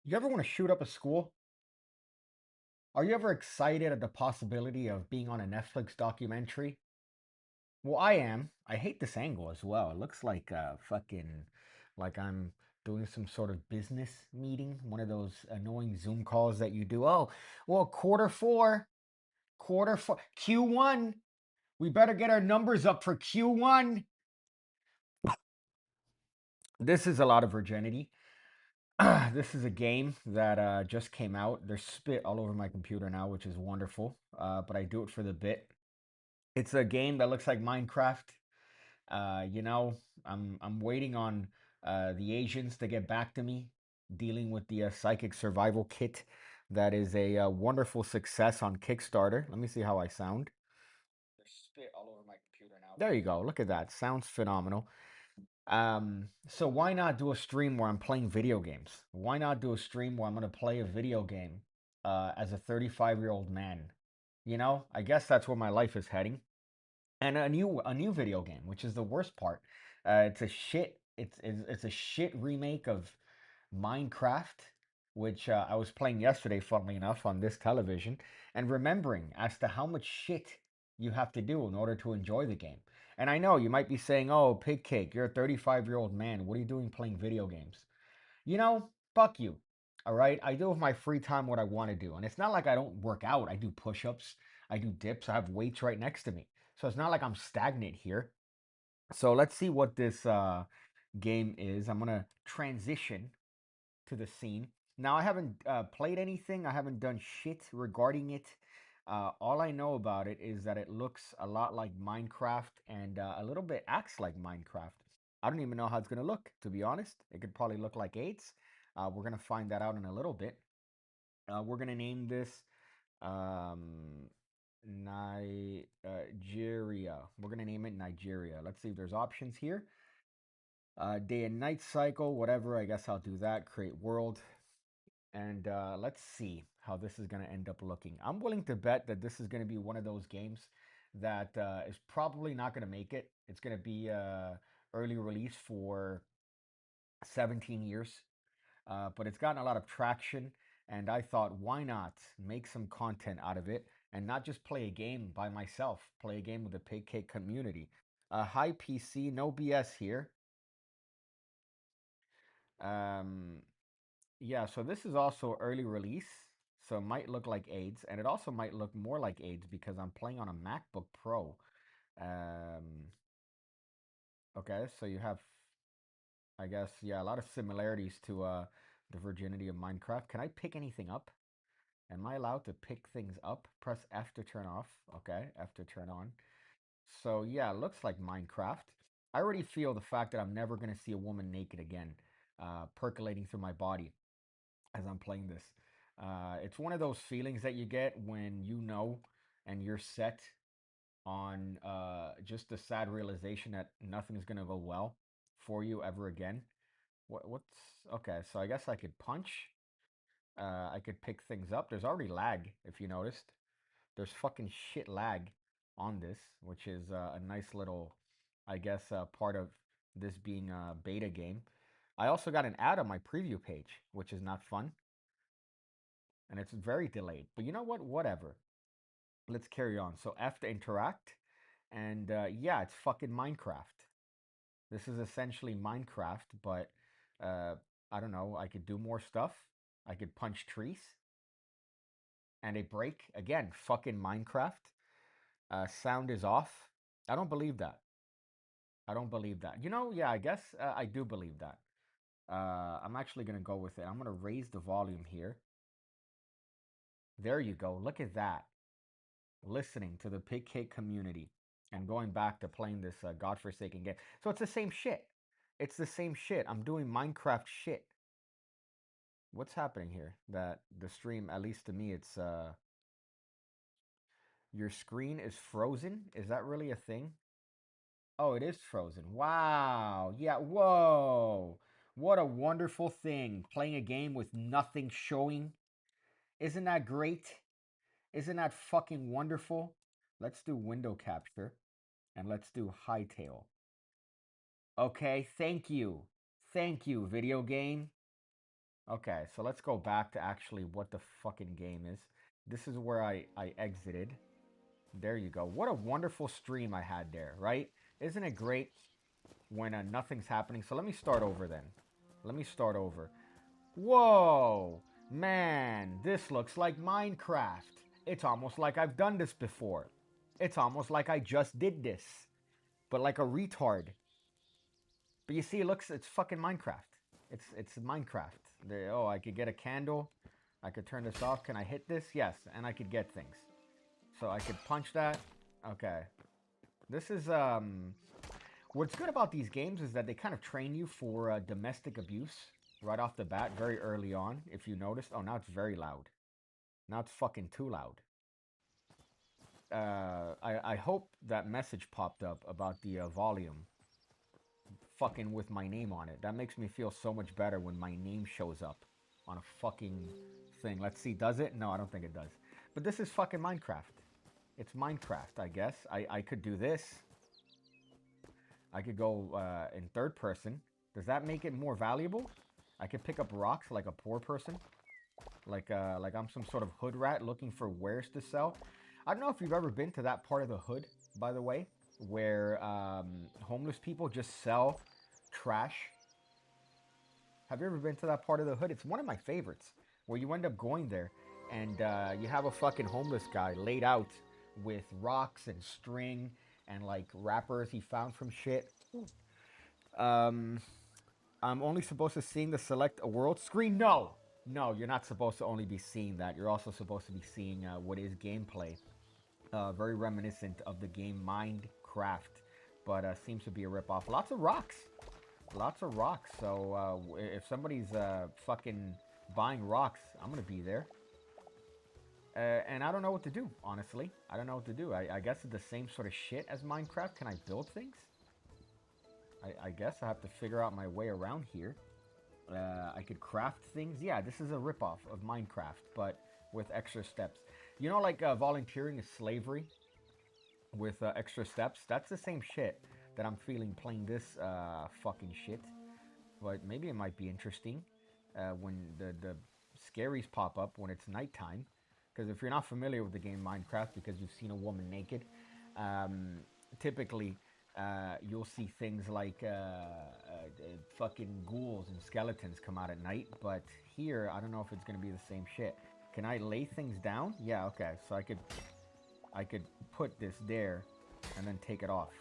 You ever want to shoot up a school? Are you ever excited at the possibility of being on a Netflix documentary? Well, I am. I hate this angle as well. It looks like like I'm doing some sort of business meeting, one of those annoying Zoom calls that you do. Oh, well, quarter four, Q1. We better get our numbers up for Q1. This is a lot of virginity. This is a game that just came out. There's spit all over my computer now, which is wonderful. But I do it for the bit. It's a game that looks like Minecraft. You know, I'm waiting on the Asians to get back to me, dealing with the psychic survival kit. That is a wonderful success on Kickstarter. Let me see how I sound. There's spit all over my computer now. There you go. Look at that. Sounds phenomenal. So why not do a stream where I'm playing video games? Why not do a stream where I'm gonna play a video game as a 35-year-old man? You know, I guess that's where my life is heading. And a new video game, which is the worst part. It's a shit remake of Minecraft, which I was playing yesterday, funnily enough, on this television, and remembering as to how much shit you have to do in order to enjoy the game. And I know you might be saying, "Oh, PigCake, you're a 35-year-old man. What are you doing playing video games?" You know, fuck you. All right, I do with my free time what I want to do, and it's not like I don't work out. I do push-ups, I do dips, I have weights right next to me, so it's not like I'm stagnant here. So let's see what this game is. I'm gonna transition to the scene. Now I haven't played anything. I haven't done shit regarding it. All I know about it is that it looks a lot like Minecraft and a little bit acts like Minecraft. I don't even know how it's gonna look, to be honest. It could probably look like AIDS. We're gonna find that out in a little bit. We're gonna name this um, Nigeria. We're gonna name it Nigeria. Let's see if there's options here. Day and night cycle, whatever. I guess I'll do that. Create world. And let's see how this is going to end up looking. I'm willing to bet that this is going to be one of those games that is probably not going to make it. It's going to be early release for 17 years, but it's gotten a lot of traction. And I thought, why not make some content out of it and not just play a game by myself, play a game with the PigCake community. High PC, no BS here. Um, Yeah, so this is also early release, so it might look like AIDS, and it also might look more like AIDS because I'm playing on a MacBook Pro. Um, okay, so you have, I guess, yeah, a lot of similarities to the virginity of Minecraft. Can I pick anything up? Am I allowed to pick things up? Press F to turn off. Okay, F to turn on. So yeah, it looks like Minecraft. I already feel the fact that I'm never gonna see a woman naked again, percolating through my body as I'm playing this. It's one of those feelings that you get when you know and you're set on just the sad realization that nothing's gonna go well for you ever again. What's okay? So I guess I could punch. I could pick things up. There's already lag, if you noticed. There's fucking shit lag on this, which is a nice little, I guess, part of this being a beta game. I also got an ad on my preview page, which is not fun and it's very delayed. But you know what? Whatever. Let's carry on. So F to interact, and yeah, it's fucking Minecraft. This is essentially Minecraft, but uh, I don't know. I could do more stuff. I could punch trees, and they break again. Fucking Minecraft. Sound is off. I don't believe that. I don't believe that. You know, yeah, I guess I do believe that. I'm actually gonna go with it. I'm gonna raise the volume here. There you go. Look at that. Listening to the PigCake community and going back to playing this godforsaken game. So it's the same shit. It's the same shit. I'm doing Minecraft shit. What's happening here? That the stream, at least to me, it's your screen is frozen. Is that really a thing? Oh, it is frozen. Wow. Yeah. Whoa. What a wonderful thing. Playing a game with nothing showing. Isn't that great? Isn't that fucking wonderful? Let's do window capture and let's do Hytale. Okay, thank you. Thank you, video game. Okay, so let's go back to actually what the fucking game is. This is where I exited. There you go. What a wonderful stream I had there, right? Isn't it great when nothing's happening? So let me start over then. Let me start over. Whoa! Man, this looks like Minecraft. It's almost like I've done this before. It's almost like I just did this, but like a retard. But you see, it's fucking Minecraft. It's Minecraft. Oh, I could get a candle. I could turn this off. Can I hit this? Yes, and I could get things. So I could punch that. Okay. This is what's good about these games is that they kind of train you for domestic abuse right off the bat, very early on. If you notice, oh, now it's very loud. Now it's fucking too loud. I hope that message popped up about the volume fucking with my name on it. That makes me feel so much better when my name shows up on a fucking thing. Let's see, does it? No, I don't think it does. But this is fucking Minecraft. It's Minecraft, I guess. I could do this. I could go in third person. Does that make it more valuable? I could pick up rocks like a poor person. Like I'm some sort of hood rat looking for wares to sell. I don't know if you've ever been to that part of the hood, by the way, where homeless people just sell trash. Have you ever been to that part of the hood? It's one of my favorites, where you end up going there and you have a fucking homeless guy laid out with rocks and string and like wrappers he found from shit. Um, I'm only supposed to seeing the select a world screen. No, no, you're not supposed to only be seeing that. You're also supposed to be seeing what is gameplay. Very reminiscent of the game Minecraft, but seems to be a ripoff. Lots of rocks. Lots of rocks. So if somebody's fucking buying rocks, I'm going to be there. And I don't know what to do, honestly. I don't know what to do. I guess it's the same sort of shit as Minecraft. Can I build things? I guess I have to figure out my way around here. I could craft things. Yeah, this is a ripoff of Minecraft, but with extra steps. You know, like volunteering is slavery with extra steps? That's the same shit that I'm feeling playing this fucking shit. But maybe it might be interesting when the scaries pop up when it's nighttime. Because if you're not familiar with the game Minecraft because you've seen a woman naked, typically you'll see things like fucking ghouls and skeletons come out at night. But here, I don't know if it's going to be the same shit. Can I lay things down? Yeah, okay. So I could put this there and then take it off.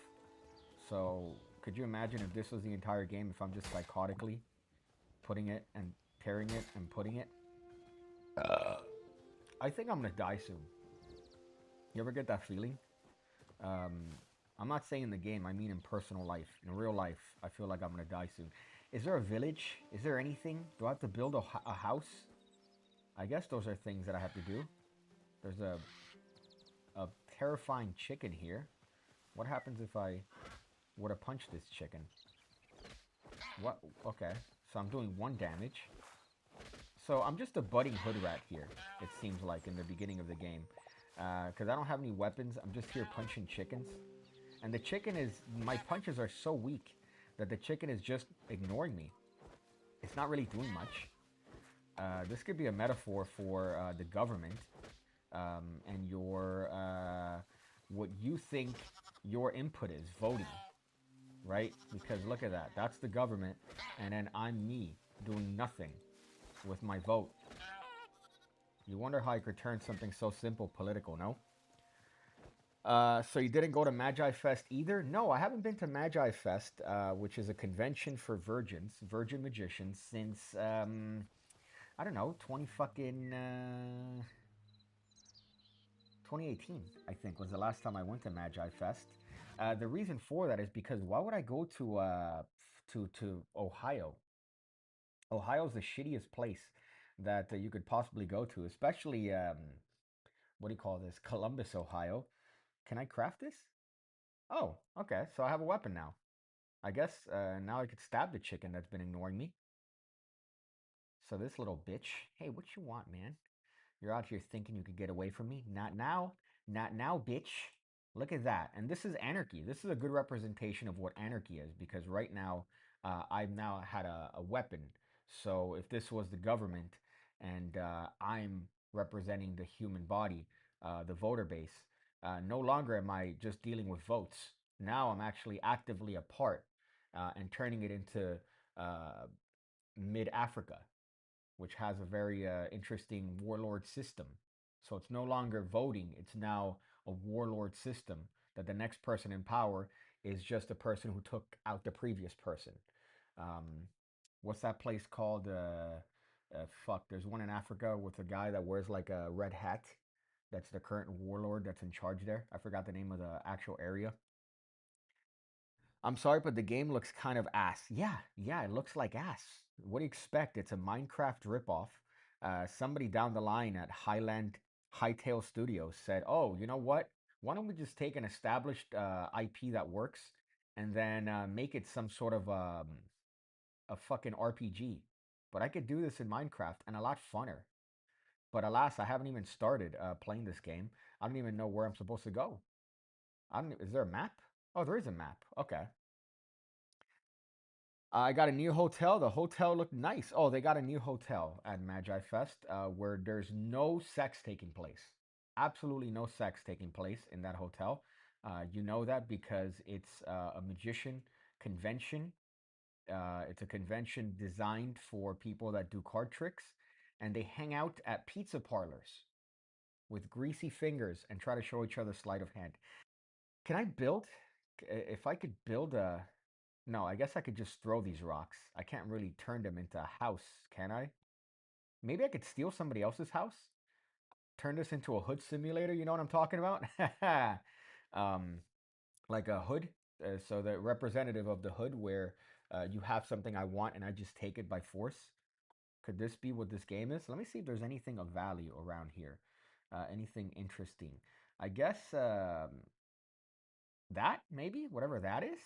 So could you imagine if this was the entire game, if I'm just psychotically putting it and tearing it and putting it? I think I'm gonna die soon. You ever get that feeling? I'm not saying in the game, I mean in personal life. In real life, I feel like I'm gonna die soon. Is there a village? Is there anything? Do I have to build a house? I guess those are things that I have to do. There's a terrifying chicken here. What happens if I were to punch this chicken? What? Okay, so I'm doing 1 damage. So I'm just a budding hood rat here, it seems like, in the beginning of the game. Because I don't have any weapons, I'm just here punching chickens. And the chicken is, my punches are so weak that the chicken is just ignoring me. It's not really doing much. This could be a metaphor for the government and your, what you think your input is, voting, right? Because look at that, that's the government, and then I'm me doing nothing with my vote. You wonder how I could turn something so simple political, no? So you didn't go to Magi Fest either? No, I haven't been to Magi Fest, which is a convention for virgins, virgin magicians, since, I don't know, 2018, I think, was the last time I went to Magi Fest. The reason for that is because why would I go to Ohio? Ohio's the shittiest place that you could possibly go to, especially what do you call this? Columbus, Ohio. Can I craft this? Oh, okay. So I have a weapon now. I guess now I could stab the chicken that's been ignoring me. So this little bitch, hey, what you want, man? You're out here thinking you could get away from me? Not now. Not now, bitch. Look at that. And this is anarchy. This is a good representation of what anarchy is because right now I've now had a weapon So if this was the government and I'm representing the human body, the voter base, no longer am I just dealing with votes. Now I'm actually actively a part and turning it into uh, mid Africa, which has a very interesting warlord system. So it's no longer voting, it's now a warlord system that the next person in power is just the person who took out the previous person. Um, what's that place called? Fuck, there's one in Africa with a guy that wears like a red hat. That's the current warlord that's in charge there. I forgot the name of the actual area. I'm sorry, but the game looks kind of ass. Yeah, yeah, it looks like ass. What do you expect? It's a Minecraft ripoff. Somebody down the line at Hytale Studios said, "Oh, you know what? Why don't we just take an established IP that works and then make it some sort of a fucking RPG? But I could do this in Minecraft and a lot funner. But alas, I haven't even started playing this game. I don't even know where I'm supposed to go. I don't. Is there a map? Oh, there is a map. Okay. I got a new hotel. The hotel looked nice. Oh, they got a new hotel at Magi Fest where there's no sex taking place. Absolutely no sex taking place in that hotel. You know that because it's a magician convention. It's a convention designed for people that do card tricks, and they hang out at pizza parlors with greasy fingers and try to show each other sleight of hand. Can I build? If I could build a no, I guess I could just throw these rocks. I can't really turn them into a house, can I? Maybe I could steal somebody else's house? Turn this into a hood simulator, you know what I'm talking about? um, like a hood. So the representative of the hood where you have something I want and I just take it by force. Could this be what this game is? Let me see if there's anything of value around here. Anything interesting. I guess that, maybe, whatever that is.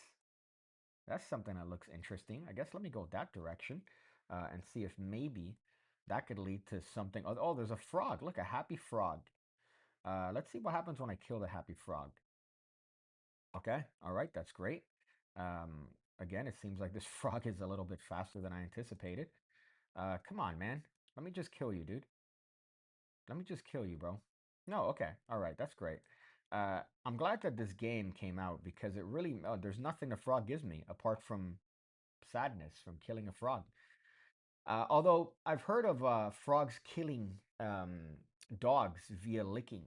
That's something that looks interesting. I guess let me go that direction and see if maybe that could lead to something. Oh, oh, there's a frog. Look, a happy frog. Let's see what happens when I kill the happy frog. Okay, all right, that's great. Um, again, it seems like this frog is a little bit faster than I anticipated. Come on, man. Let me just kill you, dude. Let me just kill you, bro. No, okay, all right, that's great. I'm glad that this game came out because it really, there's nothing the frog gives me apart from sadness from killing a frog. Although I've heard of frogs killing dogs via licking.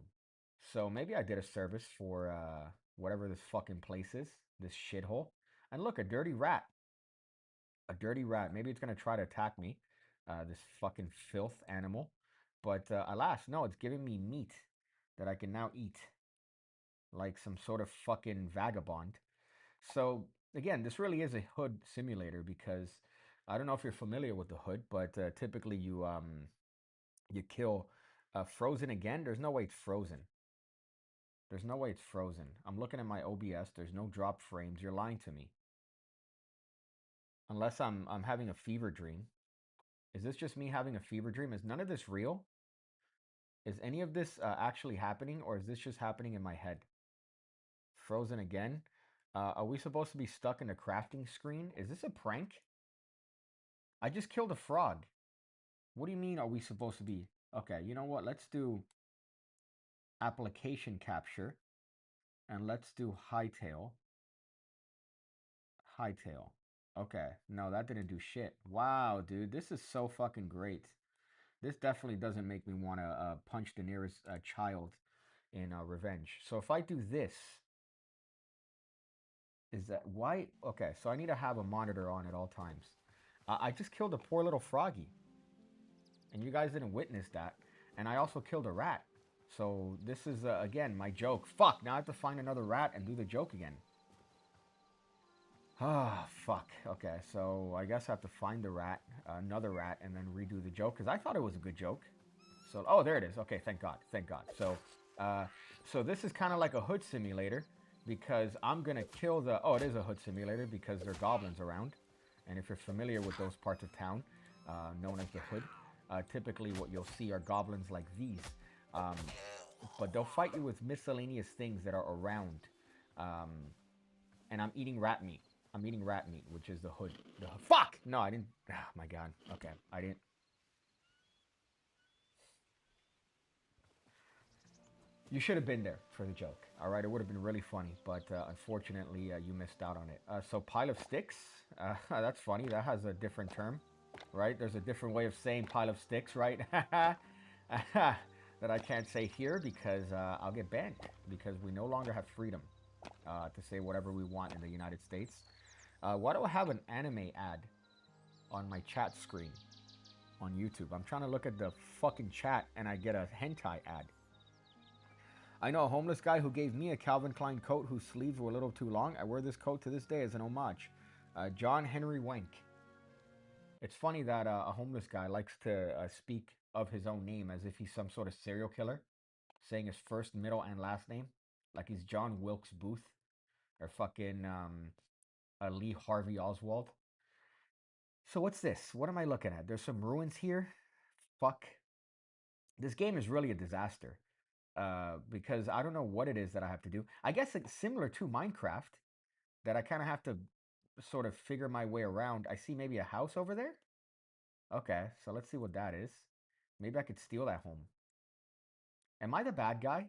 So maybe I did a service for whatever this fucking place is, this shithole. And look, a dirty rat. A dirty rat. Maybe it's going to try to attack me, this fucking filth animal. But alas, no, it's giving me meat that I can now eat like some sort of fucking vagabond. So again, this really is a hood simulator because I don't know if you're familiar with the hood, but typically you kill frozen again. There's no way it's frozen. There's no way it's frozen. I'm looking at my OBS. There's no drop frames. You're lying to me. Unless I'm having a fever dream. Is this just me having a fever dream? Is none of this real? Is any of this actually happening, or is this just happening in my head? Frozen again. Are we supposed to be stuck in a crafting screen? Is this a prank? I just killed a frog. What do you mean are we supposed to be? Okay, you know what? Let's do application capture and let's do Hytale. Hytale. Okay, no, that didn't do shit. Wow, dude, this is so fucking great. This definitely doesn't make me want to punch the nearest child in revenge. So if I do this, is that why? Okay, so I need to have a monitor on at all times. I just killed a poor little froggy, and you guys didn't witness that. And I also killed a rat. So this is, again, my joke. Fuck, now I have to find another rat and do the joke again. Ah, fuck. Okay, so I guess I have to find the rat, another rat, and then redo the joke, because I thought it was a good joke. So, oh, there it is. Okay, thank God, thank God. Uh, so this is kind of like a hood simulator, because I'm going to kill the... Oh, it is a hood simulator, because there are goblins around. And if you're familiar with those parts of town, known as the hood, typically what you'll see are goblins like these. But they'll fight you with miscellaneous things that are around. And I'm eating rat meat. I'm eating rat meat, which is the hood. Fuck! No, I didn't. Oh my god. Okay, I didn't. You should have been there for the joke. All right, it would have been really funny, but unfortunately, you missed out on it. So pile of sticks. That's funny. That has a different term, right? There's a different way of saying pile of sticks, right? That I can't say here because I'll get banned because we no longer have freedom to say whatever we want in the United States. Why do I have an anime ad on my chat screen on YouTube? I'm trying to look at the fucking chat and I get a hentai ad. I know a homeless guy who gave me a Calvin Klein coat whose sleeves were a little too long. I wear this coat to this day as an homage. John Henry Wank. It's funny that a homeless guy likes to speak of his own name as if he's some sort of serial killer, saying his first, middle, and last name, like he's John Wilkes Booth or fucking Lee Harvey Oswald. So what's this? What am I looking at? There's some ruins here. Fuck. This game is really a disaster. Because I don't know what it is that I have to do. I guess it's similar to Minecraft that I kind of have to sort of figure my way around. I see maybe a house over there. Okay, so let's see what that is. Maybe I could steal that home. Am I the bad guy?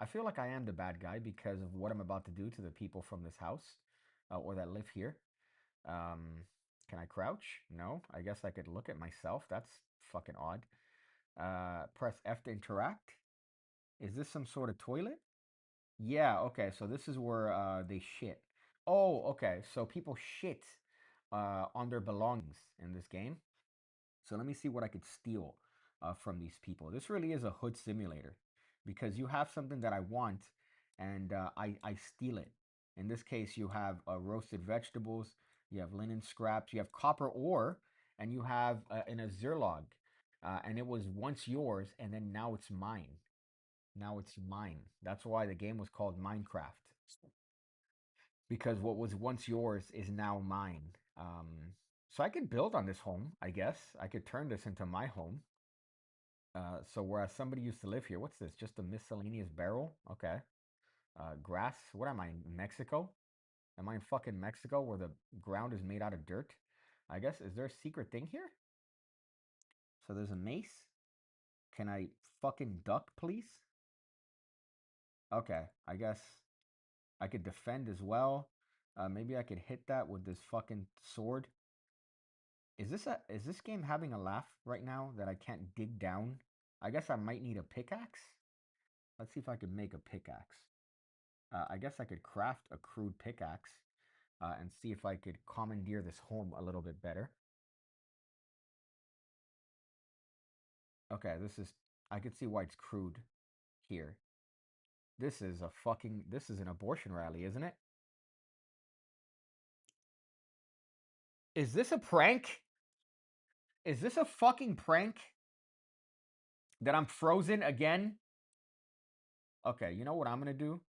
I feel like I am the bad guy because of what I'm about to do to the people from this house or that live here. Can I crouch? No. I guess I could look at myself. That's fucking odd. Press F to interact. Is this some sort of toilet? Yeah, okay, so this is where they shit. Oh, okay, so people shit on their belongings in this game. So let me see what I could steal from these people. This really is a hood simulator because you have something that I want and I steal it. In this case, you have roasted vegetables, you have linen scraps, you have copper ore, and you have an azure log. And it was once yours, and then now it's mine. Now it's mine. That's why the game was called Minecraft. Because what was once yours is now mine. So I could build on this home, I guess. I could turn this into my home. So whereas somebody used to live here, what's this? Just a miscellaneous barrel? Okay. Grass. What am I, in Mexico? Am I in fucking Mexico where the ground is made out of dirt? I guess. Is there a secret thing here? So there's a mace. Can I fucking duck, please? Okay. I guess I could defend as well. Maybe I could hit that with this fucking sword. Is this game having a laugh right now that I can't dig down? I guess I might need a pickaxe. Let's see if I can make a pickaxe. I guess I could craft a crude pickaxe and see if I could commandeer this home a little bit better. Okay, I could see why it's crude here. This is an abortion rally, isn't it? Is this a prank? Is this a fucking prank? That I'm frozen again? Okay, you know what I'm gonna do?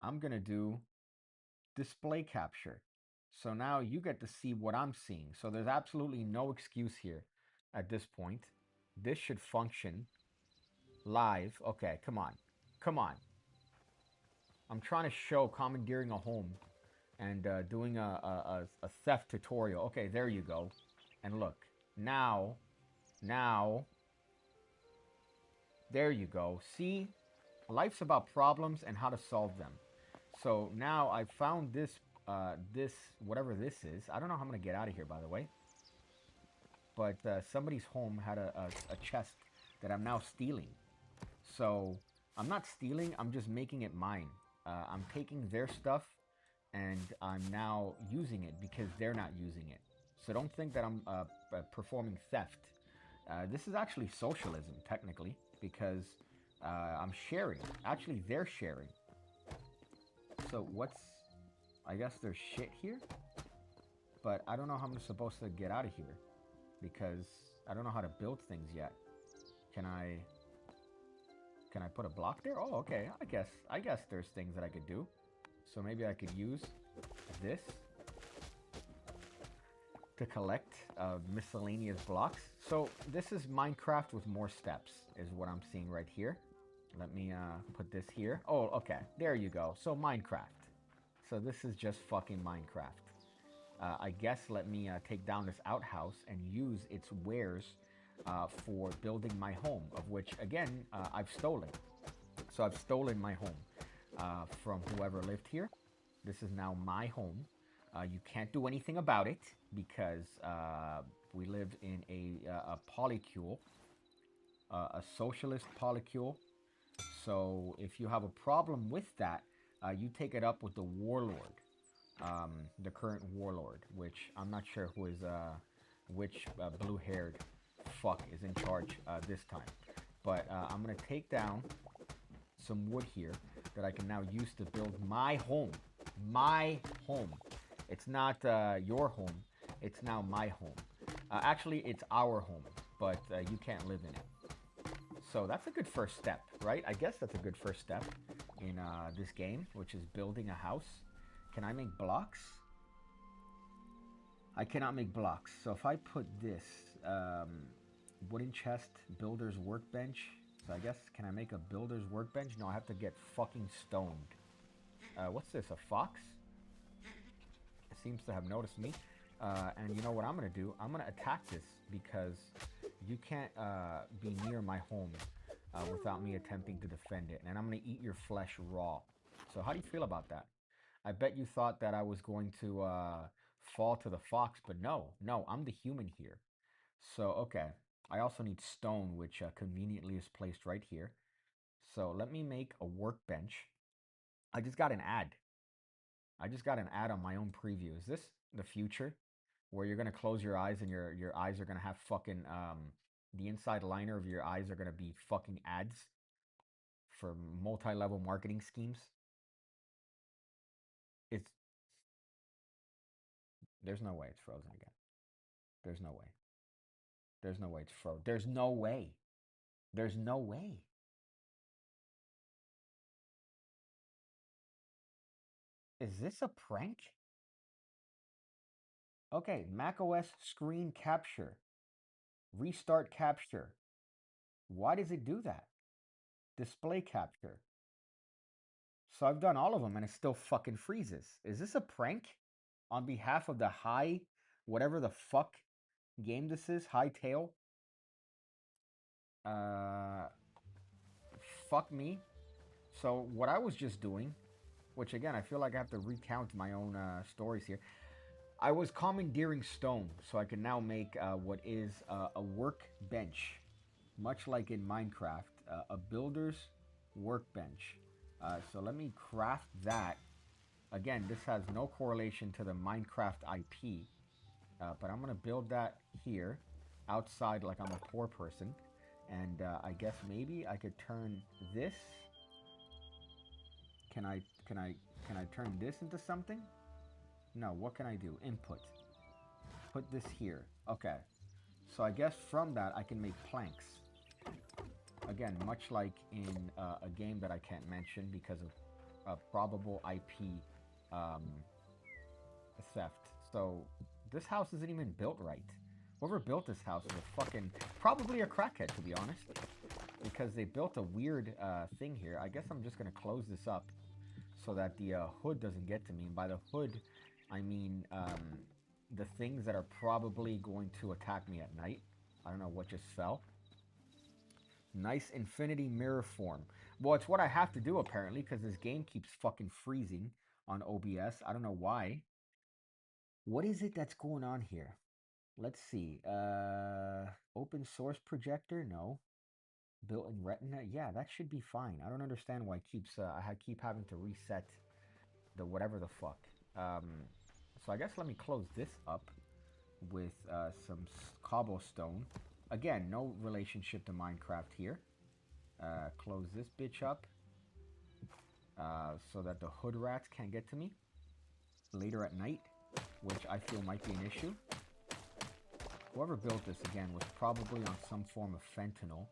I'm gonna do display capture. So now you get to see what I'm seeing. So there's absolutely no excuse here at this point. This should function live. Okay, come on. Come on. I'm trying to show commandeering a home and doing a theft tutorial. Okay, there you go. And look, now, there you go. See, life's about problems and how to solve them. So now I found this, whatever this is. I don't know how I'm going to get out of here, by the way. But somebody's home had a chest that I'm now stealing. So I'm not stealing, I'm just making it mine. I'm taking their stuff and I'm now using it because they're not using it. So don't think that I'm performing theft. This is actually socialism, technically, because I'm sharing. Actually, they're sharing. So I guess there's shit here? But I don't know how I'm supposed to get out of here because I don't know how to build things yet. Can I put a block there? Oh, okay. I guess there's things that I could do. So maybe I could use this to collect miscellaneous blocks. So this is Minecraft with more steps is what I'm seeing right here. Let me put this here. Oh, okay. There you go. So Minecraft. So this is just fucking Minecraft. I guess let me take down this outhouse and use its wares for building my home, of which, again, I've stolen. So I've stolen my home from whoever lived here. This is now my home. You can't do anything about it because we live in a polycule, a socialist polycule. So if you have a problem with that, you take it up with the warlord, the current warlord, which I'm not sure who is, which blue-haired fuck is in charge this time. But I'm gonna take down some wood here that I can now use to build my home. My home. It's not your home. It's now my home. Actually, it's our home, but you can't live in it. So that's a good first step, right? I guess that's a good first step in this game, which is building a house. Can I make blocks? I cannot make blocks. So if I put this wooden chest, builder's workbench. So I guess, can I make a builder's workbench? No, I have to get fucking stoned. What's this, a fox? It seems to have noticed me. And you know what I'm going to do? I'm going to attack this because you can't be near my home without me attempting to defend it. And I'm going to eat your flesh raw. So how do you feel about that? I bet you thought that I was going to fall to the fox, but no, I'm the human here. So, okay. I also need stone, which conveniently is placed right here. So let me make a workbench. I just got an ad. I just got an ad on my own preview. Is this the future? Where you're gonna close your eyes and your eyes are gonna have fucking the inside liner of your eyes are gonna be fucking ads for multi-level marketing schemes. It's there's no way it's frozen again. There's no way. There's no way it's frozen. There's no way. There's no way. Is this a prank? Okay, macOS screen capture. Restart capture. Why does it do that? Display capture. So I've done all of them and it still fucking freezes. Is this a prank on behalf of the whatever the fuck game this is, Hytale? Uh, fuck me. So what I was just doing, which again, I feel like I have to recount my own stories here. I was commandeering stone so I can now make what is a workbench, much like in Minecraft, a builder's workbench. So let me craft that. Again, this has no correlation to the Minecraft IP, but I'm going to build that here, outside like I'm a poor person. And I guess maybe I could turn this. Can I turn this into something? No, what can I do? Input. Put this here. Okay. So I guess from that I can make planks. Again, much like in a game that I can't mention because of probable IP theft. So this house isn't even built right. Whoever built this house is a fucking, probably a crackhead, to be honest. Because they built a weird thing here. I guess I'm just going to close this up so that the hood doesn't get to me. And by the hood, I mean the things that are probably going to attack me at night. I don't know what just fell. Nice infinity mirror form. Well, it's what I have to do apparently because this game keeps fucking freezing on OBS. I don't know why. What is it that's going on here? Let's see. Open source projector? No. Built-in retina? Yeah, that should be fine. I don't understand why it keeps I keep having to reset the whatever the fuck. So I guess let me close this up with some cobblestone. Again, no relationship to Minecraft here. Close this bitch up so that the hood rats can't get to me later at night, which I feel might be an issue. Whoever built this, again, was probably on some form of fentanyl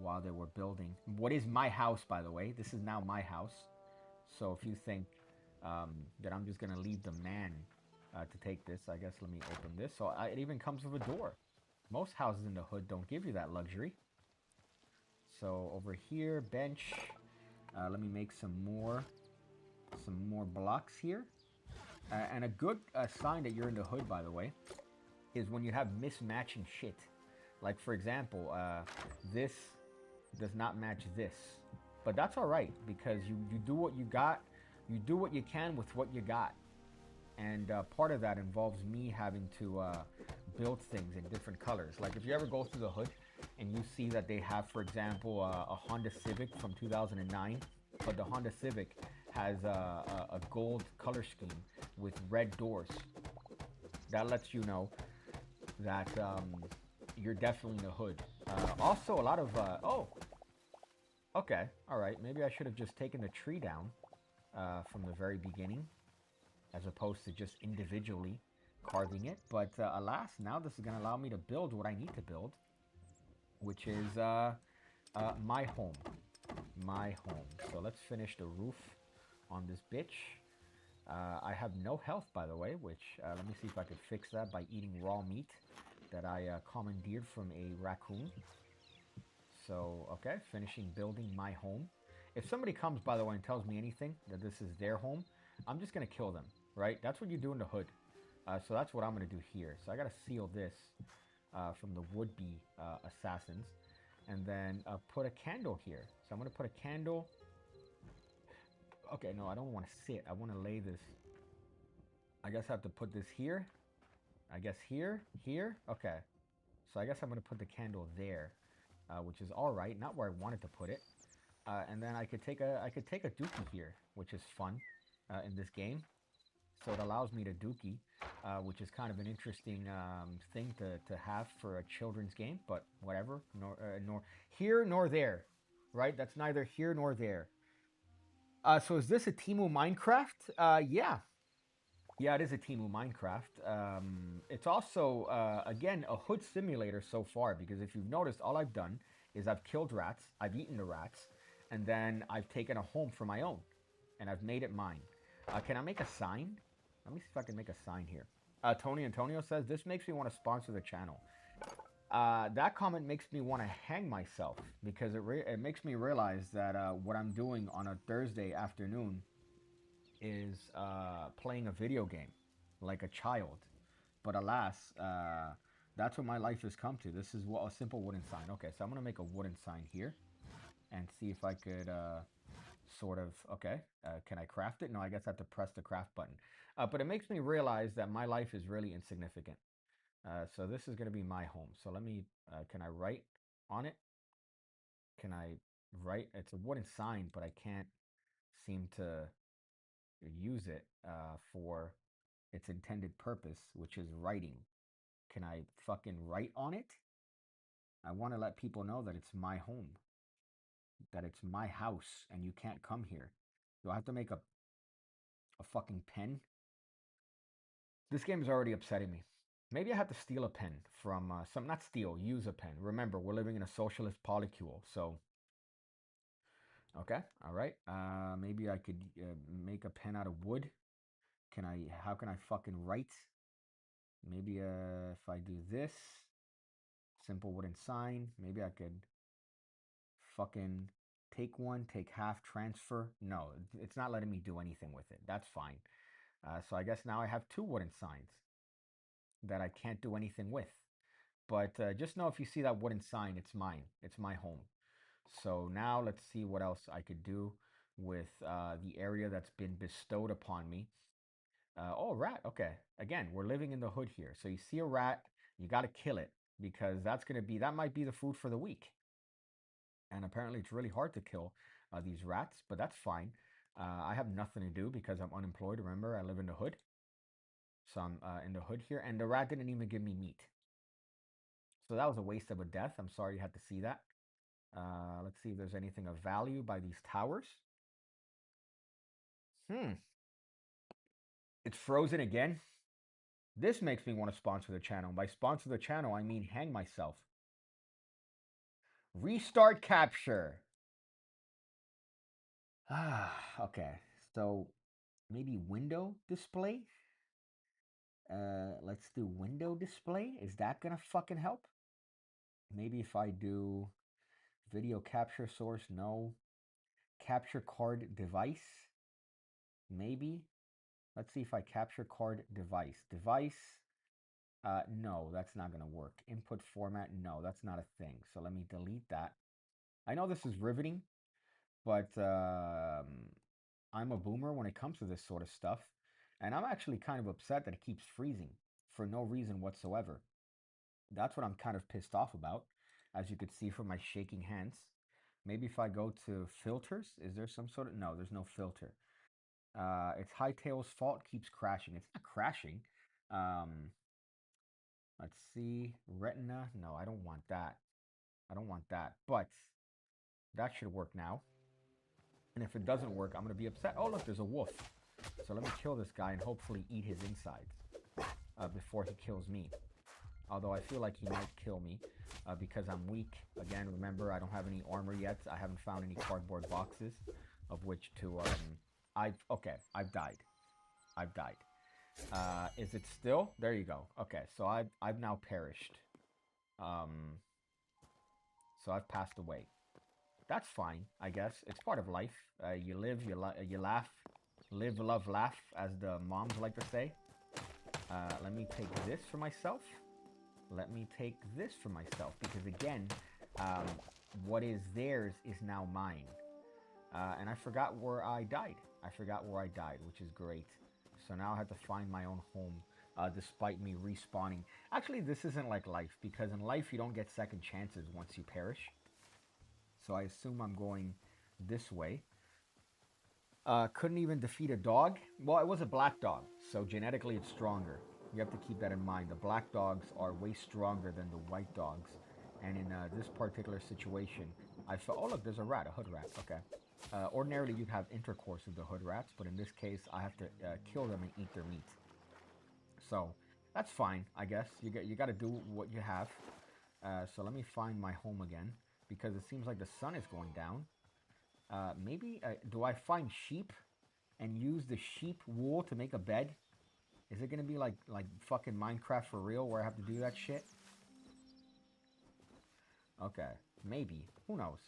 while they were building. What is my house, by the way? This is now my house. So if you think that I'm just going to leave the man to take this, I guess let me open this. So it even comes with a door. Most houses in the hood don't give you that luxury. So over here, bench. Let me make some more some more blocks here. And a good sign that you're in the hood, by the way, is when you have mismatching shit. Like, for example, this does not match this. But that's all right, because you do what you got. You do what you can with what you got. And part of that involves me having to build things in different colors. Like if you ever go through the hood and you see that they have, for example, a Honda Civic from 2009, but the Honda Civic has a gold color scheme with red doors. That lets you know that you're definitely in the hood. Also, a lot of oh, okay, all right. Maybe I should have just taken the tree down from the very beginning, as opposed to just individually carving it. But alas, now this is going to allow me to build what I need to build, which is my home. My home. So let's finish the roof on this bitch. I have no health, by the way, which let me see if I could fix that by eating raw meat that I commandeered from a raccoon. So, okay, finishing building my home. If somebody comes, by the way, and tells me anything, that this is their home, I'm just going to kill them, right? That's what you do in the hood. So that's what I'm going to do here. So I got to seal this from the would-be assassins. And then put a candle here. So I'm going to put a candle. Okay, no, I don't want to sit. I want to lay this. I guess I have to put this here. I guess here, here. Okay. So I guess I'm going to put the candle there, which is all right. Not where I wanted to put it. And then I could take a dookie here, which is fun in this game. So it allows me to dookie, which is kind of an interesting thing to have for a children's game. But whatever, nor here nor there, right? That's neither here nor there. So is this a Timu Minecraft? Yeah. Yeah, it is a Timu Minecraft. It's also, again, a hood simulator so far, because if you've noticed, all I've done is I've killed rats, I've eaten the rats, and then I've taken a home for my own, and I've made it mine. Can I make a sign? Let me see if I can make a sign here. Tony Antonio says, this makes me want to sponsor the channel. That comment makes me want to hang myself, because it makes me realize that what I'm doing on a Thursday afternoon is playing a video game like a child. But alas, that's what my life has come to. This is what a simple wooden sign. Okay, so I'm going to make a wooden sign here and see if I could sort of, okay, can I craft it? No, I guess I have to press the craft button. But it makes me realize that my life is really insignificant. So this is going to be my home. So let me, can I write on it? Can I write? It's a wooden sign, but I can't seem to use it for its intended purpose, which is writing. Can I fucking write on it? I want to let people know that it's my home, that it's my house, and you can't come here. Do I have to make a fucking pen? This game is already upsetting me. Maybe I have to steal a pen from some, not steal, use a pen. Remember, we're living in a socialist polycule, so okay, all right. Maybe I could make a pen out of wood. Can I? How can I fucking write? Maybe if I do this, simple wooden sign. Maybe I could fucking take one, take half, transfer. No, it's not letting me do anything with it. That's fine. So I guess now I have two wooden signs that I can't do anything with. But just know if you see that wooden sign, it's mine. It's my home. So now let's see what else I could do with the area that's been bestowed upon me. Oh, rat. Okay. Again, we're living in the hood here. So you see a rat, you got to kill it, because that might be the food for the week. And apparently it's really hard to kill these rats, but that's fine. I have nothing to do because I'm unemployed. Remember, I live in the hood. So I'm in the hood here, and the rat didn't even give me meat. So that was a waste of a death. I'm sorry you had to see that. Let's see if there's anything of value by these towers. It's frozen again. This makes me want to sponsor the channel. By sponsor the channel, I mean hang myself. Restart capture. Okay. So maybe window display. Let's do window display. Is that gonna fucking help? Maybe if I do video capture source, no. Capture card device. Maybe. Let's see if I capture card device. Device. No, that's not going to work. Input format. No, that's not a thing. So let me delete that. I know this is riveting, but I'm a boomer when it comes to this sort of stuff. And I'm actually kind of upset that it keeps freezing for no reason whatsoever. That's what I'm kind of pissed off about, as you could see from my shaking hands. Maybe if I go to filters, is there some sort of... No, there's no filter. It's Hytale's fault, keeps crashing. It's not crashing. Um, let's see. Retina. No, I don't want that. I don't want that. But that should work now. And if it doesn't work, I'm going to be upset. Oh, look, there's a wolf. So let me kill this guy and hopefully eat his insides before he kills me. Although I feel like he might kill me because I'm weak. Again, remember, I don't have any armor yet. I haven't found any cardboard boxes of which to... Okay, I've died. I've died. Is it still? There you go. Okay, so I've now perished. So I've passed away. That's fine, I guess. It's part of life. You live, you laugh, live, love, laugh, as the moms like to say. Let me take this for myself. Let me take this for myself, because again, what is theirs is now mine. And I forgot where I died. I forgot where I died, which is great. So now I have to find my own home, despite me respawning. Actually, this isn't like life, because in life you don't get second chances once you perish. So I assume I'm going this way. Couldn't even defeat a dog. Well, it was a black dog, so genetically it's stronger. You have to keep that in mind. The black dogs are way stronger than the white dogs. And in this particular situation, I felt... Oh, look, there's a rat, a hood rat. Okay. Ordinarily, you'd have intercourse with the hood rats, but in this case, I have to kill them and eat their meat. So that's fine, I guess. You got to do what you have. So let me find my home again, because it seems like the sun is going down. Maybe, do I find sheep and use the sheep wool to make a bed? Is it going to be like fucking Minecraft for real, where I have to do that shit? Okay, maybe. Who knows?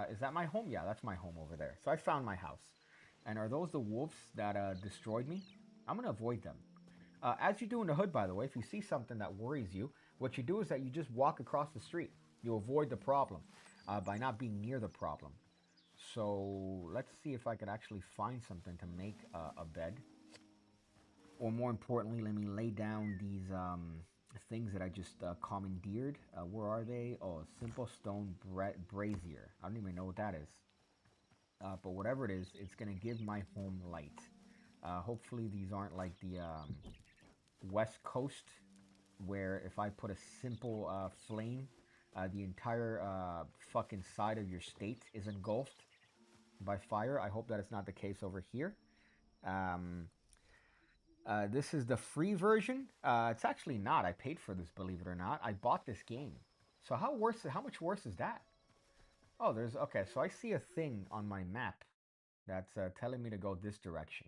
Is that my home? Yeah, that's my home over there. So I found my house. And are those the wolves that destroyed me? I'm going to avoid them. As you do in the hood, by the way, if you see something that worries you, what you do is that you just walk across the street. You avoid the problem by not being near the problem. So let's see if I could actually find something to make a bed. Or more importantly, let me lay down these things that I just commandeered. Where are they? Oh, simple stone brazier. I don't even know what that is. But whatever it is, it's going to give my home light. Hopefully these aren't like the West Coast, where if I put a simple flame, the entire fucking side of your state is engulfed by fire. I hope that it's not the case over here. This is the free version. It's actually not. I paid for this, believe it or not. I bought this game. So how much worse is that? Oh, there's... Okay, so I see a thing on my map that's telling me to go this direction.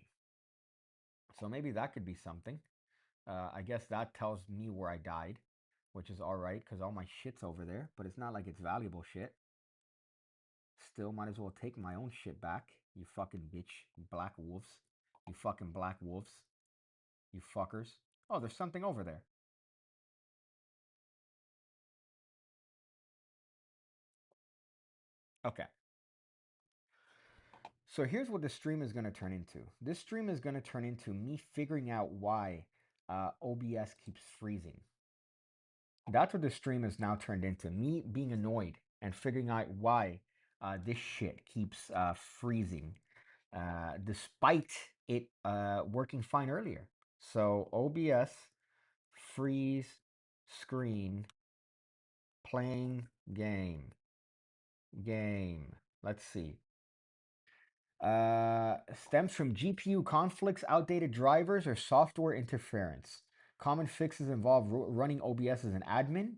So maybe that could be something. I guess that tells me where I died, which is alright, because all my shit's over there. But it's not like it's valuable shit. Still, might as well take my own shit back. You fucking bitch. Black wolves. You fucking black wolves. You fuckers. Oh, there's something over there. Okay. So here's what the stream is going to turn into. This stream is going to turn into me figuring out why OBS keeps freezing. That's what the stream is now turned into. Me being annoyed and figuring out why this shit keeps freezing, despite it working fine earlier. So OBS freeze screen playing game. Let's see. Stems from GPU conflicts, outdated drivers, or software interference. Common fixes involve running OBS as an admin,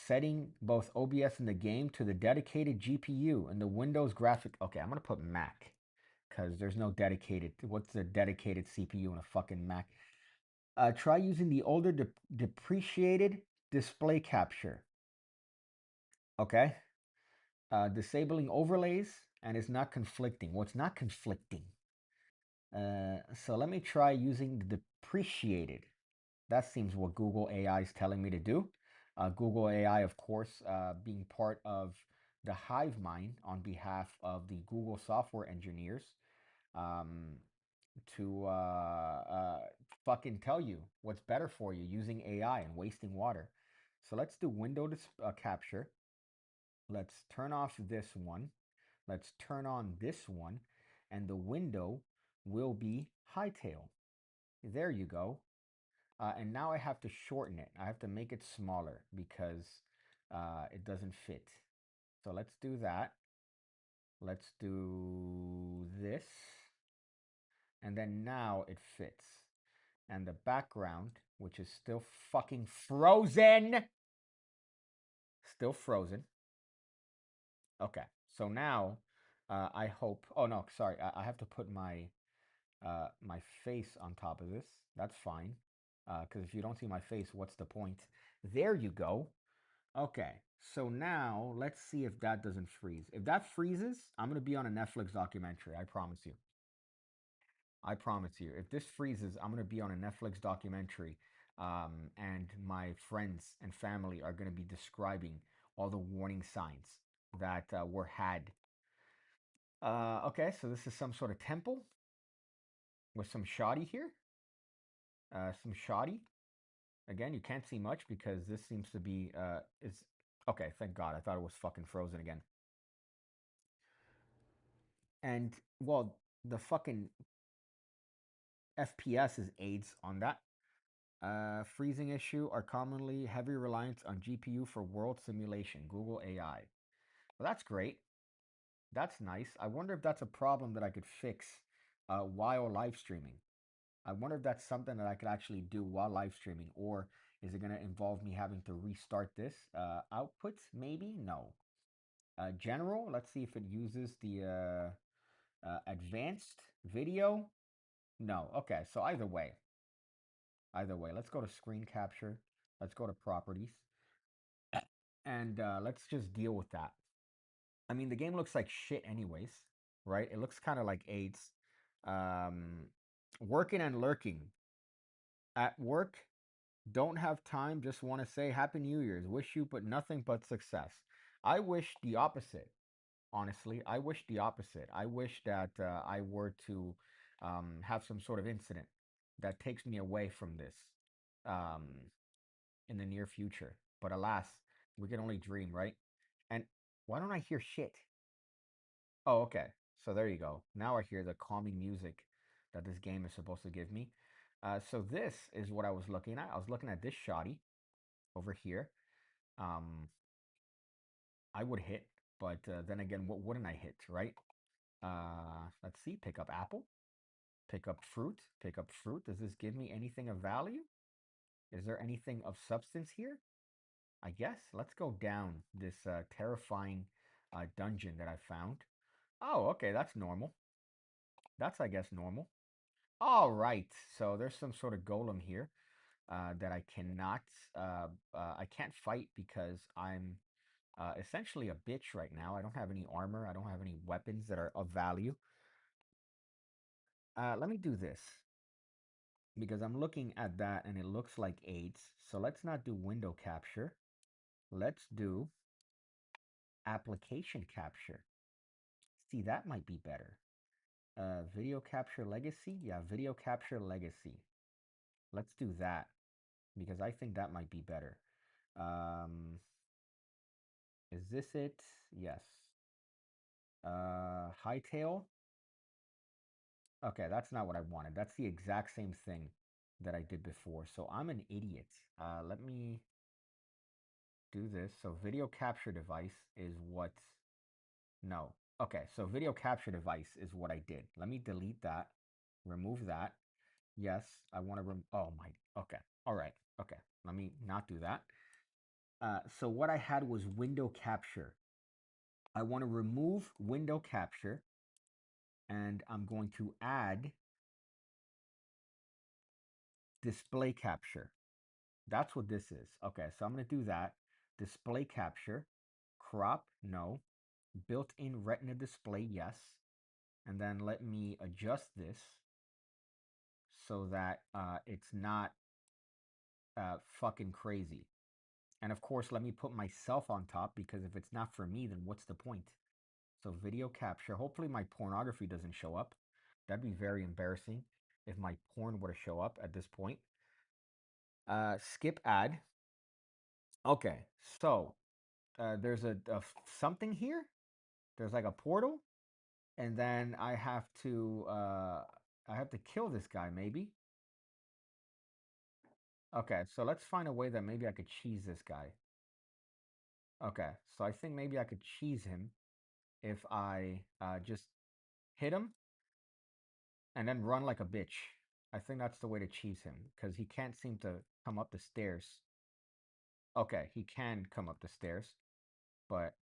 setting both OBS and the game to the dedicated GPU and the Windows graphic. Okay, I'm gonna put Mac because there's no dedicated. What's the dedicated CPU in a fucking Mac? Try using the older depreciated display capture. Okay. Disabling overlays and is not conflicting. What's not conflicting? So let me try using the depreciated. That seems what Google AI is telling me to do. Google AI, of course, being part of the hive mind on behalf of the Google software engineers, um, to fucking tell you what's better for you using AI and wasting water. So let's do window capture. Let's turn off this one. Let's turn on this one. And the window will be Hytale. There you go. And now I have to shorten it. I have to make it smaller because it doesn't fit. So let's do that. Let's do this. And then now it fits. And the background, which is still fucking frozen. Still frozen. Okay. So now I hope. Oh no, sorry. I have to put my face on top of this. That's fine. Because if you don't see my face, what's the point? There you go. Okay, so now let's see if that doesn't freeze. If that freezes, I'm going to be on a Netflix documentary. I promise you. I promise you. If this freezes, I'm going to be on a Netflix documentary. And my friends and family are going to be describing all the warning signs that were had. Okay, so this is some sort of temple with some shoddy here. Some shoddy. Again, you can't see much because this seems to be is okay, thank God. I thought it was fucking frozen again. And well, the fucking FPS is aids on that. Freezing issue are commonly heavy reliance on GPU for world simulation, Google AI. Well, that's great. That's nice. I wonder if that's a problem that I could fix while live streaming. I wonder if that's something that I could actually do while live streaming, or is it going to involve me having to restart this? Outputs, maybe? No. General, let's see if it uses the advanced video. No. Okay, so either way, let's go to screen capture. Let's go to properties. And let's just deal with that. I mean, the game looks like shit anyways, right? It looks kind of like AIDS. Um, working and lurking. At work, don't have time, just want to say Happy New Year's. Wish you but nothing but success. I wish the opposite. Honestly, I wish the opposite. I wish that I were to have some sort of incident that takes me away from this um, in the near future. But alas, we can only dream, right? And why don't I hear shit? Oh, okay. So there you go. Now I hear the calming music that this game is supposed to give me. So this is what I was looking at. I was looking at this shoddy over here. Um, I would hit, but then again, what wouldn't I hit, right? Let's see. Pick up apple. Pick up fruit. Pick up fruit. Does this give me anything of value? Is there anything of substance here? I guess. Let's go down this terrifying dungeon that I found. Oh, okay. That's normal. That's, I guess, normal. All right. So there's some sort of golem here that I cannot, I can't fight because I'm essentially a bitch right now. I don't have any armor. I don't have any weapons that are of value. Let me do this because I'm looking at that and it looks like AIDS. So let's not do window capture. Let's do application capture. See, that might be better. Video capture legacy. Yeah, video capture legacy. Let's do that because I think that might be better. Is this it? Yes. Hytale. Okay, that's not what I wanted. That's the exact same thing that I did before. So I'm an idiot. Let me do this. So video capture device is what... No. Okay, so video capture device is what I did. Let me delete that. Remove that. Yes, I want to oh my... Okay. All right. Okay. Let me not do that. So what I had was window capture. I want to remove window capture and I'm going to add display capture. That's what this is. Okay, so I'm going to do that. Display capture, crop, no. Built-in retina display, yes. And then let me adjust this. so that it's not fucking crazy. And of course, let me put myself on top because if it's not for me, then what's the point? So video capture. Hopefully my pornography doesn't show up. That'd be very embarrassing if my porn were to show up at this point. Skip ad. Okay, so there's a something here. There's like a portal, and then I have to kill this guy maybe. Okay, so let's find a way that maybe I could cheese this guy. Okay, so I think maybe I could cheese him if I just hit him and then run like a bitch. I think that's the way to cheese him because he can't seem to come up the stairs. Okay, he can come up the stairs, but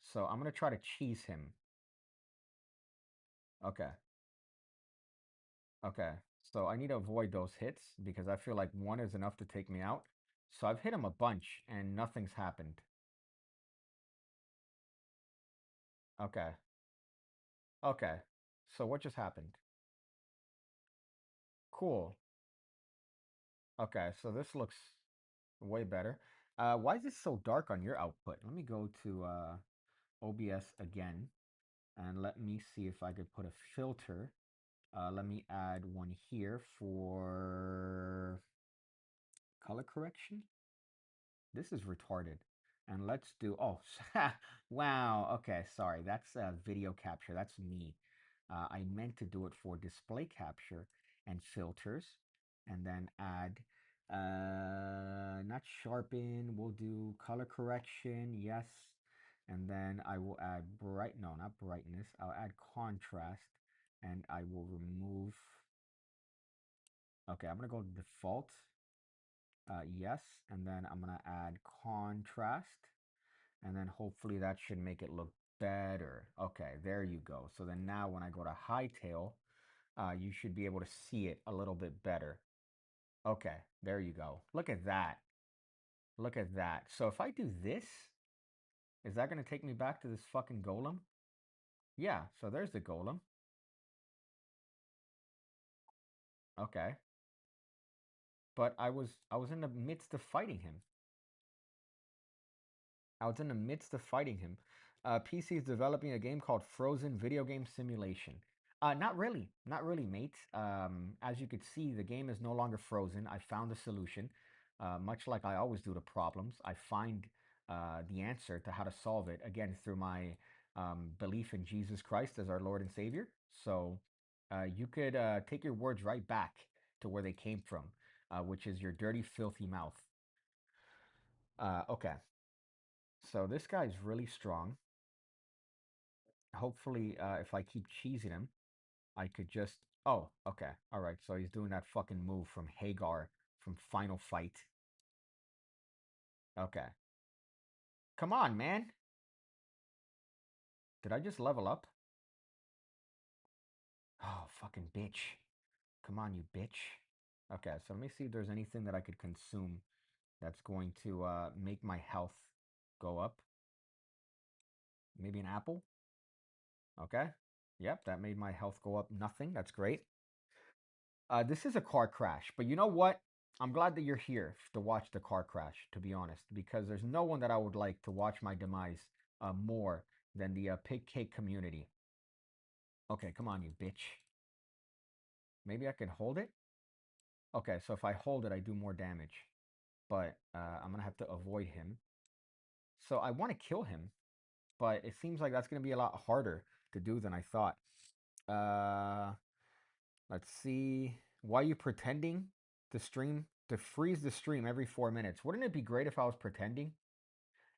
so I'm gonna try to cheese him. Okay, okay. So I need to avoid those hits because I feel like one is enough to take me out. So I've hit him a bunch and nothing's happened. Okay, okay. So what just happened? Cool. Okay, so this looks way better. Why is this so dark on your output? Let me go to OBS again and let me see if I could put a filter. Let me add one here for color correction. This is retarded. And let's do, oh, wow. Okay, sorry. That's video capture. That's me. I meant to do it for display capture and filters. And then add, not sharpen. We'll do color correction. Yes. And then I will add no, not brightness. I'll add contrast. And I will remove, okay, I'm going to go default. Yes. And then I'm going to add contrast. And then hopefully that should make it look better. Okay, there you go. So then now when I go to Hytale, you should be able to see it a little bit better. Okay, there you go. Look at that. Look at that. So if I do this, is that going to take me back to this fucking golem? Yeah, so there's the golem. Okay. But I was in the midst of fighting him. I was in the midst of fighting him. PC is developing a game called Frozen Video Game Simulation. Not really, mate. As you could see, the game is no longer frozen. I found a solution. Much like I always do to problems, I find the answer to how to solve it, again, through my belief in Jesus Christ as our Lord and Savior. So you could take your words right back to where they came from, which is your dirty, filthy mouth. Okay. So this guy's really strong. Hopefully, if I keep cheesing him, I could just... Oh, okay. All right. So he's doing that fucking move from Hagar from Final Fight. Okay. Come on, man. Did I just level up? Oh, fucking bitch. Come on, you bitch. Okay, so let me see if there's anything that I could consume that's going to make my health go up. Maybe an apple? Okay. Yep, that made my health go up nothing. That's great. This is a car crash, but you know what? I'm glad that you're here to watch the car crash, to be honest, because there's no one that I would like to watch my demise more than the PigCake community. Okay, come on, you bitch. Maybe I can hold it? Okay, so if I hold it, I do more damage. But I'm going to have to avoid him. So I want to kill him, but it seems like that's going to be a lot harder to do than I thought. Uh, let's see. Why are you pretending to stream to freeze the stream every 4 minutes? Wouldn't it be great if I was pretending?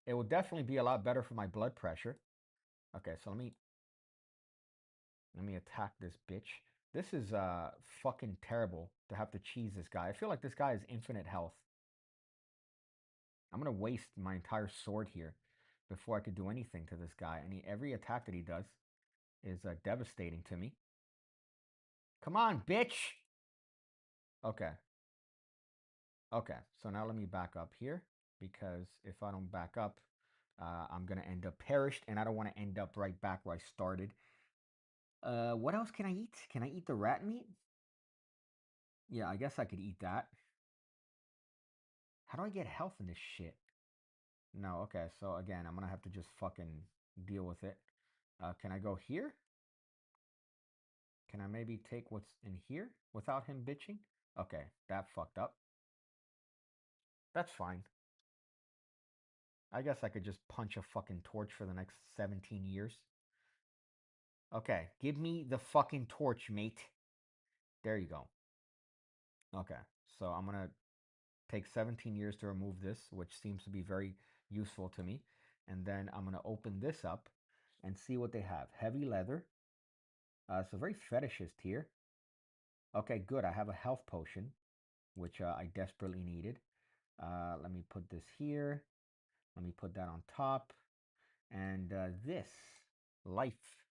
It would definitely be a lot better for my blood pressure. Okay, so let me attack this bitch. This is fucking terrible to have to cheese this guy. I feel like this guy has infinite health. I'm gonna waste my entire sword here before I could do anything to this guy. And every attack that he does is devastating to me. Come on, bitch! Okay. Okay, so now let me back up here, because if I don't back up, I'm going to end up perished, and I don't want to end up right back where I started. What else can I eat? Can I eat the rat meat? Yeah, I guess I could eat that. How do I get health in this shit? No, okay, so again, I'm gonna have to just fucking deal with it. Can I go here? Can I maybe take what's in here without him bitching? Okay, that fucked up. That's fine. I guess I could just punch a fucking torch for the next 17 years. Okay, give me the fucking torch, mate. There you go. Okay, so I'm gonna take 17 years to remove this, which seems to be very useful to me. And then I'm gonna open this up and see what they have. Heavy leather. So very fetishist here. Okay, good. I have a health potion, which I desperately needed. Let me put this here. Let me put that on top. And this, life.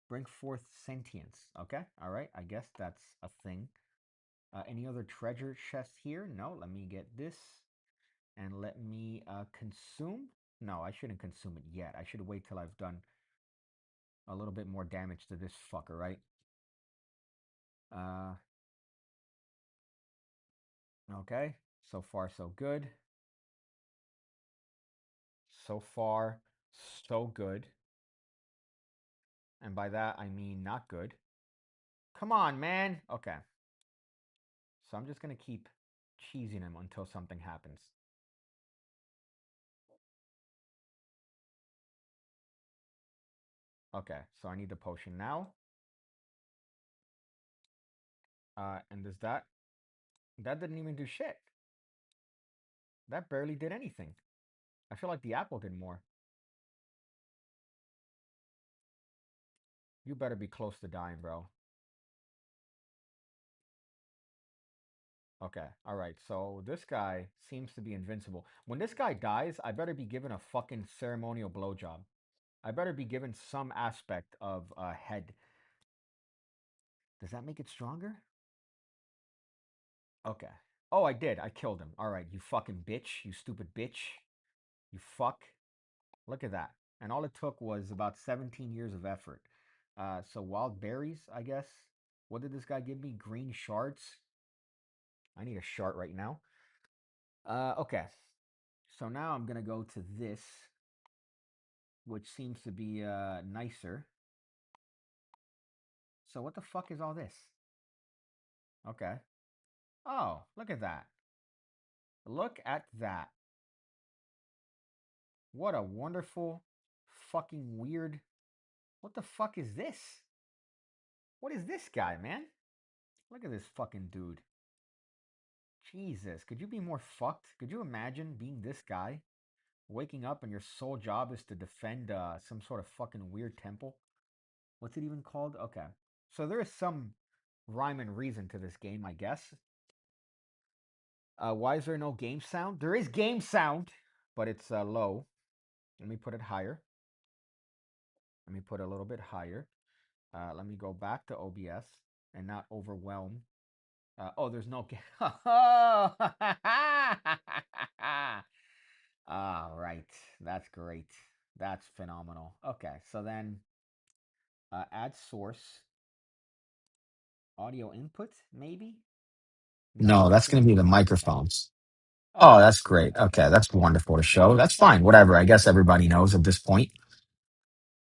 Bring forth sentience. Okay, all right. I guess that's a thing. Any other treasure chest here? No, let me get this. And let me consume. No, I shouldn't consume it yet. I should wait till I've done a little bit more damage to this fucker, right? Uh, okay. So far, so good. So far, so good. And by that, I mean not good. Come on, man. Okay. So I'm just going to keep cheesing him until something happens. Okay, so I need the potion now. And does that... That didn't even do shit. That barely did anything. I feel like the apple did more. You better be close to dying, bro. Okay, alright, so this guy seems to be invincible. When this guy dies, I better be given a fucking ceremonial blowjob. I better be given some aspect of a head. Does that make it stronger? Okay. Oh, I did. I killed him. Alright, you fucking bitch. You stupid bitch. You fuck. Look at that. And all it took was about 17 years of effort. So wild berries, I guess. What did this guy give me? Green shards. I need a shard right now. Okay. So now I'm gonna go to this, which seems to be nicer. So what the fuck is all this? Okay. Oh, look at that. Look at that. What a wonderful, fucking weird. What the fuck is this? What is this guy, man? Look at this fucking dude. Jesus, could you be more fucked? Could you imagine being this guy? Waking up and your sole job is to defend some sort of fucking weird temple? What's it even called? Okay. So there is some rhyme and reason to this game, I guess. Why is there no game sound? There is game sound, but it's low. Let me put it higher. Let me put it a little bit higher. Let me go back to OBS and not overwhelm. Oh, there's no game. All right. That's great. That's phenomenal. Okay, so then add source. Audio input, maybe? No, No, that's that's going going to to be be the the microphone. microphones. Oh, Oh, that's that's great. great. Okay. Okay, that's wonderful to show. That's fine. Whatever. I guess everybody knows at this point.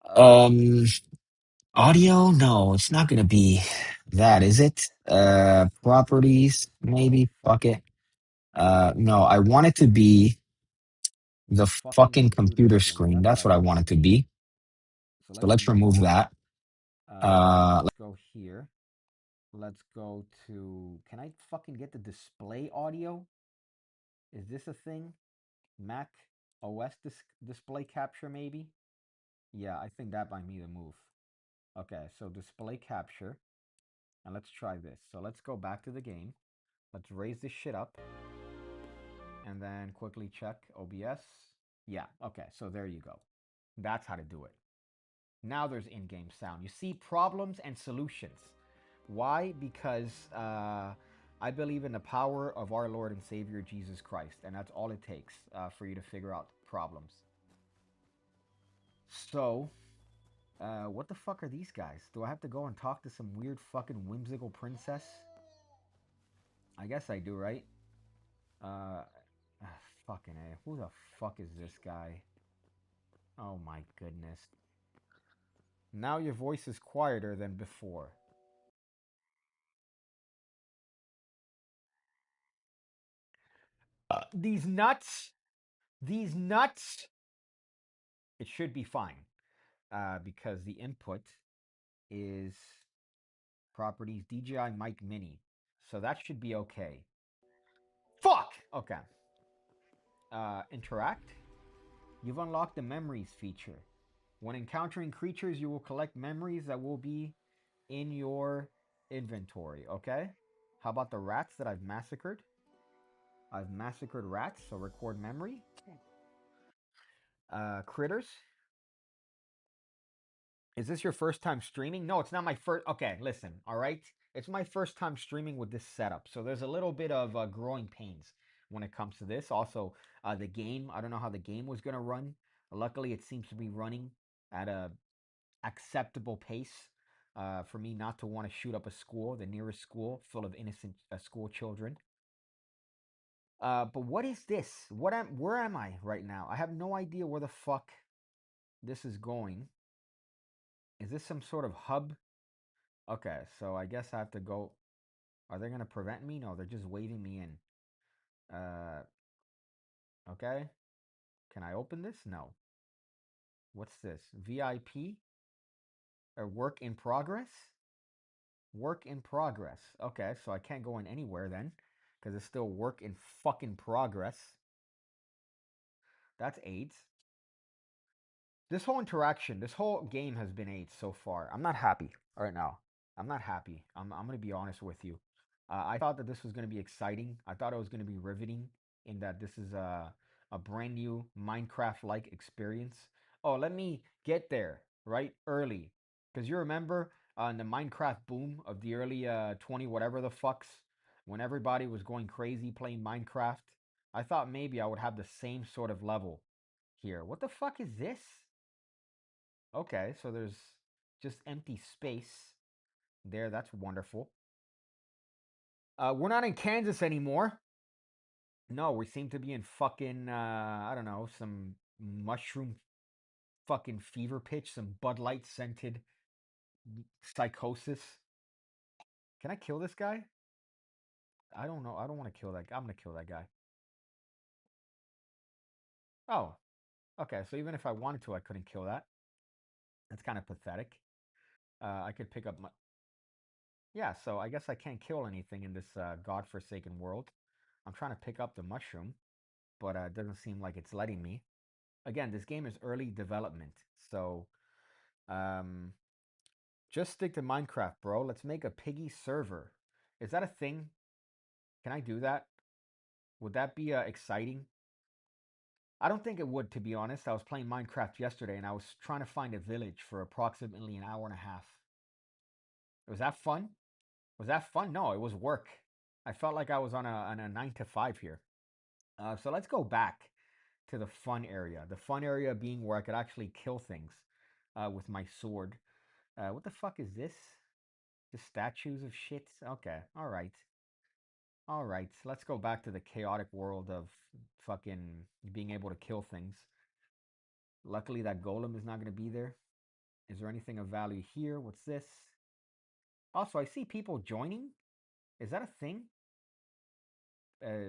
Uh, Um, audio? No, it's not going to be that, is it? Properties? Maybe. Fuck it. No, I want it to be the the fucking fucking computer computer screen. screen. That's what That's I what I want want it it to to be. be. So So let's let's remove remove that. that. Let's go here. Let's go to. Can I fucking get the display audio? Is this a thing? Mac OS display capture, maybe? Yeah, I think that might be the move. Okay, so display capture. And let's try this. So let's go back to the game. Let's raise this shit up. And then quickly check OBS. Yeah, okay, so there you go. That's how to do it. Now there's in-game sound. You see problems and solutions. Why? Because I believe in the power of our Lord and Savior Jesus Christ, and that's all it takes for you to figure out problems. So, what the fuck are these guys? Do I have to go and talk to some weird fucking whimsical princess? I guess I do, right? Uh, fucking A. Who the fuck is this guy? Oh my goodness. Now your voice is quieter than before. These nuts! These nuts! It should be fine. Because the input is properties DJI Mic Mini. So that should be okay. Fuck! Okay. Interact. You've unlocked the memories feature. When encountering creatures, you will collect memories that will be in your inventory, okay? How about the rats that I've massacred? I've massacred rats, so record memory. Critters. Is this your first time streaming? No, it's not my first. Okay, listen, all right? It's my first time streaming with this setup. So there's a little bit of growing pains when it comes to this. Also, the game, I don't know how the game was going to run. Luckily, it seems to be running at a acceptable pace for me not to want to shoot up a school, the nearest school full of innocent school children. But what is this? Where am I right now? I have no idea where the fuck this is going. Is this some sort of hub? Okay, so I guess I have to go. Are they gonna prevent me? No, they're just waving me in. Uh, okay. Can I open this? No. What's this? VIP? Or work in progress? Work in progress. Okay, so I can't go in anywhere then, because it's still work in fucking progress. That's AIDS. This whole interaction, this whole game has been AIDS so far. I'm not happy right now. I'm not happy. I'm gonna be honest with you. I thought that this was gonna be exciting. I thought it was gonna be riveting in that this is a brand new Minecraft-like experience. Oh, let me get there right early, because you remember in the Minecraft boom of the early 20 whatever the fucks, when everybody was going crazy playing Minecraft. I thought maybe I would have the same sort of level here. What the fuck is this? Okay, so there's just empty space there. That's wonderful. We're not in Kansas anymore. No, we seem to be in fucking, I don't know, some mushroom fucking fever pitch, some Bud Light scented psychosis. Can I kill this guy? I don't know. I don't want to kill that guy. I'm going to kill that guy. Oh, okay. So even if I wanted to, I couldn't kill that. That's kind of pathetic. I could pick up my. Yeah, so I guess I can't kill anything in this godforsaken world. I'm trying to pick up the mushroom, but it doesn't seem like it's letting me. Again, this game is early development, so um, just stick to Minecraft, bro. Let's make a piggy server. Is that a thing? Can I do that? Would that be exciting? I don't think it would, to be honest. I was playing Minecraft yesterday, and I was trying to find a village for approximately an hour and a half. Was that fun? Was that fun? No, it was work. I felt like I was on a 9 to 5 here. So let's go back to the fun area. The fun area being where I could actually kill things with my sword. What the fuck is this? Just statues of shits? Okay, all right. All right, so let's go back to the chaotic world of fucking being able to kill things. Luckily, that golem is not going to be there. Is there anything of value here? What's this? Also, I see people joining. Is that a thing?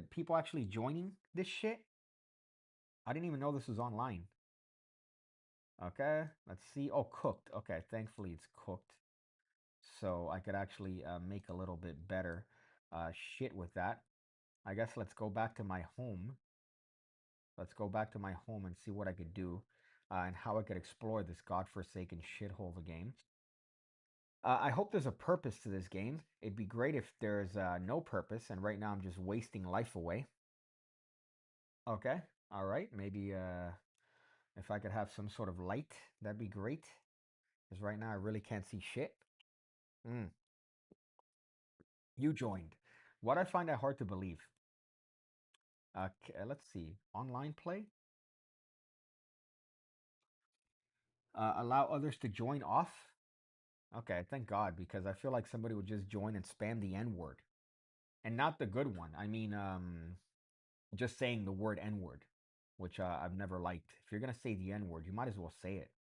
People actually joining this shit? I didn't even know this was online. Okay, let's see. Oh, cooked. Okay, thankfully it's cooked. So I could actually make a little bit better shit with that. I guess let's go back to my home. Let's go back to my home and see what I could do and how I could explore this godforsaken shithole of a game. I hope there's a purpose to this game. It'd be great if there's no purpose, and right now I'm just wasting life away. Okay, all right. Maybe if I could have some sort of light, that'd be great. Because right now I really can't see shit. Mm, you joined. What I find that hard to believe. Let's see. Online play? Allow others to join off? Okay, thank God, because I feel like somebody would just join and spam the N word. And not the good one. I mean, just saying the word N word, which I've never liked. If you're gonna say the N word, you might as well say it.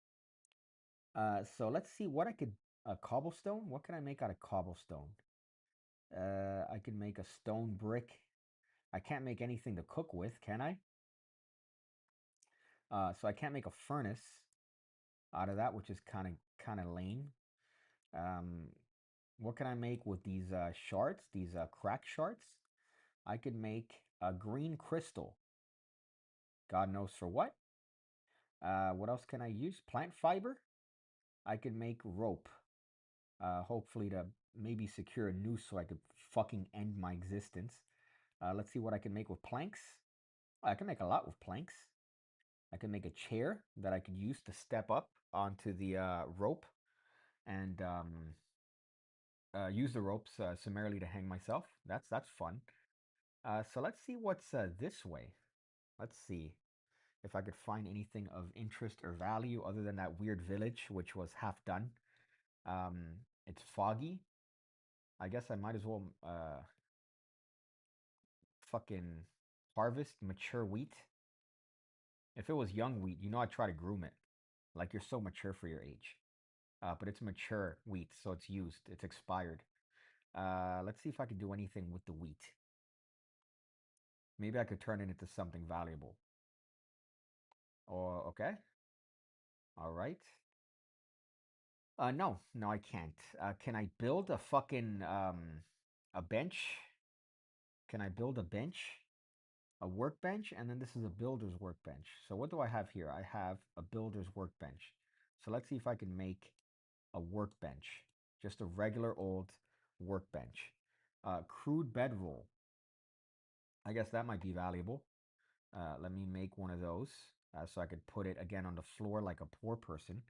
So let's see what I could. Cobblestone. What can I make out of cobblestone? I could make a stone brick. I can't make anything to cook with, can I? So I can't make a furnace out of that, which is kind of lame. Um, what can I make with these shards? These crack shards? I could make a green crystal. God knows for what. What else can I use? Plant fiber. I could make rope. Hopefully to maybe secure a noose so I could fucking end my existence. Let's see what I can make with planks. I can make a lot with planks. I can make a chair that I could use to step up onto the rope and use the ropes summarily to hang myself. That's fun. So let's see what's this way. Let's see if I could find anything of interest or value other than that weird village, which was half done. Um, it's foggy. I guess I might as well fucking harvest mature wheat. If it was young wheat, I'd try to groom it. Like you're so mature for your age. But it's mature wheat, so it's used. It's expired. Let's see if I can do anything with the wheat. Maybe I could turn it into something valuable. Or okay, all right. No, no, I can't. Can I build a fucking a bench? Can I build a bench? A workbench, and then this is a builder's workbench. So what do I have here? I have a builder's workbench. So let's see if I can make a workbench. Just a regular old workbench. Crude bedroll. I guess that might be valuable. Let me make one of those so I could put it again on the floor like a poor person.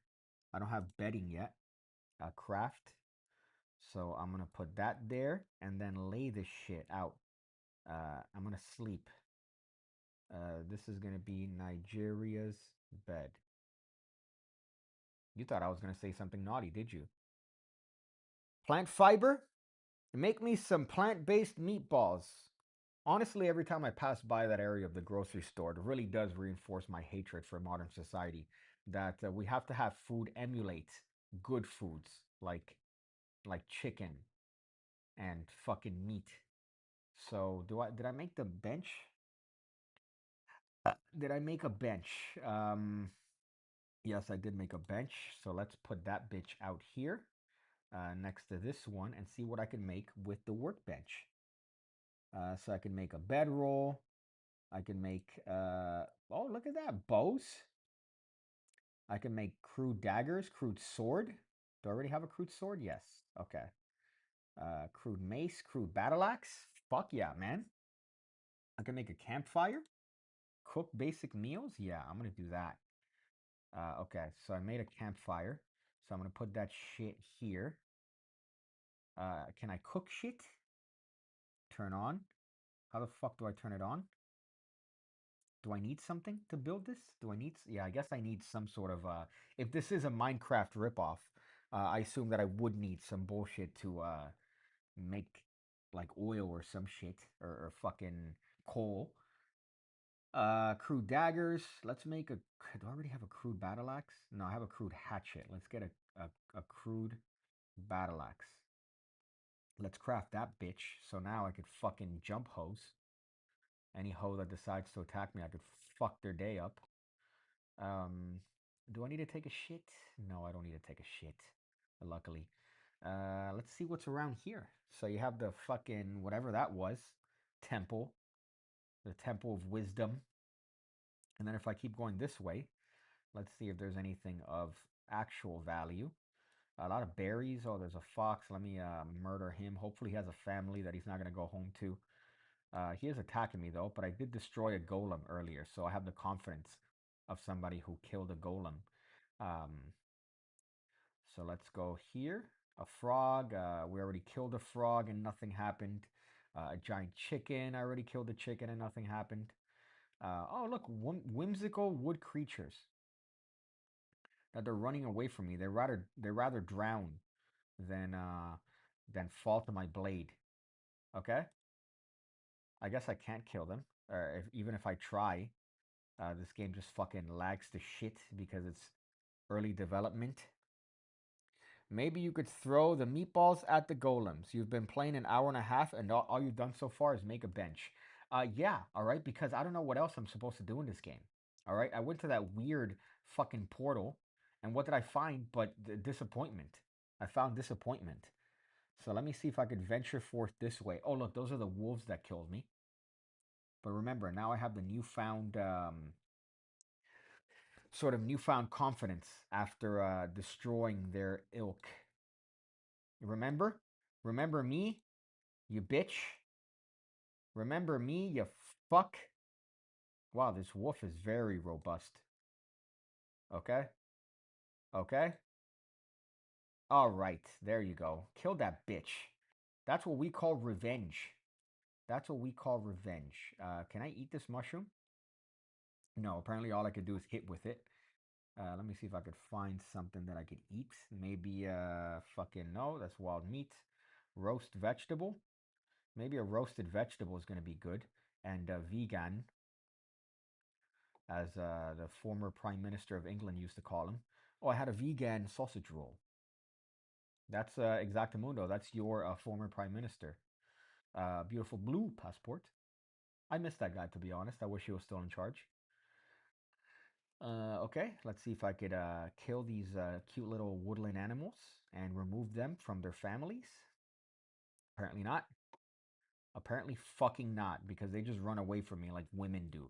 I don't have bedding yet. Craft. So I'm gonna put that there and then lay this shit out. I'm gonna sleep. This is gonna be Nigeria's bed. You thought I was gonna say something naughty, did you? Plant fiber? Make me some plant-based meatballs. Honestly, every time I pass by that area of the grocery store, it really does reinforce my hatred for modern society. That we have to have food emulate good foods like chicken and fucking meat. So did I make the bench? Did I make a bench? Yes, I did make a bench. So let's put that bitch out here next to this one and see what I can make with the workbench. So I can make a bedroll. I can make, oh, look at that, bows. I can make crude daggers, crude sword. Do I already have a crude sword? Yes. Okay. Crude mace, crude battle axe. Fuck yeah, man. I can make a campfire. Cook basic meals. Yeah, I'm gonna do that. Okay, so I made a campfire. So I'm gonna put that shit here. Can I cook shit? Turn on. How the fuck do I turn it on? Do I need something to build this? Do I need? Yeah, I guess I need some sort of. If this is a Minecraft ripoff, I assume that I would need some bullshit to make like oil or some shit or fucking coal. Crude daggers. Let's make a. Do I already have a crude battle axe? No, I have a crude hatchet. Let's get a crude battle axe. Let's craft that bitch. So now I could fucking jump hose. Any hoe that decides to attack me, I could fuck their day up. Um, do I need to take a shit? No, I don't need to take a shit. Luckily. Let's see what's around here. So you have the fucking whatever that was, temple, the temple of wisdom. And then if I keep going this way, let's see if there's anything of actual value. A lot of berries. Oh, there's a fox. Let me murder him. Hopefully he has a family that he's not gonna go home to. He is attacking me though, but I did destroy a golem earlier, so I have the confidence of somebody who killed a golem. Um, so let's go here. A frog. We already killed a frog and nothing happened. A giant chicken. I already killed the chicken and nothing happened. Oh, look, whimsical wood creatures that they're running away from me. They rather drown than fall to my blade. Okay. I guess I can't kill them. Or even if I try, this game just fucking lags to shit because it's early development. Maybe you could throw the meatballs at the golems. You've been playing an hour and a half, and all you've done so far is make a bench. Yeah, all right, because I don't know what else I'm supposed to do in this game. All right, I went to that weird fucking portal, and what did I find but disappointment? I found disappointment. So let me see if I could venture forth this way. Oh, look, those are the wolves that killed me. But remember, now I have the newfound, sort of newfound confidence after destroying their ilk. Remember? Remember me, you bitch? Remember me, you fuck? Wow, this wolf is very robust. Okay? Okay? Alright, there you go. Kill that bitch. That's what we call revenge. That's what we call revenge. Can I eat this mushroom? No, apparently all I could do is hit with it. Let me see if I could find something that I could eat. Maybe fucking no, that's wild meat. Roast vegetable. Maybe a roasted vegetable is gonna be good. And vegan, as the former Prime Minister of England used to call him. Oh, I had a vegan sausage roll. That's Exactamundo. That's your former Prime Minister. Beautiful blue passport. I miss that guy, to be honest. I wish he was still in charge. Okay, let's see if I could kill these cute little woodland animals and remove them from their families. Apparently not. Apparently fucking not, because they just run away from me like women do.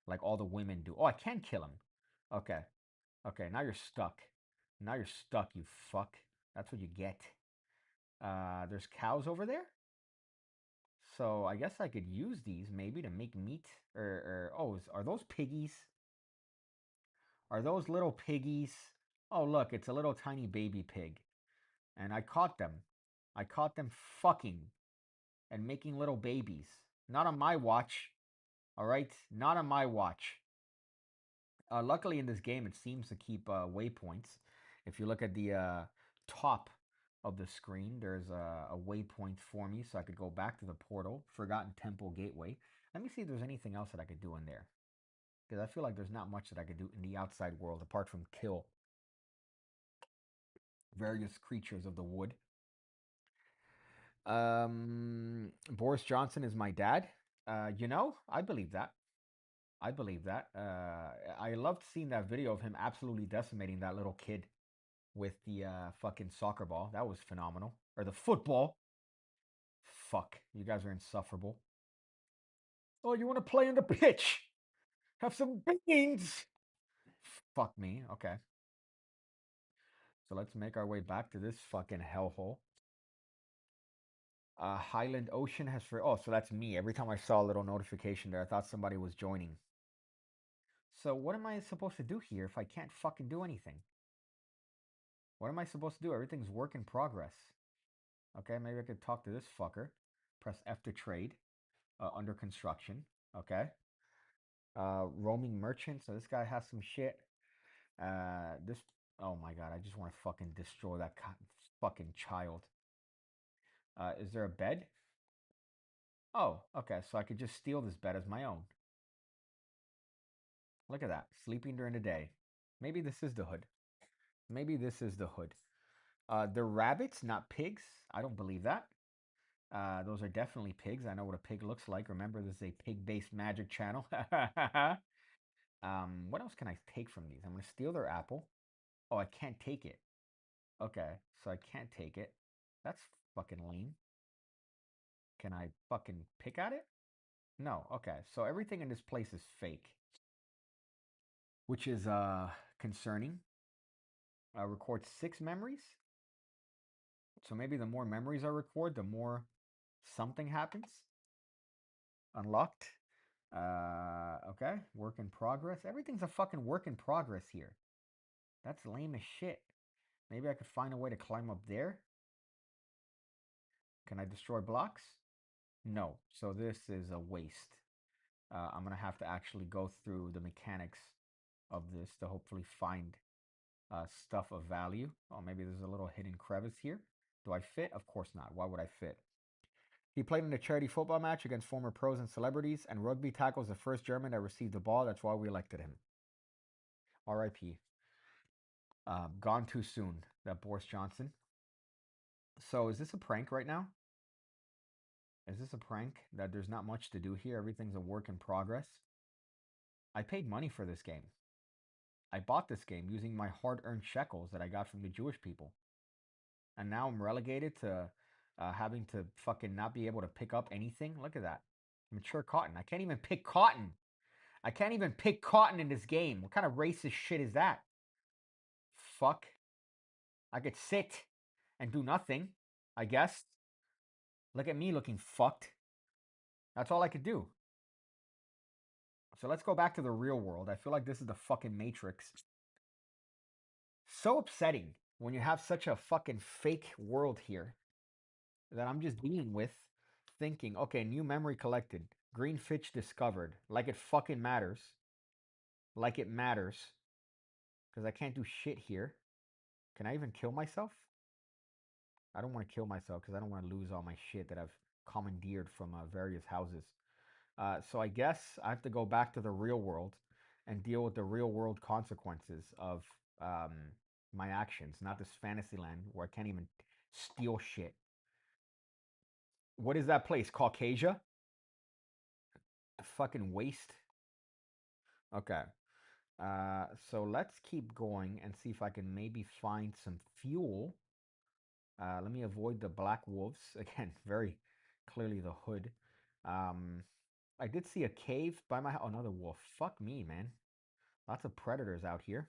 Like all the women do. Oh, I can kill him. Okay. Okay, now you're stuck. Now you're stuck, you fuck. That's what you get. There's cows over there? So I guess I could use these maybe to make meat. Or oh, are those piggies? Are those little piggies? Oh, look, it's a little tiny baby pig. And I caught them. I caught them fucking and making little babies. Not on my watch. All right? Not on my watch. Luckily, in this game, it seems to keep waypoints. If you look at the top of the screen, there's a waypoint for me, so I could go back to the portal. Forgotten Temple Gateway. Let me see if there's anything else that I could do in there. Because I feel like there's not much that I could do in the outside world apart from kill various creatures of the wood. Boris Johnson is my dad. I believe that. I believe that. I loved seeing that video of him absolutely decimating that little kid with the fucking soccer ball. That was phenomenal. Or the football. Fuck. You guys are insufferable. Oh, you want to play on the pitch? Have some beans. Fuck me. Okay. So let's make our way back to this fucking hellhole. Highland Ocean has for. Oh, so that's me. Every time I saw a little notification there, I thought somebody was joining. So what am I supposed to do here if I can't fucking do anything? What am I supposed to do? Everything's work in progress. Okay, maybe I could talk to this fucker. Press F to trade. Under construction. Okay. Roaming merchant. So this guy has some shit. This. Oh my god! I just want to fucking destroy that fucking child. Is there a bed? Oh, okay. So I could just steal this bed as my own. Look at that. Sleeping during the day. Maybe this is the hood. Maybe this is the hood. They're rabbits, not pigs. I don't believe that. Those are definitely pigs. I know what a pig looks like. Remember, this is a pig-based magic channel. What else can I take from these? I'm gonna steal their apple. Oh, I can't take it. Okay, so I can't take it. That's fucking lame. Can I fucking pick at it? No. Okay, so everything in this place is fake, which is concerning. Record 6 memories. So maybe the more memories I record, the more something happens. Unlocked. Okay. Work in progress. Everything's a fucking work in progress here. That's lame as shit. Maybe I could find a way to climb up there. Can I destroy blocks? No. So this is a waste. I'm gonna have to actually go through the mechanics of this to hopefully find stuff of value. Oh, maybe there's a little hidden crevice here. Do I fit? Of course not. Why would I fit? He played in a charity football match against former pros and celebrities, and rugby tackles the first German that received the ball. That's why we elected him. R.I.P. Gone too soon, that Boris Johnson. So is this a prank right now? Is this a prank that there's not much to do here? Everything's a work in progress. I paid money for this game. I bought this game using my hard-earned shekels that I got from the Jewish people. And now I'm relegated to having to fucking not be able to pick up anything. Look at that. Mature cotton. I can't even pick cotton. I can't even pick cotton in this game. What kind of racist shit is that? Fuck. I could sit and do nothing, I guess. Look at me looking fucked. That's all I could do. So let's go back to the real world. I feel like this is the fucking Matrix. So upsetting when you have such a fucking fake world here that I'm just dealing with, thinking, okay, new memory collected, green fish discovered, like it fucking matters. Like it matters. Because I can't do shit here. Can I even kill myself? I don't want to kill myself because I don't want to lose all my shit that I've commandeered from various houses. So I guess I have to go back to the real world and deal with the real world consequences of um, my actions, not this fantasy land where I can't even steal shit. What is that place? Caucasia? Fucking waste. Okay. So let's keep going and see if I can maybe find some fuel. Let me avoid the black wolves. Again, very clearly the hood. Um, I did see a cave by my house. Oh, another wolf. Fuck me, man. Lots of predators out here.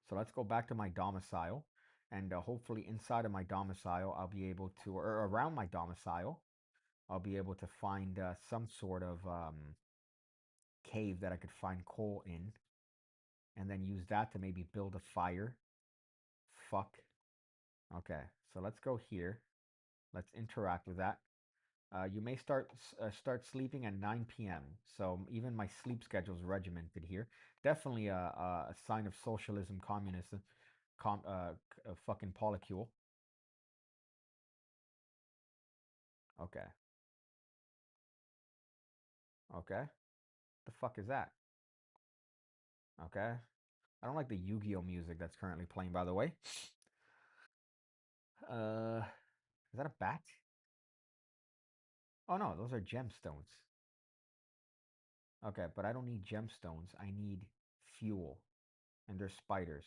So let's go back to my domicile. And hopefully inside of my domicile, I'll be able to, or around my domicile, I'll be able to find some sort of cave that I could find coal in. And then use that to maybe build a fire. Fuck. Okay, so let's go here. Let's interact with that. You may start sleeping at 9 p.m. So even my sleep schedule is regimented here. Definitely a sign of socialism, communism, a fucking polycule. Okay, okay. The fuck is that? Okay. I don't like the Yu-Gi-Oh music that's currently playing, by the way. Uh, is that a bat? Oh no, those are gemstones. Okay, but I don't need gemstones. I need fuel. And there's spiders.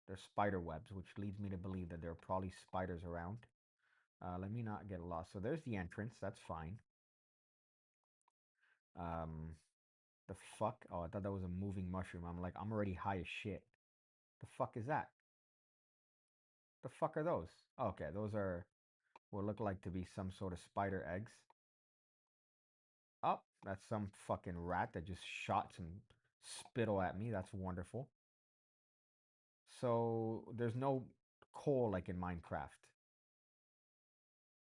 There's spider webs, which leads me to believe that there are probably spiders around. Let me not get lost. So there's the entrance. That's fine. Um, the fuck? Oh, I thought that was a moving mushroom. I'm like, I'm already high as shit. The fuck is that? The fuck are those? Okay, those are what look like to be some sort of spider eggs. Oh, that's some fucking rat that just shot some spittle at me. That's wonderful. So there's no coal like in Minecraft.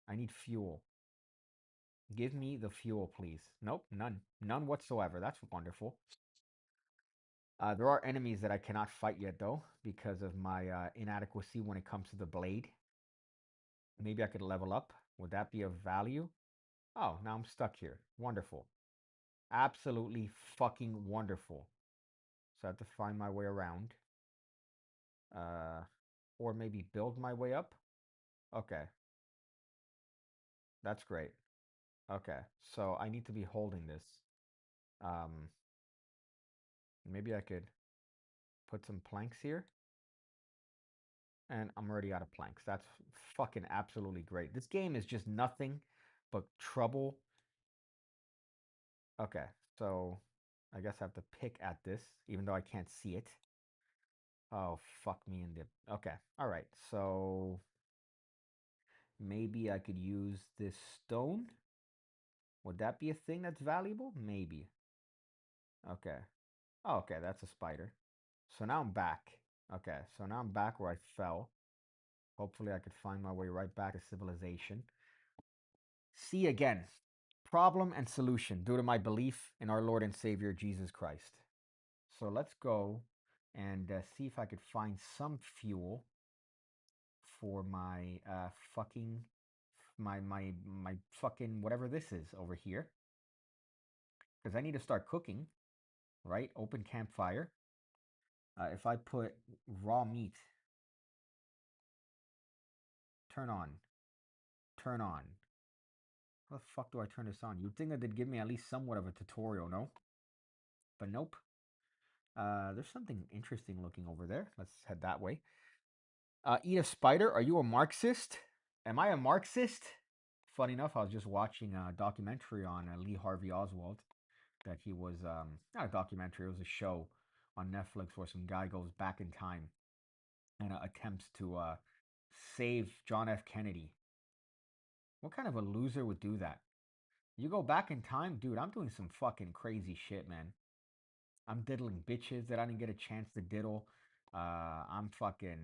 I need fuel. Give me the fuel, please. Nope, none. None whatsoever. That's wonderful. There are enemies that I cannot fight yet, though, because of my inadequacy when it comes to the blade. Maybe I could level up. Would that be of value? Oh, now I'm stuck here. Wonderful. Absolutely fucking wonderful. So I have to find my way around. Uh, or maybe build my way up. Okay, that's great. Okay, so I need to be holding this. Um, Maybe I could put some planks here. And I'm already out of planks. That's fucking absolutely great. This game is just nothing but trouble. Okay, so I guess I have to pick at this, even though I can't see it. Oh, fuck me in the... Okay, all right. So maybe I could use this stone. Would that be a thing that's valuable? Maybe. Okay. Oh, okay, that's a spider. So now I'm back. Okay, so now I'm back where I fell. Hopefully I could find my way right back to civilization. See again. Problem and solution due to my belief in our Lord and Savior Jesus Christ. So let's go and see if I could find some fuel for my fucking my fucking whatever this is over here because I need to start cooking, right? Open campfire. If I put raw meat, turn on, turn on. How the fuck do I turn this on? You'd think that they'd give me at least somewhat of a tutorial, no? But nope. There's something interesting looking over there. Let's head that way. Eat a spider. Are you a Marxist? Am I a Marxist? Funny enough, I was just watching a documentary on Lee Harvey Oswald. That he was not a documentary. It was a show on Netflix where some guy goes back in time and attempts to save John F. Kennedy. What kind of a loser would do that? You go back in time, dude. I'm doing some fucking crazy shit, man. I'm diddling bitches that I didn't get a chance to diddle. I'm fucking.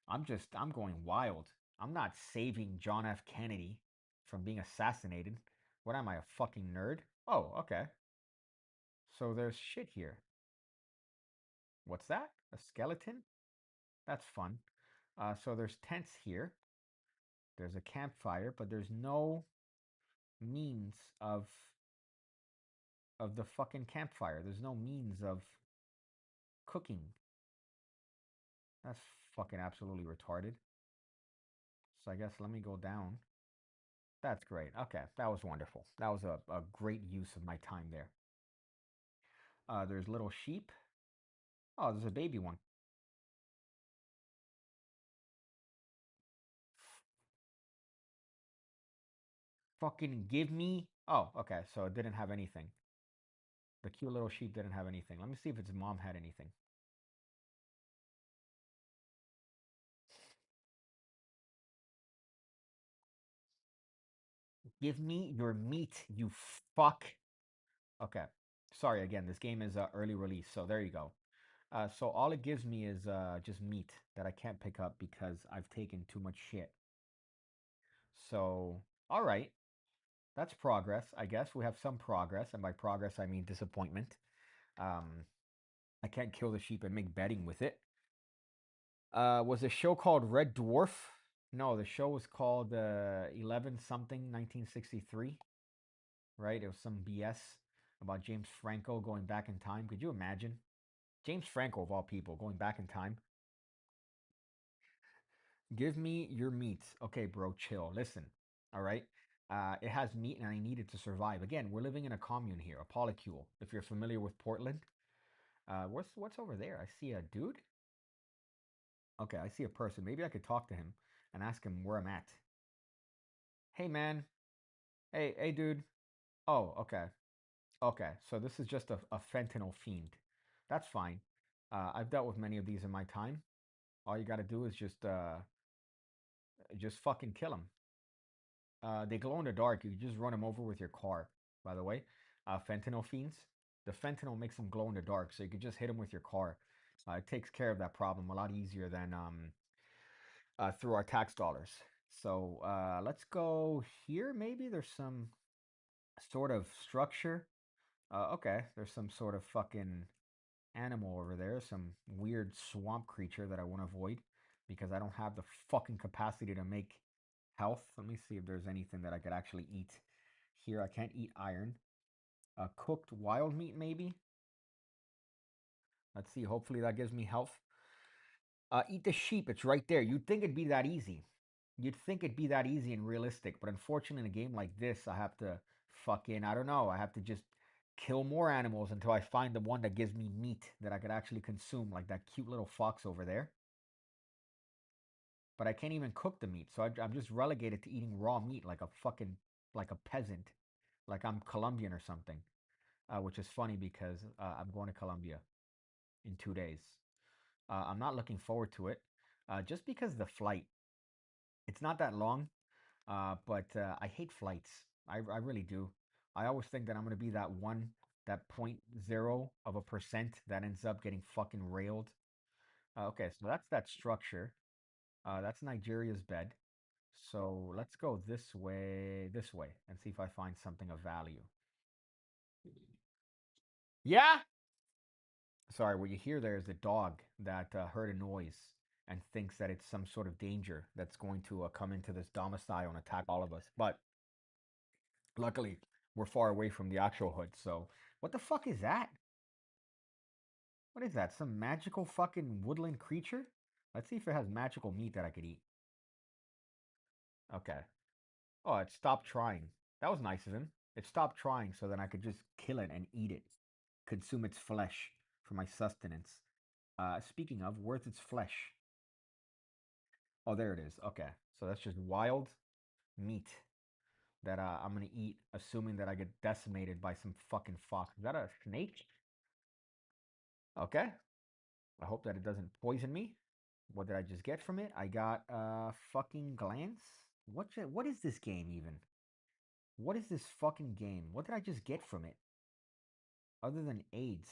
I'm going wild. I'm not saving John F. Kennedy from being assassinated. What am I, a fucking nerd? Oh, okay. So there's shit here. What's that? A skeleton? That's fun. So there's tents here. There's a campfire, but there's no means of the fucking campfire. There's no means of cooking. That's fucking absolutely retarded. So I guess let me go down. That's great. Okay, that was wonderful. That was a great use of my time there. There's little sheep. Oh, there's a baby one. Fucking give me. Oh, okay. So it didn't have anything. The cute little sheep didn't have anything. Let me see if its mom had anything. Give me your meat, you fuck. Okay. Sorry again. This game is early release, so there you go. So all it gives me is just meat that I can't pick up because I've taken too much shit. So, all right. That's progress, I guess. We have some progress, and by progress I mean disappointment. Um, I can't kill the sheep and make bedding with it. Was a show called Red Dwarf? No, the show was called 11 something 1963, right? It was some BS about James Franco going back in time. Could you imagine? James Franco, of all people, going back in time. Give me your meat. Okay, bro, chill. Listen, all right? It has meat and I need it to survive. Again, we're living in a commune here, a polycule. If you're familiar with Portland, what's over there? I see a dude. Okay, I see a person. Maybe I could talk to him and ask him where I'm at. Hey, man. Hey, dude. Oh, okay. Okay, so this is just a fentanyl fiend. That's fine. I've dealt with many of these in my time. All you gotta do is just fucking kill them. They glow in the dark. You just run them over with your car. By the way, fentanyl fiends. The fentanyl makes them glow in the dark, so you can just hit them with your car. It takes care of that problem a lot easier than through our tax dollars. So let's go here. Maybe there's some sort of structure. Okay, there's some sort of fucking animal over there, some weird swamp creature that I want to avoid because I don't have the fucking capacity to make health. Let me see if there's anything that I could actually eat here. I can't eat iron. Cooked wild meat, maybe. Let's see. Hopefully that gives me health. Eat the sheep. It's right there. You'd think it'd be that easy. You'd think it'd be that easy and realistic, but unfortunately, in a game like this, I have to fucking, I don't know, I have to just kill more animals until I find the one that gives me meat that I could actually consume, like that cute little fox over there. But I can't even cook the meat, so I'm just relegated to eating raw meat like a fucking, like a peasant, like I'm Colombian or something. Which is funny because I'm going to Colombia in 2 days. I'm not looking forward to it, just because the flight. It's not that long, but I hate flights. I really do. I always think that I'm gonna be that one, that 0.0% that ends up getting fucking railed. Okay, so that's that structure. That's Nigeria's bed. So let's go this way, and see if I find something of value. Yeah. Sorry, what you hear there is a dog that heard a noise and thinks that it's some sort of danger that's going to come into this domicile and attack all of us. But luckily, we're far away from the actual hood. So, what the fuck is that? What is that? Some magical fucking woodland creature? Let's see if it has magical meat that I could eat. Okay. Oh, it stopped trying. That was nice of him. It stopped trying so then I could just kill it and eat it. Consume its flesh for my sustenance. Speaking of, where's its flesh? Oh, there it is. Okay. So that's just wild meat that I'm gonna eat, assuming that I get decimated by some fucking fox. Is that a snake? Okay. I hope that it doesn't poison me. What did I just get from it? I got fucking glance. What is this game even? What is this fucking game? What did I just get from it? Other than AIDS.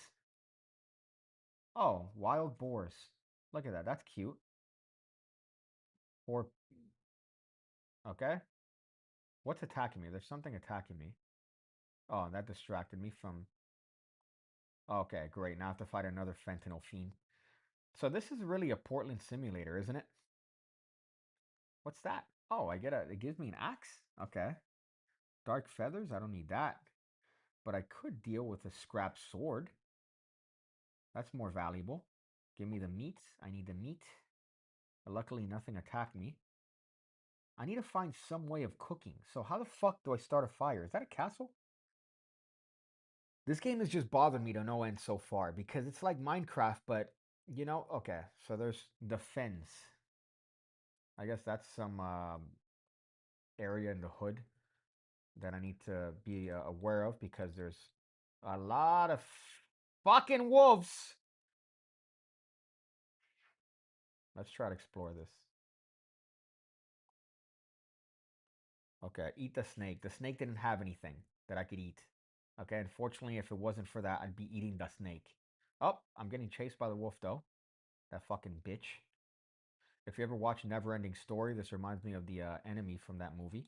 Oh, wild boars. Look at that. That's cute. Or okay. What's attacking me? There's something attacking me. Oh, that distracted me from. Okay, great. Now I have to fight another fentanyl fiend. So this is really a Portland simulator, isn't it? What's that? Oh, I get a. It gives me an axe. Okay. Dark feathers. I don't need that. But I could deal with a scrap sword. That's more valuable. Give me the meat. I need the meat. Luckily, nothing attacked me. I need to find some way of cooking. So how the fuck do I start a fire? Is that a castle? This game has just bothered me to no end so far because it's like Minecraft, but okay. So there's the fence. I guess that's some area in the hood that I need to be aware of because there's a lot of fucking wolves. Let's try to explore this. Okay, eat the snake. The snake didn't have anything that I could eat. Okay, unfortunately, if it wasn't for that, I'd be eating the snake. Oh, I'm getting chased by the wolf though. That fucking bitch. If you ever watch Neverending Story, this reminds me of the enemy from that movie.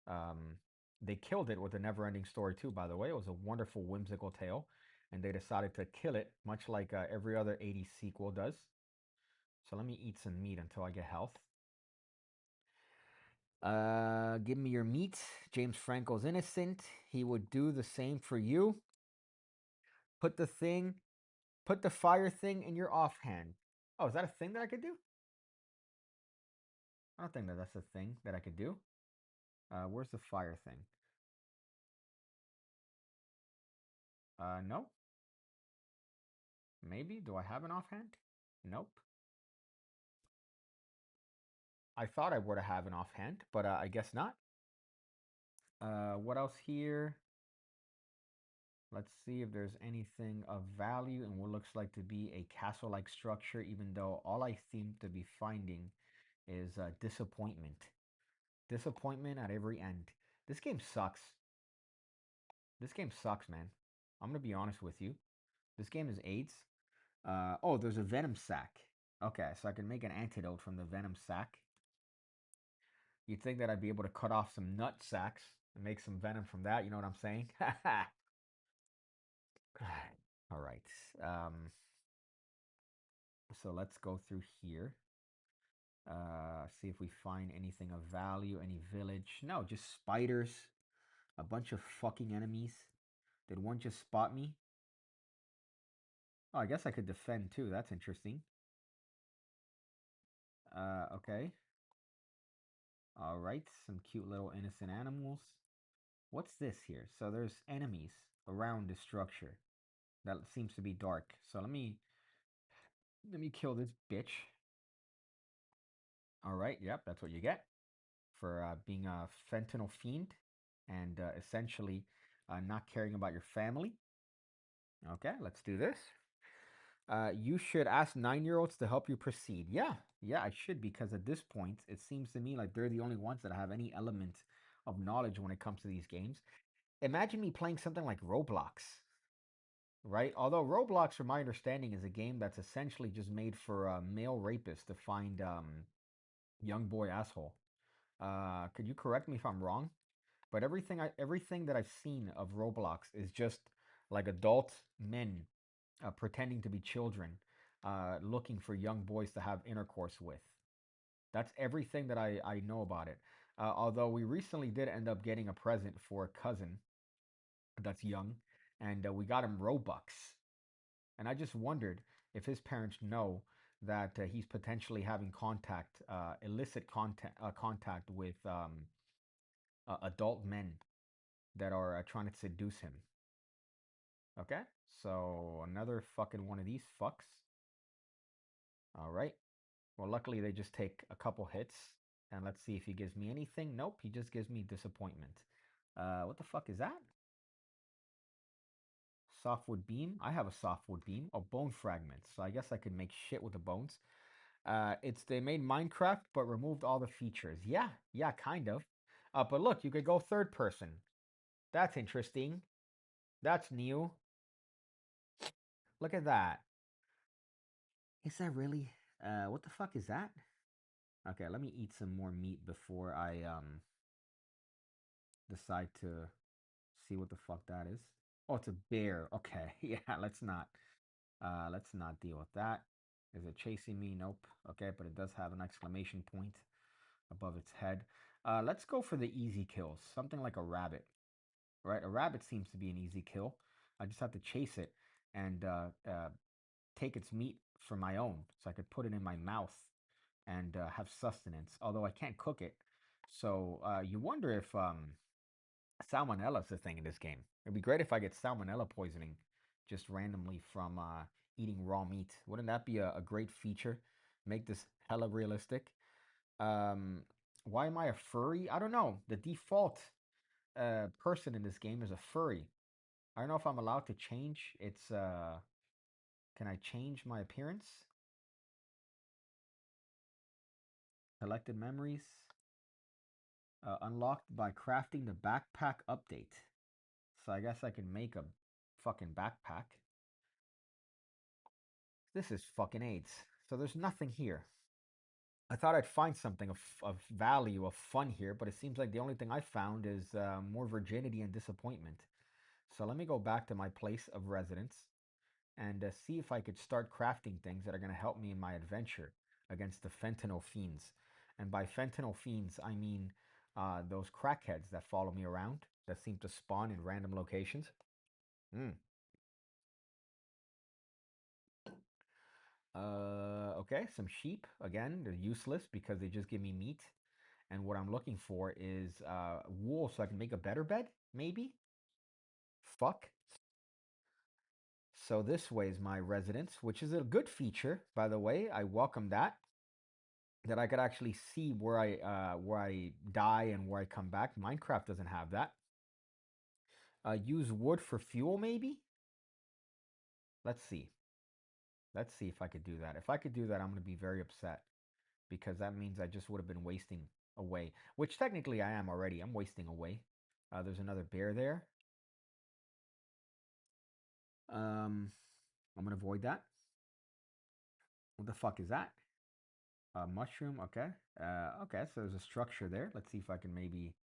Um, they killed it with the Neverending Story too, by the way. It was a wonderful, whimsical tale, and they decided to kill it, much like every other '80s sequel does. So let me eat some meat until I get health. Give me your meat. James Franco's innocent. He would do the same for you. Put the thing, put the fire thing in your offhand. Oh, is that a thing that I could do? I don't think that that's a thing that I could do. Where's the fire thing? No. Maybe. Do I have an offhand? Nope. I thought I would have an offhand, but I guess not. What else here? Let's see if there's anything of value in what looks like to be a castle-like structure, even though all I seem to be finding is disappointment. Disappointment at every end. This game sucks. This game sucks, man. I'm gonna be honest with you. This game is AIDS. Oh, there's a venom sac. Okay, so I can make an antidote from the venom sac. You'd think that I'd be able to cut off some nut sacks and make some venom from that. You know what I'm saying? All right. So let's go through here. See if we find anything of value, any village. No, just spiders. A bunch of fucking enemies. Did one just spot me? Oh, I guess I could defend too. That's interesting. Okay. All right. Some cute little innocent animals. What's this here? So there's enemies around this structure. That seems to be dark. So let me kill this bitch. All right. Yep, that's what you get for being a fentanyl fiend and essentially not caring about your family. Okay, let's do this. You should ask 9-year-olds to help you proceed. Yeah, I should because at this point, it seems to me like they're the only ones that have any element of knowledge when it comes to these games. Imagine me playing something like Roblox, right? Although Roblox, from my understanding, is a game that's essentially just made for male rapists to find young boy asshole. Could you correct me if I'm wrong? But everything that I've seen of Roblox is just like adult men pretending to be children. looking for young boys to have intercourse with. That's everything that I know about it. Although we recently did end up getting a present for a cousin that's young, and we got him Robux. And I just wondered if his parents know that he's potentially having illicit contact with adult men that are trying to seduce him. Okay, so another fucking one of these fucks. All right. Well, luckily they just take a couple hits, and let's see if he gives me anything. Nope, he just gives me disappointment. What the fuck is that? Softwood beam. I have a softwood beam. Oh, bone fragments. So I guess I could make shit with the bones. They made Minecraft but removed all the features. Yeah, yeah, kind of. But look, you could go third person. That's interesting. That's new. Look at that. Is that really? What the fuck is that? Okay, let me eat some more meat before I decide to see what the fuck that is. Oh, it's a bear. Okay, yeah, let's not deal with that. Is it chasing me? Nope. Okay, but it does have an exclamation point above its head. Let's go for the easy kills. Something like a rabbit, right? A rabbit seems to be an easy kill. I just have to chase it and take its meat for my own, so I could put it in my mouth and have sustenance. Although I can't cook it, so you wonder if salmonella is a thing in this game. It'd be great if I get salmonella poisoning just randomly from eating raw meat. Wouldn't that be a great feature? Make this hella realistic. Um, why am I a furry? I don't know. The default person in this game is a furry. I don't know if I'm allowed to change. Can I change my appearance? Collected memories. Unlocked by crafting the backpack update. So I guess I can make a fucking backpack. This is fucking AIDS. So there's nothing here. I thought I'd find something of value, of fun here, but it seems like the only thing I found is more virginity and disappointment. So let me go back to my place of residence and see if I could start crafting things that are going to help me in my adventure against the fentanyl fiends. And by fentanyl fiends, I mean those crackheads that follow me around that seem to spawn in random locations. Mm. Okay, some sheep. Again, they're useless because they just give me meat. And what I'm looking for is wool so I can make a better bed, maybe? Fuck. So this way is my residence, which is a good feature, by the way. I welcome that. That I could actually see where I die and where I come back. Minecraft doesn't have that. Use wood for fuel, maybe? Let's see. Let's see if I could do that. If I could do that, I'm going to be very upset because that means I just would have been wasting away, which technically I am already. I'm wasting away. There's another bear there. I'm going to avoid that. What the fuck is that? Mushroom. Okay. Okay. So there's a structure there. Let's see if I can maybe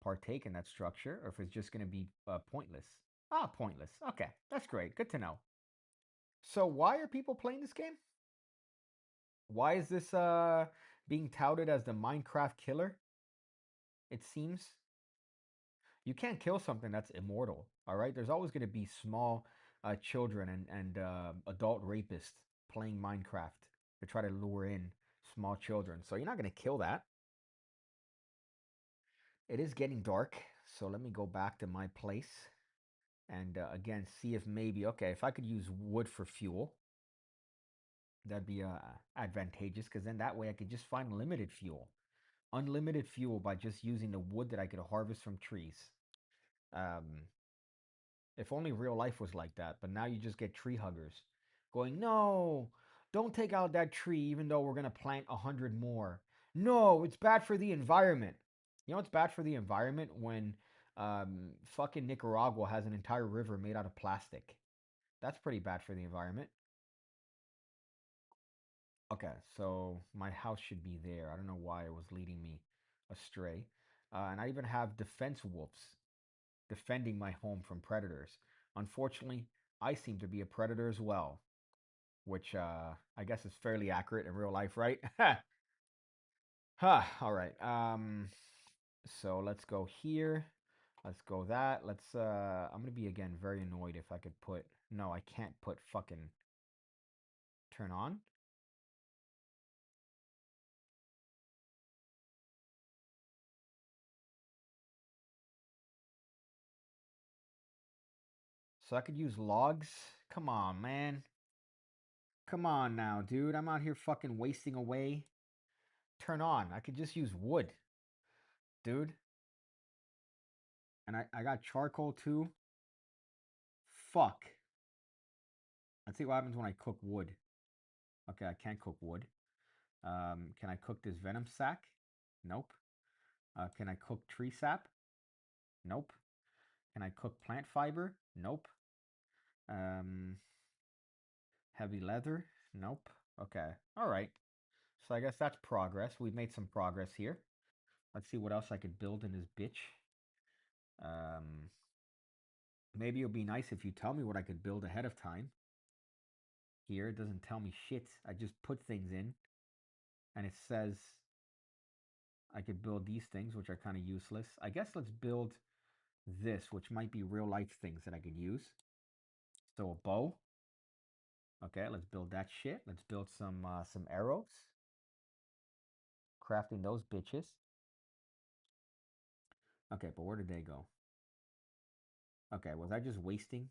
partake in that structure, or if it's just going to be pointless. Ah, pointless. Okay, that's great. Good to know. So why are people playing this game? Why is this being touted as the Minecraft killer? It seems you can't kill something that's immortal. All right, there's always going to be small children and adult rapists playing Minecraft to try to lure in small children. So you're not going to kill that. It is getting dark, so let me go back to my place and again see if maybe okay if I could use wood for fuel, that'd be advantageous because then that way I could just find unlimited fuel by just using the wood that I could harvest from trees. Um, if only real life was like that, but now you just get tree huggers going, no, don't take out that tree even though we're gonna plant 100 more. No, it's bad for the environment. You know it's bad for the environment when fucking Nicaragua has an entire river made out of plastic. That's pretty bad for the environment. Okay, so my house should be there. I don't know why it was leading me astray. And I even have defense wolves defending my home from predators. Unfortunately, I seem to be a predator as well. which I guess is fairly accurate in real life, right? Huh. All right. So let's go here. Let's go that. I'm gonna be again very annoyed if I could put no, I can't put fucking turn on. So I could use logs. Come on, man. Come on now, dude. I'm out here fucking wasting away. Turn on. I could just use wood, dude. And I got charcoal too. Fuck. Let's see what happens when I cook wood. Okay, I can't cook wood. Can I cook this venom sac? Nope. Can I cook tree sap? Nope. Can I cook plant fiber? Nope. Um, heavy leather? Nope. Okay. All right. So I guess that's progress. We've made some progress here. Let's see what else I could build in this bitch. Um, maybe it'll be nice if you tell me what I could build ahead of time. Here, it doesn't tell me shit. I just put things in, and it says I could build these things, which are kind of useless. I guess let's build this, which might be real life things that I could use. So a bow. Okay, let's build that shit. Let's build some arrows. Crafting those bitches. Okay, but where did they go? Okay, was I just wasting?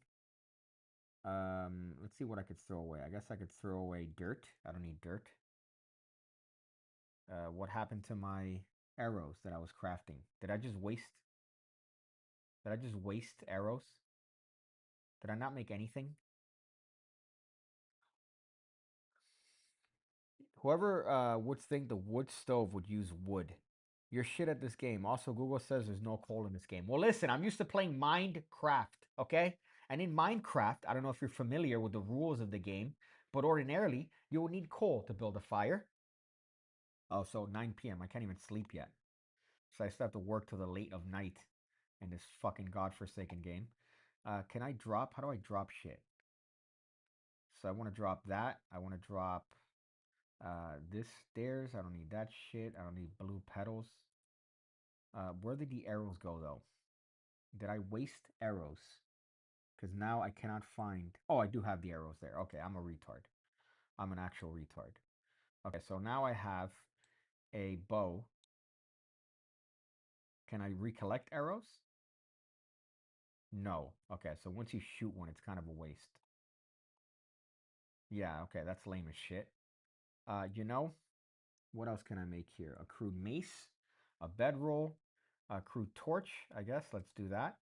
Let's see what I could throw away. I guess I could throw away dirt. I don't need dirt. What happened to my arrows that I was crafting? Did I just waste? Did I just waste arrows? Did I not make anything? Whoever would think the wood stove would use wood. You're shit at this game. Also, Google says there's no coal in this game. Well, listen, I'm used to playing Minecraft, okay? And in Minecraft, I don't know if you're familiar with the rules of the game, but ordinarily, you will need coal to build a fire. Oh, so 9 p.m. I can't even sleep yet. So I still have to work till the late of night in this fucking godforsaken game. Can I drop? How do I drop shit? So I want to drop that. I want to drop this stairs. I don't need that shit. I don't need blue petals. Where did the arrows go though? Did I waste arrows? Because now I cannot find. Oh, I do have the arrows there. Okay, I'm a retard. I'm an actual retard. Okay, so now I have a bow. Can I recollect arrows? No. Okay, so once you shoot one, it's kind of a waste. Yeah, okay, that's lame as shit. You know, what else can I make here? A crude mace, a bedroll, a crude torch, I guess. Let's do that.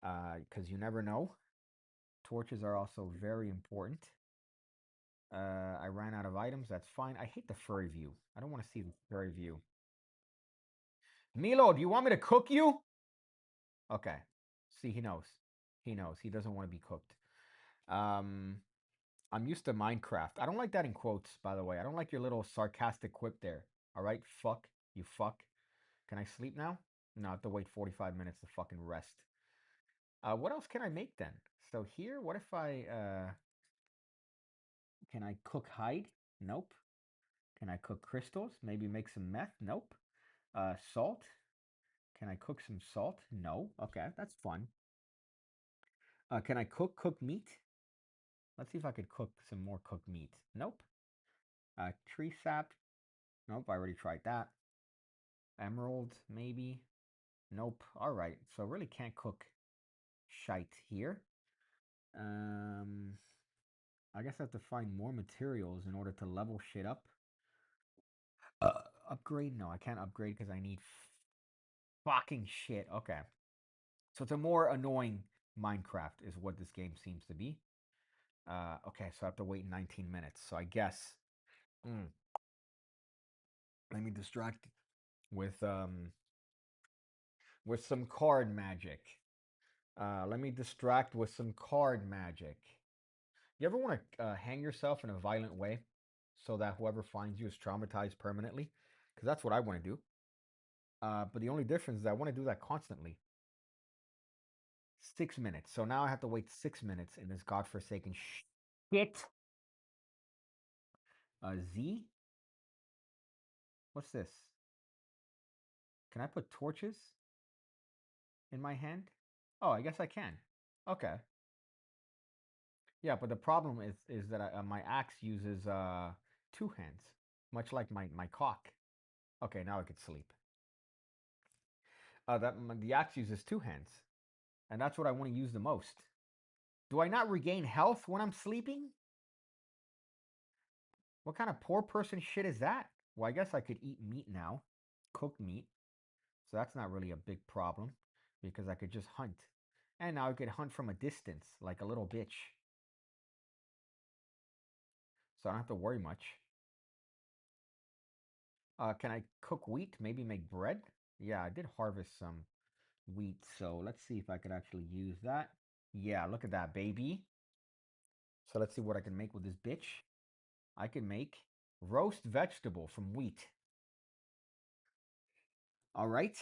Because you never know. Torches are also very important. I ran out of items. That's fine. I hate the furry view. I don't want to see the furry view. Milo, do you want me to cook you? Okay. See, he knows. He knows. He doesn't want to be cooked. Um, I'm used to Minecraft. I don't like that in quotes, by the way. I don't like your little sarcastic quip there. All right, fuck. You fuck. Can I sleep now? No, I have to wait 45 minutes to fucking rest. What else can I make then? So here, what if can I cook hide? Nope. Can I cook crystals? Maybe make some meth? Nope. Salt? Can I cook some salt? No. Okay, that's fun. Can I cook meat? Let's see if I could cook some more cooked meat. Nope. Tree sap? Nope, I already tried that. Emerald, maybe? Nope. All right, so really can't cook shite here. Um, I guess I have to find more materials in order to level shit up. Upgrade? No, I can't upgrade because I need fucking shit. Okay. So it's a more annoying Minecraft is what this game seems to be. Okay, so I have to wait 19 minutes. So I guess mm, let me distract with some card magic. Let me distract with some card magic. You ever want to hang yourself in a violent way so that whoever finds you is traumatized permanently? Because that's what I want to do. But the only difference is I want to do that constantly. 6 minutes. So now I have to wait 6 minutes in this godforsaken shit. Z? What's this? Can I put torches in my hand? Oh, I guess I can. Okay. Yeah, but the problem is that my axe uses two hands, much like my cock. Okay, now I could sleep. The axe uses two hands, and that's what I want to use the most. Do I not regain health when I'm sleeping? What kind of poor person shit is that? Well, I guess I could eat meat now, cooked meat. So that's not really a big problem because I could just hunt. And now I could hunt from a distance like a little bitch. So I don't have to worry much. Can I cook wheat? Maybe make bread? Yeah, I did harvest some wheat. So let's see if I could actually use that. Yeah, look at that, baby. So let's see what I can make with this bitch. I can make roast vegetable from wheat. All right.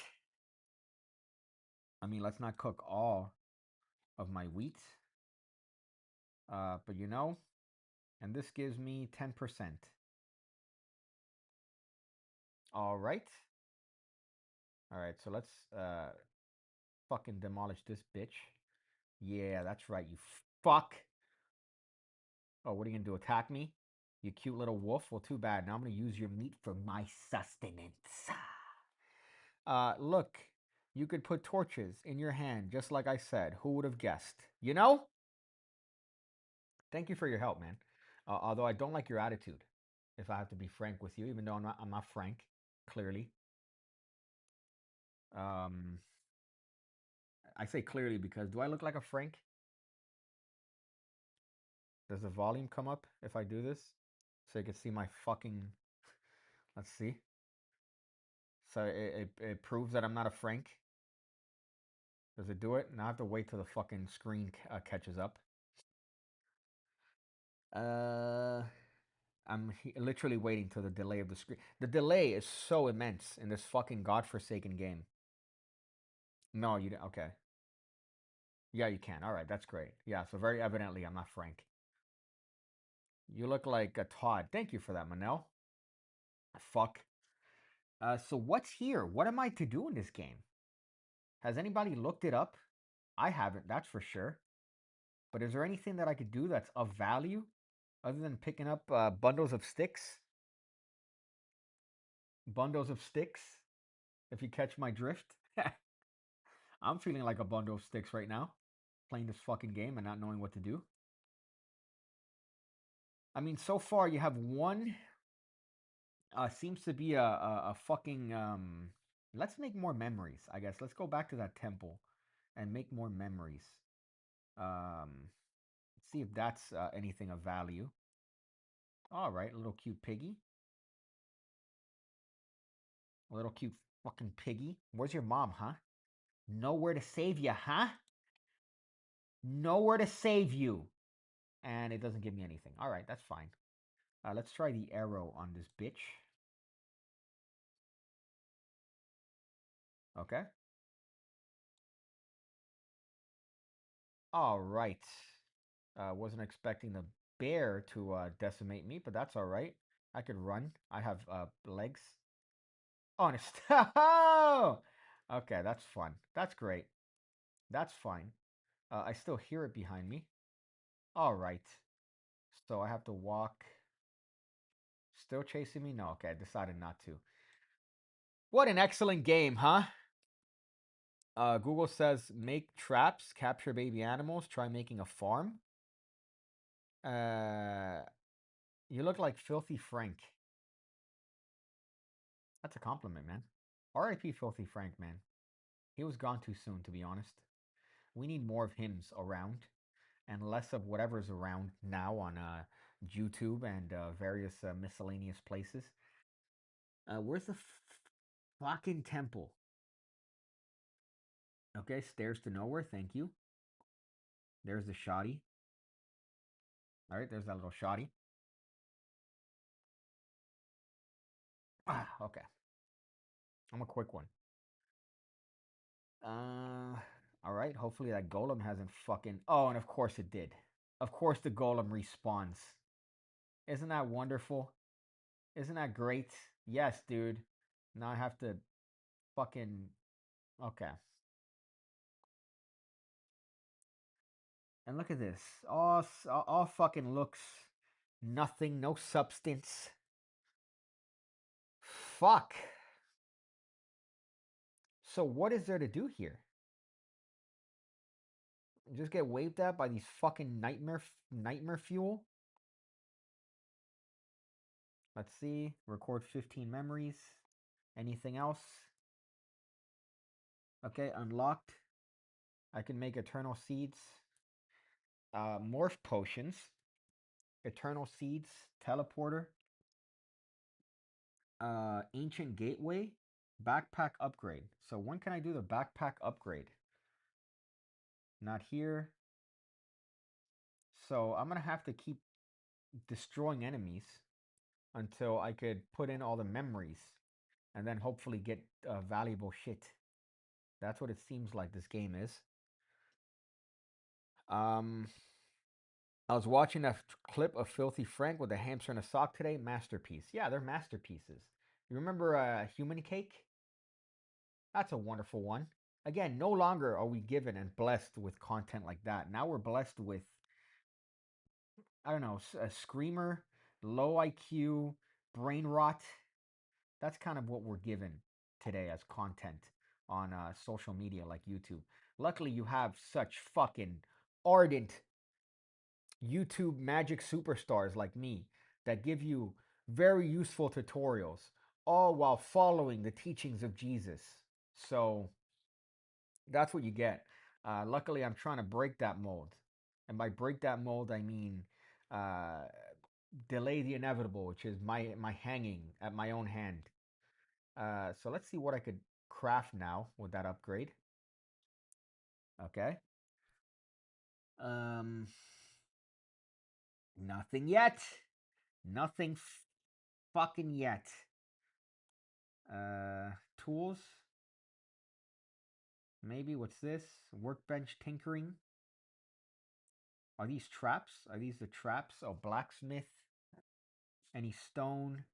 I mean, let's not cook all of my wheat. But you know, and this gives me 10%. All right. All right, so let's fucking demolish this bitch. Yeah, that's right, you fuck. Oh, what are you gonna do? Attack me? You cute little wolf? Well, too bad. Now I'm gonna use your meat for my sustenance. Look, you could put torches in your hand, just like I said. Who would have guessed? You know? Thank you for your help, man. Although I don't like your attitude, if I have to be frank with you, even though I'm not frank, clearly. Um, I say clearly because do I look like a Frank? Does the volume come up if I do this? So you can see my fucking. Let's see. So it proves that I'm not a Frank. Does it do it? Now I have to wait till the fucking screen catches up. Uh, I'm literally waiting till the delay of the screen. The delay is so immense in this fucking godforsaken game. No, you didn't. Okay. Yeah, you can. All right, that's great. Yeah, so very evidently I'm not Frank. You look like a Todd. Thank you for that, Manel. Fuck. So what's here? What am I to do in this game? Has anybody looked it up? I haven't, that's for sure. But is there anything that I could do that's of value other than picking up bundles of sticks? Bundles of sticks, if you catch my drift. I'm feeling like a bundle of sticks right now, playing this fucking game and not knowing what to do. I mean, so far you have one, seems to be a fucking, let's make more memories, I guess. Let's go back to that temple and make more memories. Um, see if that's anything of value. All right, a little cute piggy. A little cute fucking piggy. Where's your mom, huh? Nowhere to save you, huh? Nowhere to save you. And it doesn't give me anything. All right, that's fine. Let's try the arrow on this bitch. Okay. All right. Wasn't expecting the bear to decimate me, but that's all right. I could run. I have legs. Honest. Okay, that's fun. That's great. That's fine. I still hear it behind me. All right. So I have to walk. Still chasing me? No, okay, I decided not to. What an excellent game, huh? Google says make traps, capture baby animals, try making a farm. Uh, you look like Filthy Frank. That's a compliment, man. R.I.P. Filthy Frank, man. He was gone too soon, to be honest. We need more of hims around and less of whatever's around now on YouTube and various miscellaneous places. Where's the fucking temple? Okay, stairs to nowhere. Thank you. There's the shoddy. All right, there's that little shoddy. Okay. I'm a quick one. Uh, All right, hopefully that golem hasn't fucking. Oh, and of course it did. Of course the golem respawns. Isn't that wonderful? Isn't that great? Yes, dude. Now I have to fucking. Okay. And look at this. All fucking looks. Nothing. No substance. Fuck. So what is there to do here? Just get waved at by these fucking nightmare fuel? Let's see. Record 15 memories. Anything else? Okay, unlocked. I can make eternal seeds. Morph potions. Eternal seeds. Teleporter. Ancient gateway. Backpack upgrade. So when can I do the backpack upgrade? Not here. So I'm gonna have to keep destroying enemies until I could put in all the memories and then hopefully get valuable shit. That's what it seems like this game is. Um, I was watching a clip of Filthy Frank with a hamster and a sock today. Masterpiece. Yeah, they're masterpieces. You remember Human Cake? That's a wonderful one. Again, no longer are we given and blessed with content like that. Now we're blessed with, I don't know, a screamer, low IQ, brain rot. That's kind of what we're given today as content on social media like YouTube. Luckily, you have such fucking ardent YouTube magic superstars like me that give you very useful tutorials, all while following the teachings of Jesus. So that's what you get. Luckily, I'm trying to break that mold. And by break that mold, I mean uh, delay the inevitable, which is my hanging at my own hand. So let's see what I could craft now with that upgrade. Okay. Um, nothing yet. Nothing fucking yet. Tools. Maybe what's this? Workbench tinkering. Are these traps? Are these the traps? Oh, blacksmith. Any stone?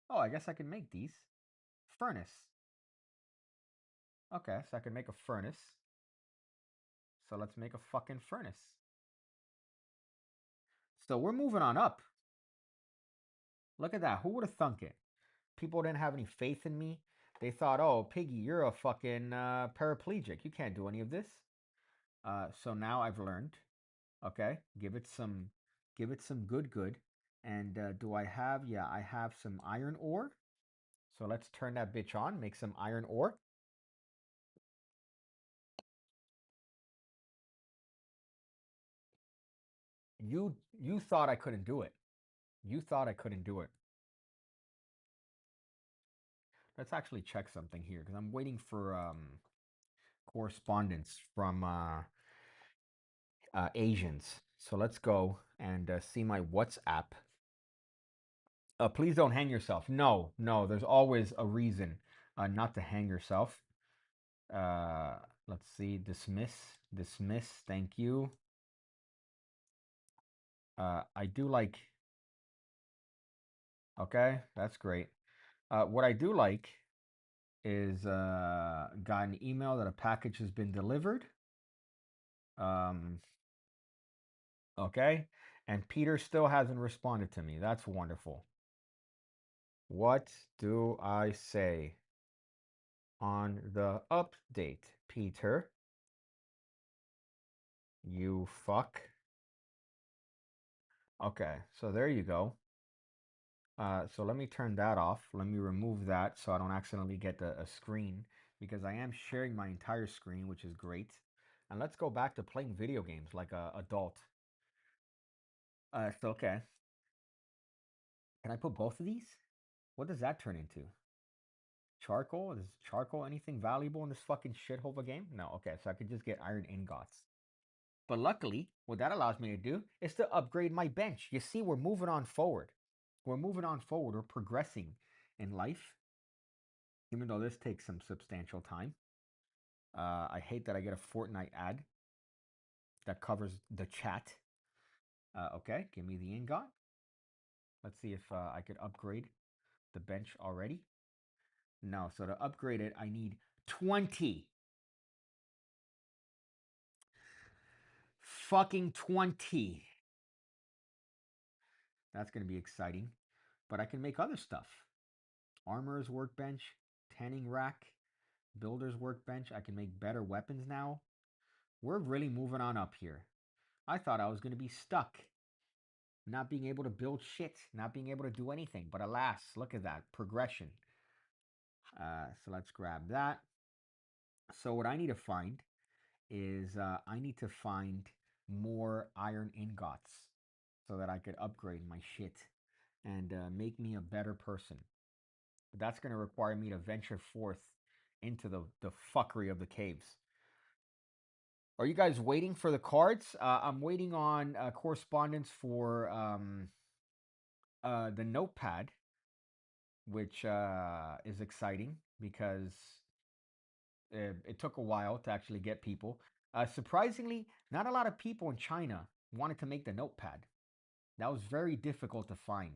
Oh, I guess I can make these. Furnace. Okay, so I can make a furnace. So let's make a fucking furnace. So we're moving on up. Look at that. Who would have thunk it? People didn't have any faith in me. They thought, oh, Piggy, you're a fucking paraplegic. You can't do any of this. So now I've learned. Okay, give it some good. And do I have? Yeah, I have some iron ore. So let's turn that bitch on. Make some iron ore. You thought I couldn't do it. You thought I couldn't do it. Let's actually check something here because I'm waiting for correspondence from Asians. So let's go and see my WhatsApp. Please don't hang yourself. No, no, there's always a reason not to hang yourself. Uh, let's see. Dismiss. Dismiss. Thank you. I do like. Okay, that's great. What I do like is got an email that a package has been delivered. Um, okay, and Peter still hasn't responded to me. That's wonderful. What do I say on the update, Peter? You fuck. Okay, so there you go. So let me turn that off. Let me remove that so I don't accidentally get a screen because I am sharing my entire screen, which is great. And let's go back to playing video games like a adult. So okay. Can I put both of these? What does that turn into? Charcoal? Is charcoal anything valuable in this fucking shithole of a game? No. Okay, so I could just get iron ingots. But luckily, what that allows me to do is to upgrade my bench. You see, we're moving on forward. We're moving on forward. We're progressing in life, even though this takes some substantial time. I hate that I get a Fortnite ad that covers the chat. Okay, give me the ingot. Let's see if I could upgrade the bench already. No, so to upgrade it, I need 20. Fucking 20. That's going to be exciting. But I can make other stuff. Armorer's workbench, tanning rack, builder's workbench. I can make better weapons now. We're really moving on up here. I thought I was going to be stuck. Not being able to build shit. Not being able to do anything. But alas, look at that. Progression. So let's grab that. So what I need to find is I need to find more iron ingots so that I could upgrade my shit and make me a better person. But that's going to require me to venture forth into the fuckery of the caves. Are you guys waiting for the cards? I'm waiting on correspondence for the notepad, which is exciting because it took a while to actually get people. Surprisingly, not a lot of people in China wanted to make the notepad. That was very difficult to find.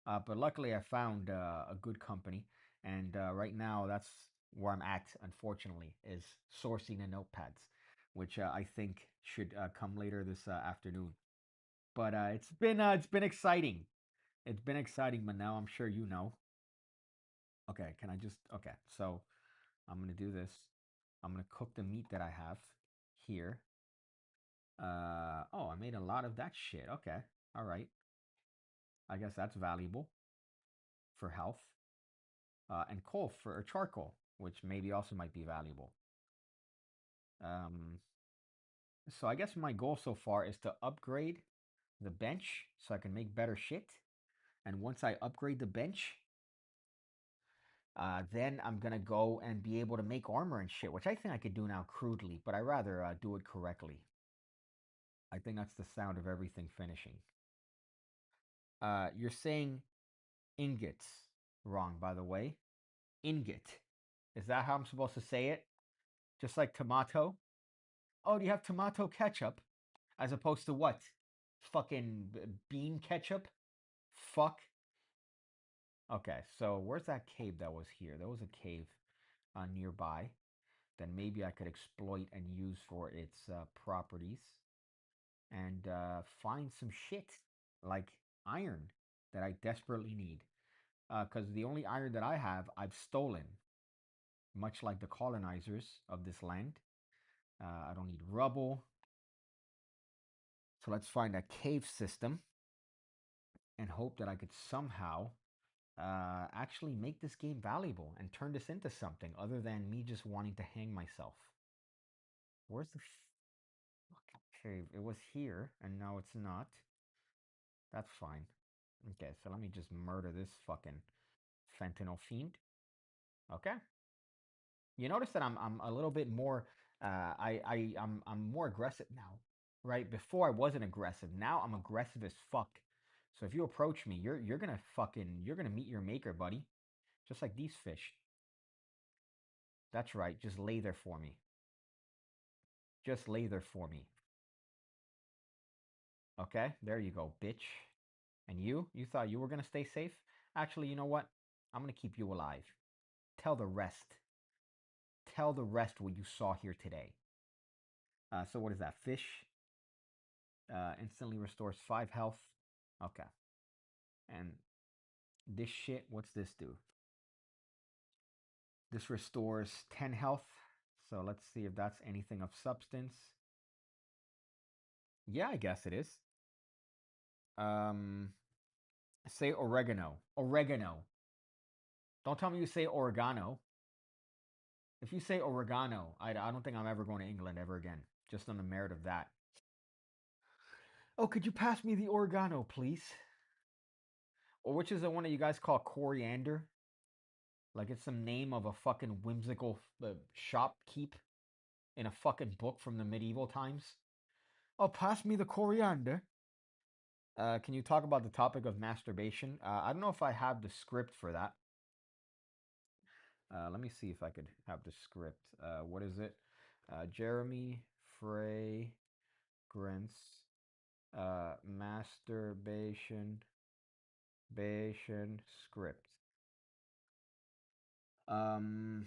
But luckily, I found a good company. And right now, that's where I'm at, unfortunately, is sourcing the notepads, which I think should come later this afternoon. But it's been exciting. It's been exciting, but now I'm sure you know. Okay, can I just okay? So I'm gonna do this. I'm gonna cook the meat that I have here. Oh, I made a lot of that shit. Okay, all right. I guess that's valuable for health. And coal for charcoal, which maybe also might be valuable. Um, so I guess my goal so far is to upgrade the bench so I can make better shit. And once I upgrade the bench, then I'm gonna go and be able to make armor and shit, which I think I could do now crudely, but I rather do it correctly. I think that's the sound of everything finishing. You're saying ingots wrong, by the way. Ingot. Is that how I'm supposed to say it? Just like tomato? Oh, do you have tomato ketchup? As opposed to what? Fucking bean ketchup? Fuck. Okay, so where's that cave that was here? There was a cave nearby that maybe I could exploit and use for its properties and find some shit like iron that I desperately need. Because the only iron that I have, I've stolen, much like the colonizers of this land. I don't need rubble. So let's find a cave system and hope that I could somehow actually make this game valuable and turn this into something other than me just wanting to hang myself. Where's the fucking cave? It was here and now it's not. That's fine. Okay, so let me just murder this fucking fentanyl fiend. Okay. You notice that I'm a little bit more I'm more aggressive now. Right? Before I wasn't aggressive. Now I'm aggressive as fuck. So if you approach me, you're gonna you're gonna meet your maker, buddy. Just like these fish. That's right. Just lay there for me. Just lay there for me. Okay? There you go, bitch. And you? You thought you were gonna stay safe? Actually, you know what? I'm gonna keep you alive. Tell the rest. Tell the rest what you saw here today. So what is that? Fish. Instantly restores 5 health. Okay. And this shit, what's this do? This restores 10 health. So let's see if that's anything of substance. Yeah, I guess it is. Um, say oregano. Oregano. Don't tell me you say oregano. If you say oregano, I don't think I'm ever going to England ever again. Just on the merit of that. Oh, could you pass me the oregano, please? Or which is the one that you guys call coriander? Like it's some name of a fucking whimsical shopkeep in a fucking book from the medieval times. Oh, pass me the coriander. Can you talk about the topic of masturbation? I don't know if I have the script for that. Let me see if I could have the script. What is it? Jeremy Fragrance masturbation script. Um,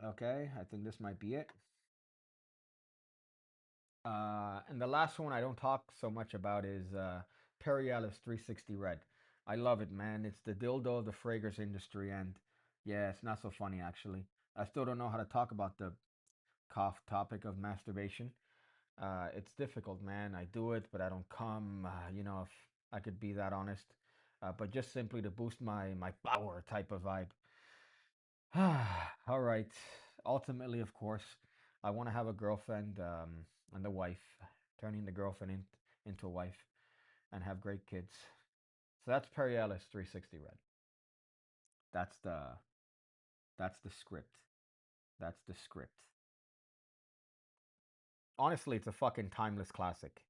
okay, I think this might be it. And the last one I don't talk so much about is Perialis 360 Red. I love it, man. It's the dildo of the fragrance industry, and yeah, it's not so funny actually. I still don't know how to talk about the cough topic of masturbation. It's difficult, man. I do it, but I don't come. If I could be that honest, but just simply to boost my power type of vibe. All right. Ultimately, of course, I want to have a girlfriend and a wife, turning the girlfriend into a wife and have great kids. So that's Perialis 360 Red. That's the that's the script. That's the script. Honestly, it's a fucking timeless classic.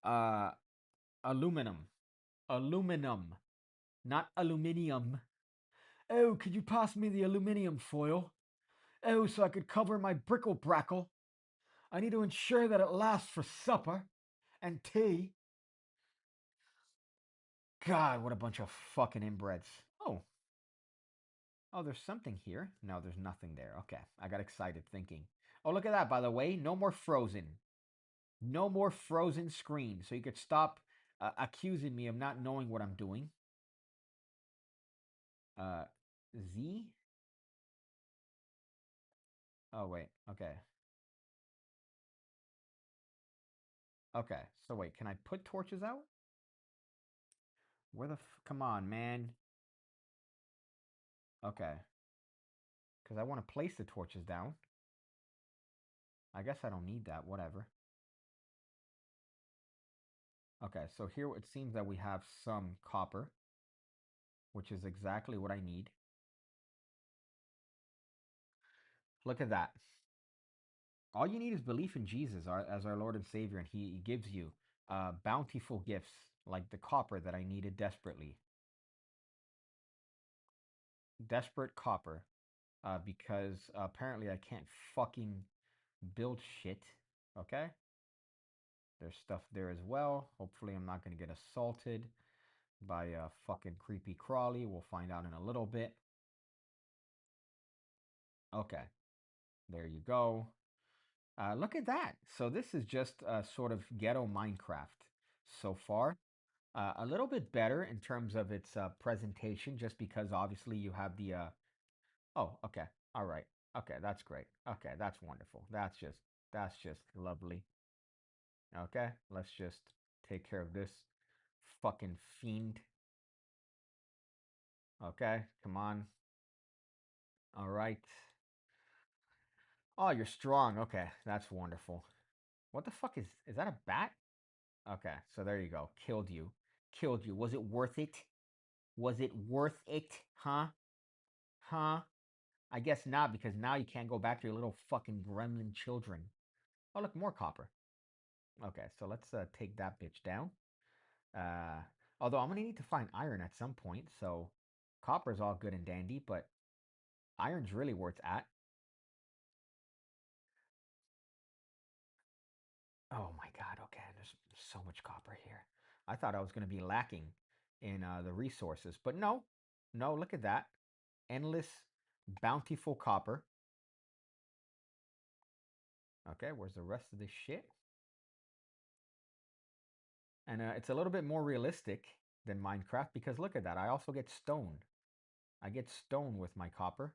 Uh, aluminum, aluminum, not aluminium. Oh, could you pass me the aluminium foil? Oh, so I could cover my brickle brackle. I need to ensure that it lasts for supper and tea. God, what a bunch of fucking inbreds. Oh, there's something here. No, there's nothing there. Okay, I got excited thinking. Oh, look at that, by the way. No more frozen. No more frozen screen. So you could stop accusing me of not knowing what I'm doing. Uh, Z? Oh, wait. Okay. Okay. So wait, can I put torches out? Where the come on, man. Okay. Because I want to place the torches down. I guess I don't need that. Whatever. Okay, so here it seems that we have some copper, which is exactly what I need. Look at that. All you need is belief in Jesus as our Lord and Savior, and He gives you bountiful gifts like the copper that I needed desperately. Desperate copper, because apparently I can't fucking build shit. Okay? There's stuff there as well. Hopefully, I'm not going to get assaulted by a fucking creepy crawly. We'll find out in a little bit. Okay, there you go. Look at that. So this is just a sort of ghetto Minecraft so far. A little bit better in terms of its presentation, just because obviously you have the. Oh, okay. All right. Okay, that's great. Okay, that's wonderful. That's just lovely. Okay, let's just take care of this fucking fiend. Okay, come on. All right. Oh, you're strong. Okay, that's wonderful. What the fuck is that a bat? Okay, so there you go. Killed you. Killed you. Was it worth it? Was it worth it? Huh? Huh? I guess not, because now you can't go back to your little fucking gremlin children. Oh, look, more copper. Okay, so let's take that bitch down. Uh, Although I'm gonna need to find iron at some point, so copper's all good and dandy, but iron's really where it's at. Oh my god, okay, there's so much copper here. I thought I was gonna be lacking in the resources, but no. No, look at that. Endless, bountiful copper. Okay, where's the rest of this shit? And it's a little bit more realistic than Minecraft because look at that. I also get stone. I get stone with my copper.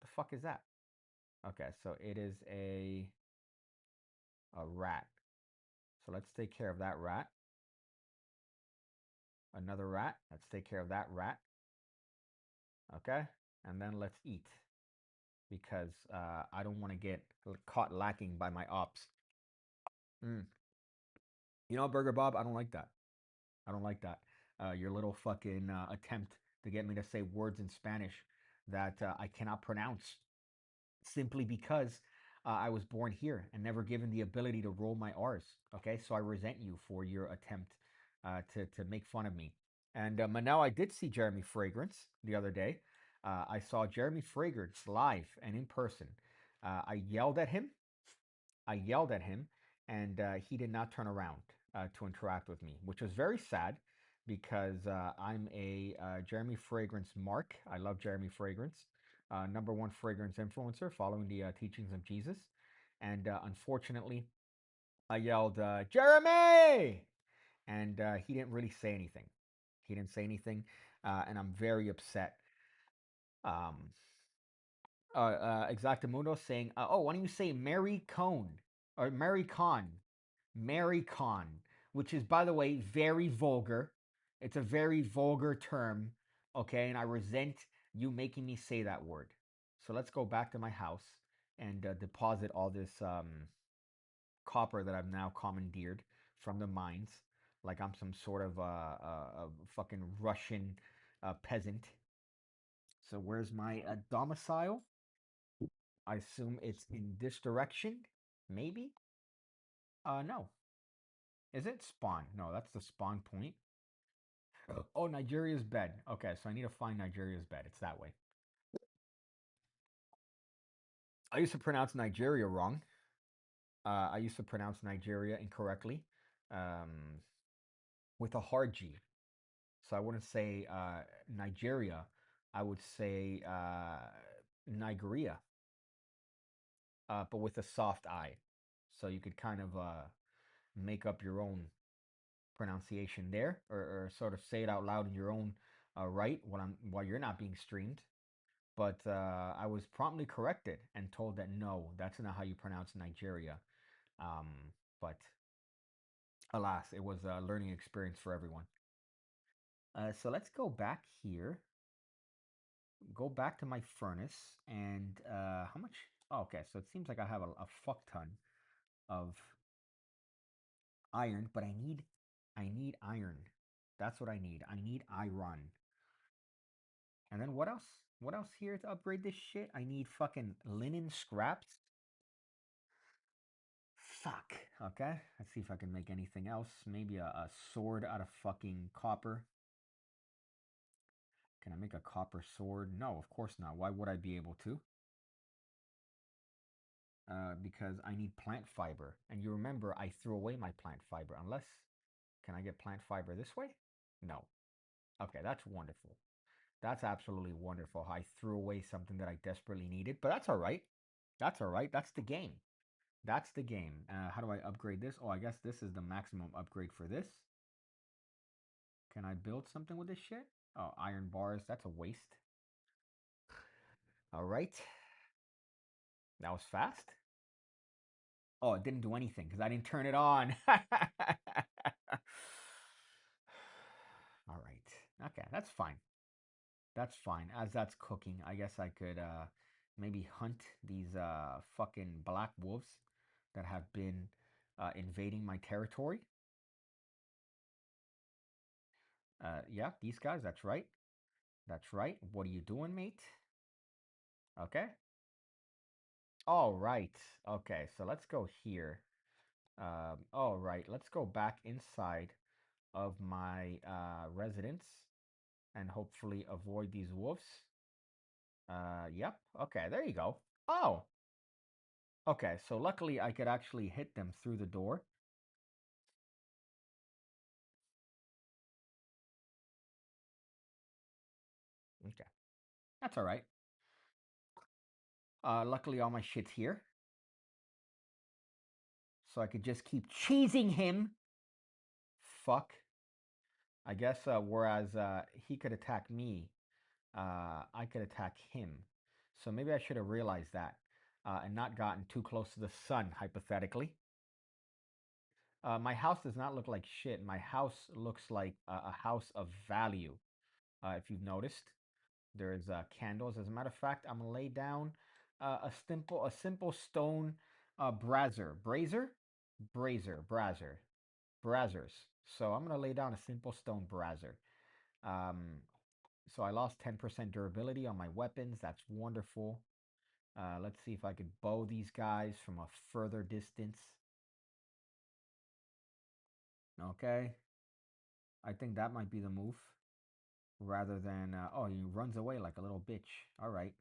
The fuck is that? Okay, so it is a rat. So let's take care of that rat. Another rat. Let's take care of that rat. Okay, and then let's eat because I don't want to get caught lacking by my ops. Mm. You know, Burger Bob, I don't like that. I don't like that. Your little fucking attempt to get me to say words in Spanish that I cannot pronounce simply because I was born here and never given the ability to roll my R's. Okay, so I resent you for your attempt to make fun of me. And now I did see Jeremy Fragrance the other day. I saw Jeremy Fragrance live and in person. I yelled at him. I yelled at him, and he did not turn around to interact with me, which was very sad because I'm a Jeremy Fragrance mark. I love Jeremy Fragrance, number one fragrance influencer, following the teachings of Jesus. And unfortunately, I yelled, Jeremy! And he didn't really say anything. He didn't say anything, and I'm very upset. Um, Exactamundo saying, "Oh, why don't you say Mary Cone or Mary Con, Mary Con, which is, by the way, very vulgar. It's a very vulgar term, okay? And I resent you making me say that word. So let's go back to my house and deposit all this copper that I've now commandeered from the mines, like I'm some sort of fucking Russian peasant. So where's my domicile? I assume it's in this direction. Maybe? No. Is it spawn? No, that's the spawn point. Oh, Nigeria's bed. Okay, so I need to find Nigeria's bed. It's that way. I used to pronounce Nigeria wrong. I used to pronounce Nigeria incorrectly um, with a hard G. So I wouldn't say Nigeria. I would say Nigeria, but with a soft I. So you could kind of make up your own pronunciation there, or sort of say it out loud in your own right while you're not being streamed. But I was promptly corrected and told that no, that's not how you pronounce Nigeria. Um, but alas, it was a learning experience for everyone. So let's go back here. Go back to my furnace and how much? Oh, okay, so it seems like I have a fuck ton of iron, but I need iron. That's what I need. I need iron. And then what else? What else here to upgrade this shit? I need fucking linen scraps. Fuck. Okay. Let's see if I can make anything else. Maybe a sword out of fucking copper. Can I make a copper sword? No, of course not. Why would I be able to? Because I need plant fiber. And you remember I threw away my plant fiber. Unless, can I get plant fiber this way? No. Okay, that's wonderful. That's absolutely wonderful. I threw away something that I desperately needed, but that's all right. That's all right. That's the game. That's the game. How do I upgrade this? Oh, I guess this is the maximum upgrade for this. Can I build something with this shit? Oh, iron bars. That's a waste. All right. That was fast. Oh, it didn't do anything because I didn't turn it on. All right. Okay, that's fine. That's fine. As that's cooking, I guess I could maybe hunt these fucking black wolves that have been invading my territory. Yeah, these guys, that's right. That's right. What are you doing, mate? Okay. All right. Okay, so let's go here. All right, let's go back inside of my residence and hopefully avoid these wolves. Yep. Okay, there you go. Oh, okay. So luckily I could actually hit them through the door. Okay, that's all right. Luckily all my shit's here, so I could just keep cheesing him. Fuck. I guess whereas he could attack me, I could attack him. So maybe I should have realized that and not gotten too close to the sun, hypothetically. My house does not look like shit. My house looks like a house of value. If you've noticed, there's candles. As a matter of fact, I'm gonna lay down a simple stone braziers. So I'm gonna lay down a simple stone brazier. Um, so I lost 10% durability on my weapons. That's wonderful. Let's see if I could bow these guys from a further distance. Okay. I think that might be the move. rather than oh, he runs away like a little bitch. All right,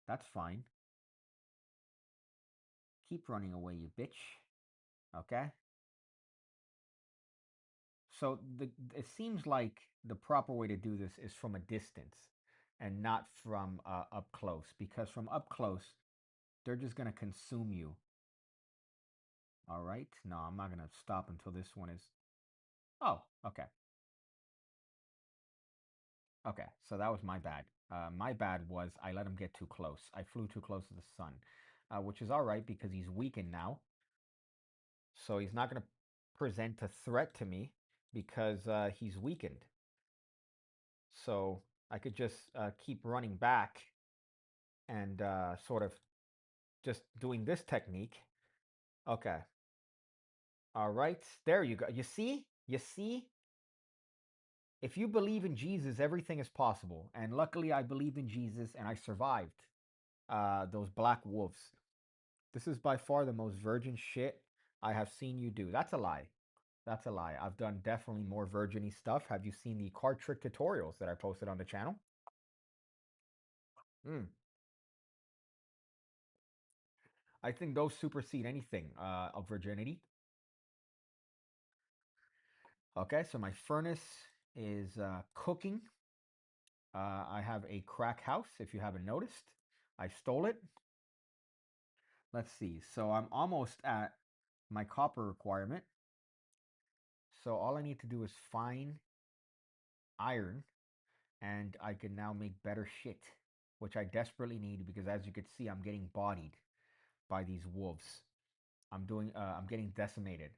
that's fine. Keep running away, you bitch. Okay. So it seems like the proper way to do this is from a distance and not from up close, because from up close they're just gonna consume you. All right. No, I'm not gonna stop until this one is. Oh, okay. Okay, so that was my bad. My bad was I let him get too close. I flew too close to the sun, which is all right because he's weakened now. So he's not going to present a threat to me because he's weakened. So I could just keep running back and sort of just doing this technique. Okay. All right. There you go. You see? You see? If you believe in Jesus, everything is possible. And luckily, I believed in Jesus and I survived those black wolves. This is by far the most virgin shit I have seen you do. That's a lie. That's a lie. I've done definitely more virgin-y stuff. Have you seen the card trick tutorials that I posted on the channel? Mm. I think those supersede anything of virginity. Okay, so my furnace is cooking. I have a crack house, if you haven't noticed. I stole it. Let's see. So I'm almost at my copper requirement. So all I need to do is find iron and I can now make better shit, which I desperately need because as you can see, I'm getting bodied by these wolves. I'm getting decimated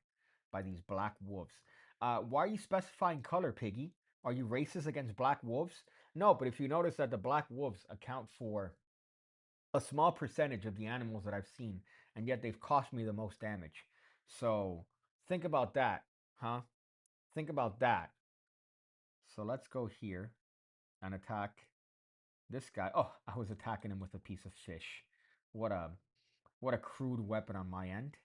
by these black wolves. Why are you specifying color, Piggy? Are you racist against black wolves? No, but if you notice that the black wolves account for a small percentage of the animals that I've seen, and yet they've cost me the most damage. So think about that, huh? Think about that. So let's go here and attack this guy. Oh, I was attacking him with a piece of fish. What a what a crude weapon on my end.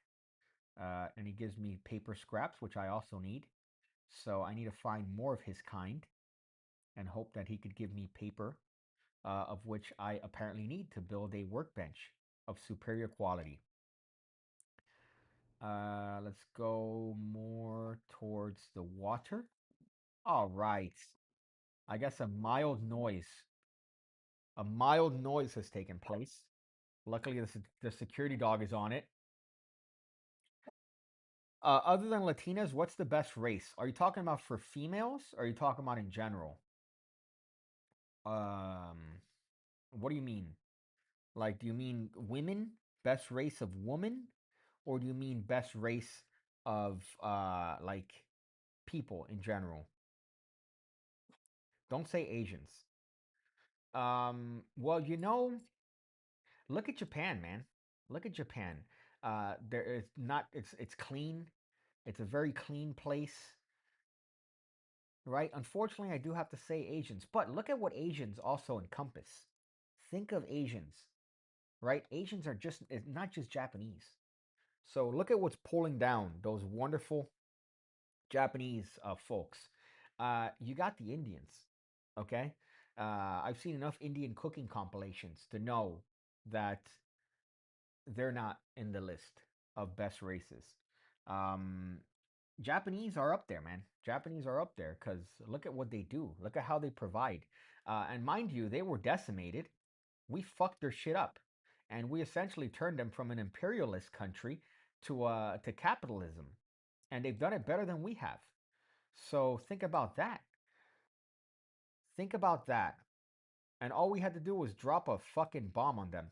And he gives me paper scraps, which I also need. So I need to find more of his kind and hope that he could give me paper, of which I apparently need to build a workbench of superior quality. Let's go more towards the water. All right. I guess a mild noise has taken place. Luckily, the security dog is on it. Other than Latinas, what's the best race? Are you talking about for females or are you talking about in general? Um, what do you mean? Like, do you mean women, best race of woman, or do you mean best race of like people in general? Don't say Asians. Well, look at Japan, man. Look at Japan. There is not. It's clean. It's a very clean place, right? Unfortunately, I do have to say Asians, but look at what Asians also encompass. Think of Asians, right? Asians are just it's not just Japanese. So look at what's pulling down those wonderful Japanese folks. You got the Indians, okay? I've seen enough Indian cooking compilations to know that they're not in the list of best races. Um, Japanese are up there, man. Japanese are up there because look at what they do. Look at how they provide. And mind you, they were decimated. We fucked their shit up, and we essentially turned them from an imperialist country to capitalism, and they've done it better than we have. So think about that. Think about that. And all we had to do was drop a fucking bomb on them.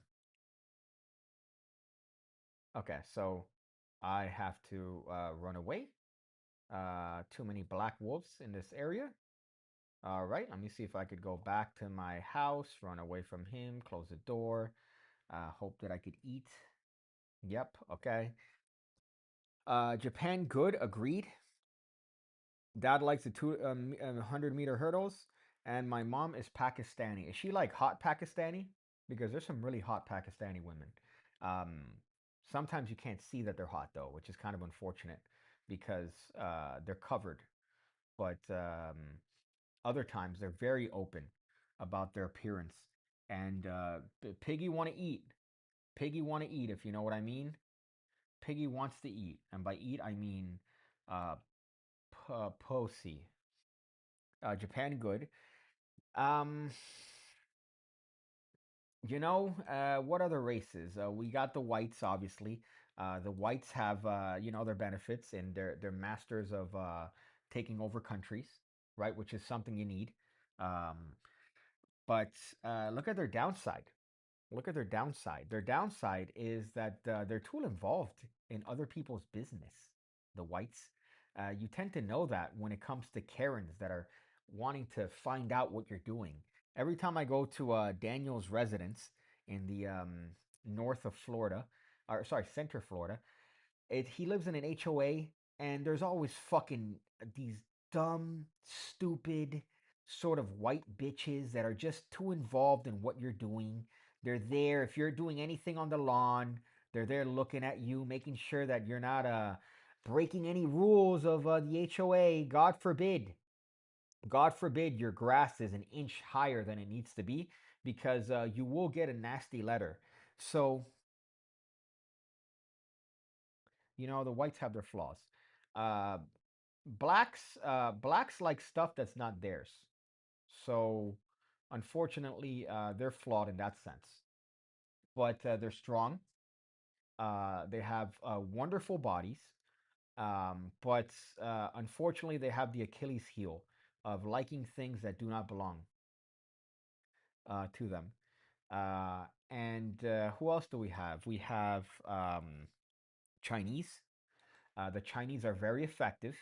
Okay, so I have to run away. Too many black wolves in this area. All right, let me see if I could go back to my house, run away from him, close the door, hope that I could eat. Yep, okay. Japan, good, agreed. Dad likes the 100-meter hurdles, and my mom is Pakistani. Is she like hot Pakistani? Because there's some really hot Pakistani women. Um, Sometimes you can't see that they're hot though, which is kind of unfortunate because they're covered. But Other times they're very open about their appearance. And Piggy want to eat. Piggy want to eat, if you know what I mean. Piggy wants to eat, and by eat I mean uh, posy. Japan good. Um, what other races? We got the whites, obviously. The whites have, their benefits, and they're masters of taking over countries, right? Which is something you need. Um, but look at their downside. Look at their downside. Their downside is that they're too involved in other people's business. The whites. You tend to know that when it comes to Karens that are wanting to find out what you're doing. Every time I go to Daniel's residence in the north of Florida, or sorry, center Florida, he lives in an HOA, and there's always fucking these dumb, stupid, sort of white bitches that are just too involved in what you're doing. They're there if you're doing anything on the lawn. They're there looking at you, making sure that you're not breaking any rules of the HOA. God forbid. God forbid your grass is an inch higher than it needs to be, because you will get a nasty letter. So the whites have their flaws. Uh, blacks like stuff that's not theirs. So unfortunately, they're flawed in that sense. But they're strong. They have wonderful bodies. But unfortunately, they have the Achilles heel of liking things that do not belong to them. And who else do we have? We have Chinese. The Chinese are very effective.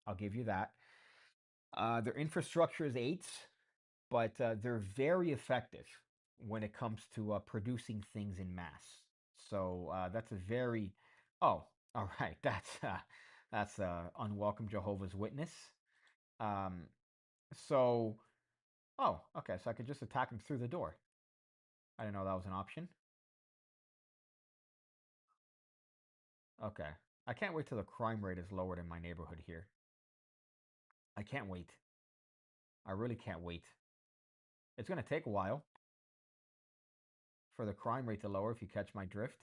I'll give you that. Their infrastructure is eight, but they're very effective when it comes to producing things in mass. So that's a very oh, all right. That's unwelcome Jehovah's Witness. Um, so okay. So I could just attack him through the door. I didn't know that was an option. Okay. I can't wait till the crime rate is lowered in my neighborhood here. I can't wait. I really can't wait. It's gonna take a while for the crime rate to lower, if you catch my drift.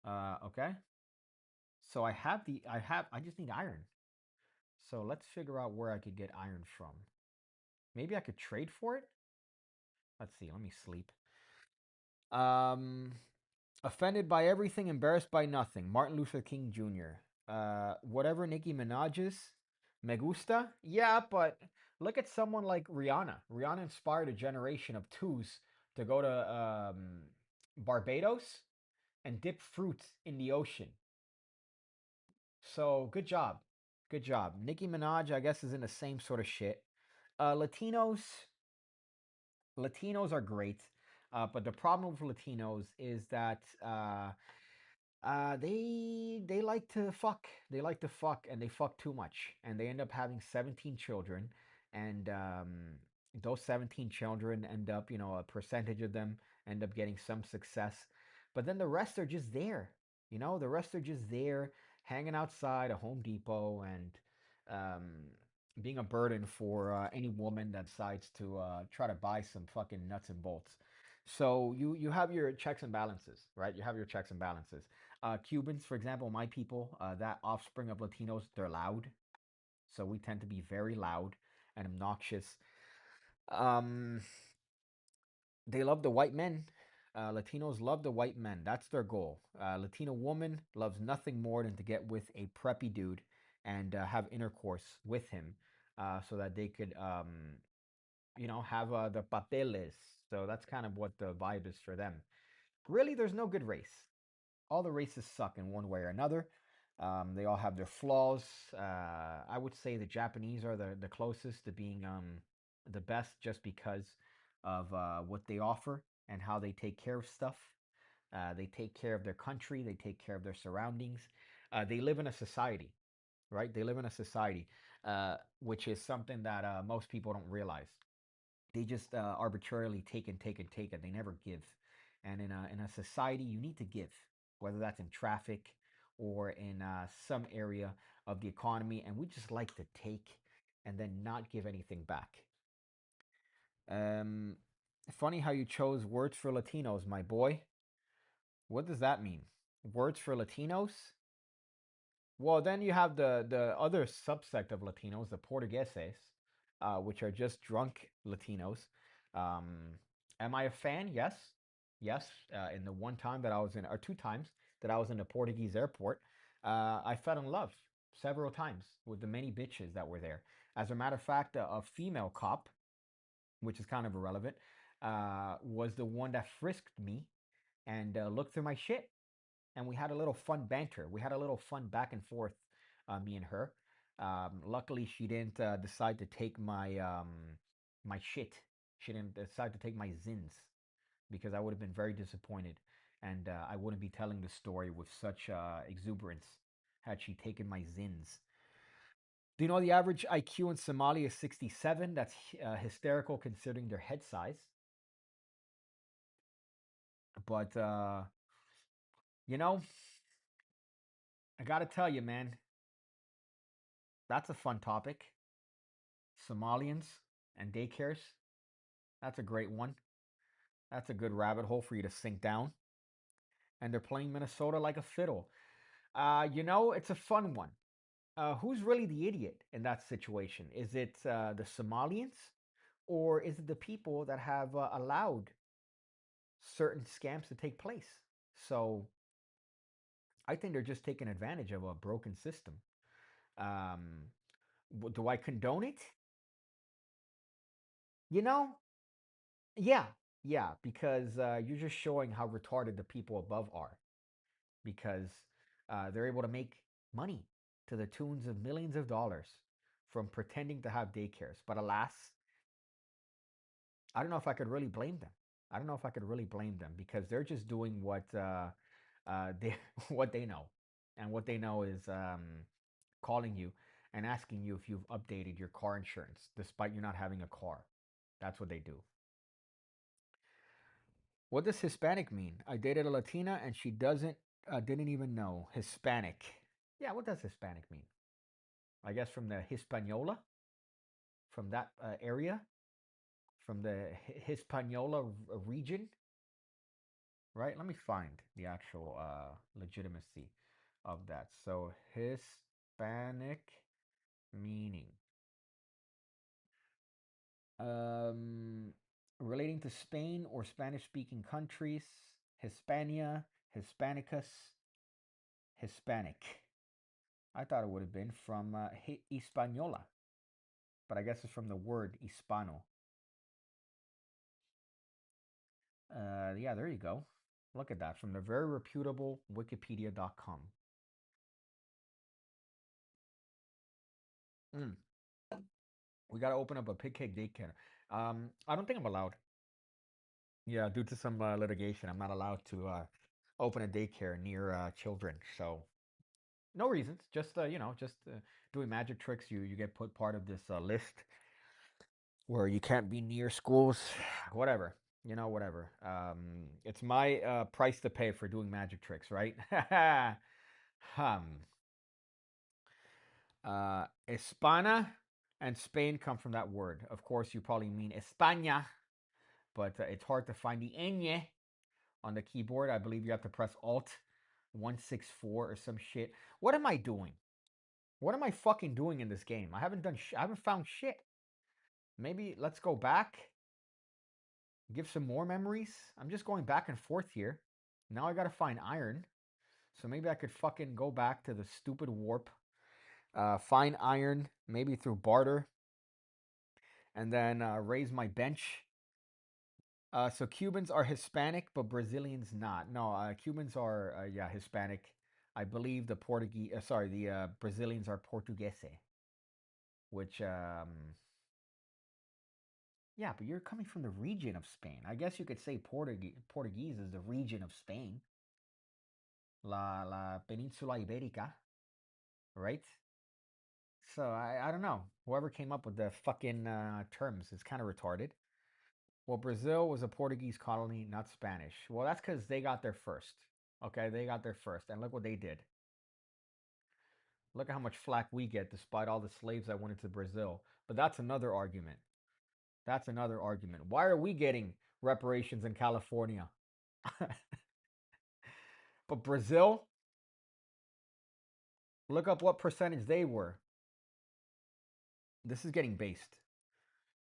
Okay. So I just need iron. So let's figure out where I could get iron from. Maybe I could trade for it? Let's see, let me sleep. Um Offended by everything, embarrassed by nothing. Martin Luther King Jr. Whatever Nicki Minaj is, me gusta. Yeah, but look at someone like Rihanna. Rihanna inspired a generation of twos to go to Barbados and dip fruit in the ocean. So good job. Good job. Nicki Minaj, I guess, is in the same sort of shit. Latinos, Latinos are great, but the problem with Latinos is that they like to fuck. They like to fuck, and they fuck too much, and they end up having 17 children, and those 17 children end up, a percentage of them end up getting some success, but then the rest are just there. The rest are just there, hanging outside a Home Depot and um, being a burden for any woman that decides to try to buy some fucking nuts and bolts. So you have your checks and balances, right? You have your checks and balances. Cubans, for example, my people, that offspring of Latinos, they're loud. So we tend to be very loud and obnoxious. Um, they love the white men. Latinos love the white men. That's their goal. Latino woman loves nothing more than to get with a preppy dude and have intercourse with him, so that they could, have the papeles. So that's kind of what the vibe is for them. Really, there's no good race. All the races suck in one way or another. They all have their flaws. I would say the Japanese are the closest to being the best, just because of what they offer and how they take care of stuff. They take care of their country, they take care of their surroundings. They live in a society, right? They live in a society, which is something that most people don't realize. They just arbitrarily take and take and take, and they never give. And in a society, you need to give, whether that's in traffic or in some area of the economy. And we just like to take. and then not give anything back. Um, Funny how you chose words for Latinos, my boy. What does that mean? Words for Latinos? Well, then you have the other subsect of Latinos, the Portugueses, which are just drunk Latinos. Um, am I a fan? Yes, yes. In the one time that I was in, or two times that I was in the Portuguese airport, I fell in love several times with the many bitches that were there. As a matter of fact, a female cop, which is kind of irrelevant, was the one that frisked me and looked through my shit, and we had a little fun banter. We had a little fun back and forth, me and her. Luckily, she didn't decide to take my shit. She didn't decide to take my zins because I would have been very disappointed, and I wouldn't be telling the story with such exuberance had she taken my zins. Do you know the average IQ in Somalia is 67? That's hysterical considering their head size. But you know, I gotta tell you, man, that's a fun topic. Somalians and daycares. That's a great one. That's a good rabbit hole for you to sink down. And they're playing Minnesota like a fiddle. It's a fun one. Who's really the idiot in that situation? Is it the Somalians, or is it the people that have allowed certain scams to take place? So I think they're just taking advantage of a broken system. Um, do I condone it? You know, yeah, yeah, because you're just showing how retarded the people above are. Because they're able to make money to the tunes of millions of dollars from pretending to have daycares. But alas, I don't know if I could really blame them. I don't know if I could really blame them because they're just doing what they what they know, and what they know is calling you and asking you if you've updated your car insurance, despite you not having a car. That's what they do. What does Hispanic mean? I dated a Latina and she doesn't didn't even know Hispanic. Yeah, what does Hispanic mean? I guess from the Hispaniola, from that area, from the Hispaniola region, right? Let me find the actual legitimacy of that. So Hispanic meaning, um, relating to Spain or Spanish-speaking countries, Hispania, Hispanicus, Hispanic. I thought it would have been from Hispaniola, but I guess it's from the word Hispano. Yeah, there you go. Look at that from the very reputable Wikipedia.com. Mm. We got to open up a PigCake daycare. I don't think I'm allowed. Yeah, due to some litigation, I'm not allowed to open a daycare near children. So no reasons. Just just doing magic tricks. You get put part of this list where you can't be near schools. Whatever. Whatever. It's my price to pay for doing magic tricks, right? um, Espana and Spain come from that word. Of course, you probably mean España, but it's hard to find the ñ on the keyboard. I believe you have to press Alt 164 or some shit. What am I doing? What am I fucking doing in this game? I haven't done. I haven't found shit. Maybe let's go back. Give some more memories. I'm just going back and forth here. Now I gotta find iron. So maybe I could fucking go back to the stupid warp. Find iron, maybe through barter, and then raise my bench. So Cubans are Hispanic, but Brazilians not. No, Cubans are yeah Hispanic. I believe the Portuguese, sorry, the Brazilians are Portuguese, which yeah, but you're coming from the region of Spain. I guess you could say Portuguese is the region of Spain, la Península Ibérica, right? So I don't know. Whoever came up with the fucking terms is kind of retarded. Well, Brazil was a Portuguese colony, not Spanish. Well, that's because they got there first. Okay, they got there first, and look what they did. Look at how much flack we get despite all the slaves that went into Brazil. But that's another argument. That's another argument. Why are we getting reparations in California? But Brazil, look up what percentage they were. This is getting based.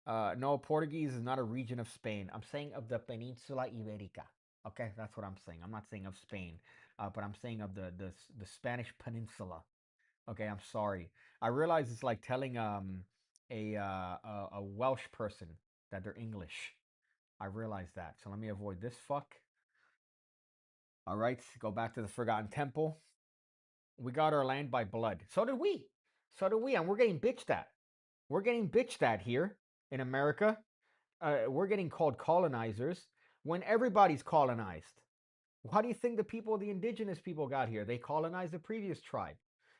No, Portuguese is not a region of Spain. I'm saying of the Peninsula Iberica. Okay, that's what I'm saying. I'm not saying of Spain, but I'm saying of the Spanish Peninsula. Okay, I'm sorry. I realize it's like telling a Welsh person that they're English. I realize that. So let me avoid this fuck. All right, go back to the Forgotten Temple. We got our land by blood. So did we. So did we, and we're getting bitched at. We're getting bitched at here in America. We're getting called colonizers when everybody's colonized. How do you think the people, the indigenous people, got here? They colonized the previous tribe.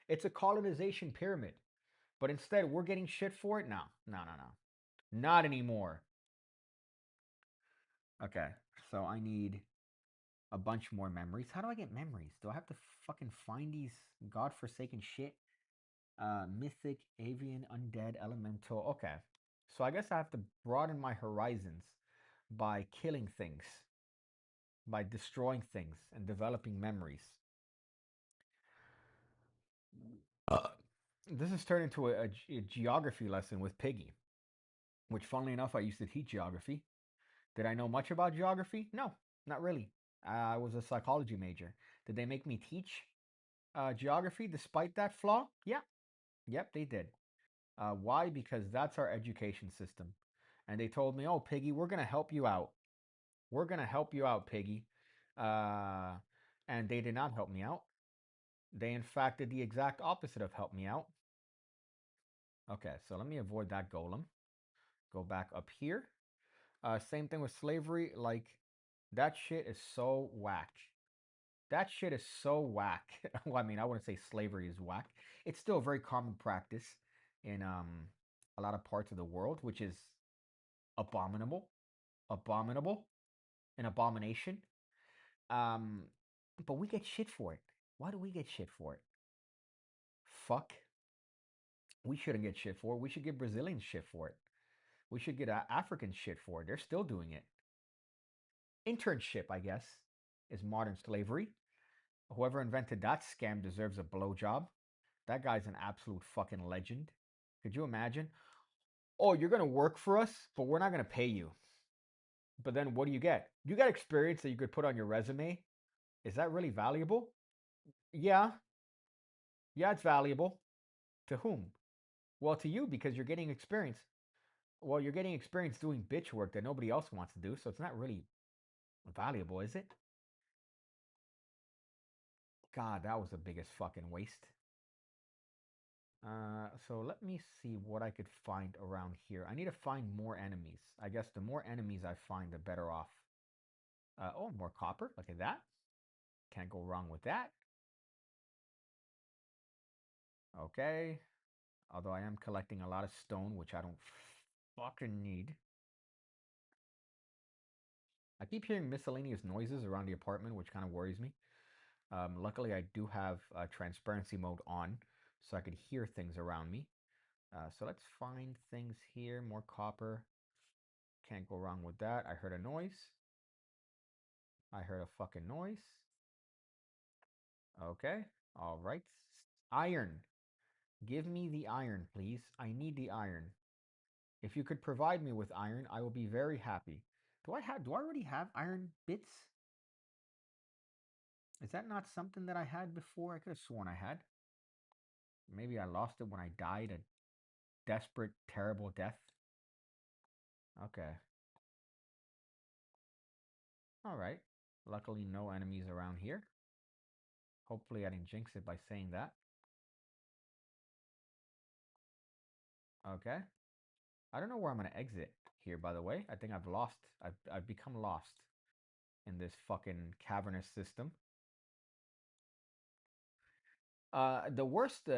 It's a colonization pyramid. But instead, we're getting shit for it? No, no, no, no. Not anymore. Okay, so I need a bunch more memories. How do I get memories? Do I have to fucking find these godforsaken shit? Mythic, avian, undead, elemental. Okay, so I guess I have to broaden my horizons by killing things, by destroying things, and developing memories. Uh, this has turned into a geography lesson with Piggy, which, funnily enough, I used to teach geography. Did I know much about geography? No, not really. I was a psychology major. Did they make me teach geography despite that flaw? Yeah. Yep, they did. Why? Because that's our education system. And they told me, oh, Piggy, we're going to help you out. We're going to help you out, Piggy. Uh, and they did not help me out. They, in fact, did the exact opposite of help me out. Okay, so let me avoid that golem. Go back up here. Same thing with slavery. Like, that shit is so whack. That shit is so whack. Well, I mean, I wouldn't say slavery is whack. It's still a very common practice in a lot of parts of the world, which is abominable, abominable, an abomination. Um, but we get shit for it. Why do we get shit for it? Fuck. We shouldn't get shit for it. We should get Brazilians shit for it. We should get African shit for it. They're still doing it. Internship, I guess, is modern slavery. Whoever invented that scam deserves a blowjob. That guy's an absolute fucking legend. Could you imagine? Oh, you're gonna work for us, but we're not gonna pay you. But then what do you get? You get experience that you could put on your resume. Is that really valuable? Yeah, yeah, it's valuable. To whom? Well, to you because you're getting experience. Well, you're getting experience doing bitch work that nobody else wants to do, so it's not really valuable, is it? God, that was the biggest fucking waste. So let me see what I could find around here. I need to find more enemies. I guess the more enemies I find, the better off. Oh, more copper. Look at that. Can't go wrong with that. Okay. Although I am collecting a lot of stone, which I don't fucking need. I keep hearing miscellaneous noises around the apartment, which kind of worries me. Luckily, I do have transparency mode on, so I could hear things around me. So let's find things here. More copper. Can't go wrong with that. I heard a noise. I heard a fucking noise. Okay. All right. Iron. Give me the iron, please. I need the iron. If you could provide me with iron, I will be very happy. Do I already have iron bits? Is that not something that I had before? I could have sworn I had. Maybe I lost it when I died a desperate, terrible death. Okay. All right. Luckily, no enemies around here. Hopefully, I didn't jinx it by saying that. Okay. I don't know where I'm gonna exit here, by the way. I think I've lost. I've become lost in this fucking cavernous system. The worst,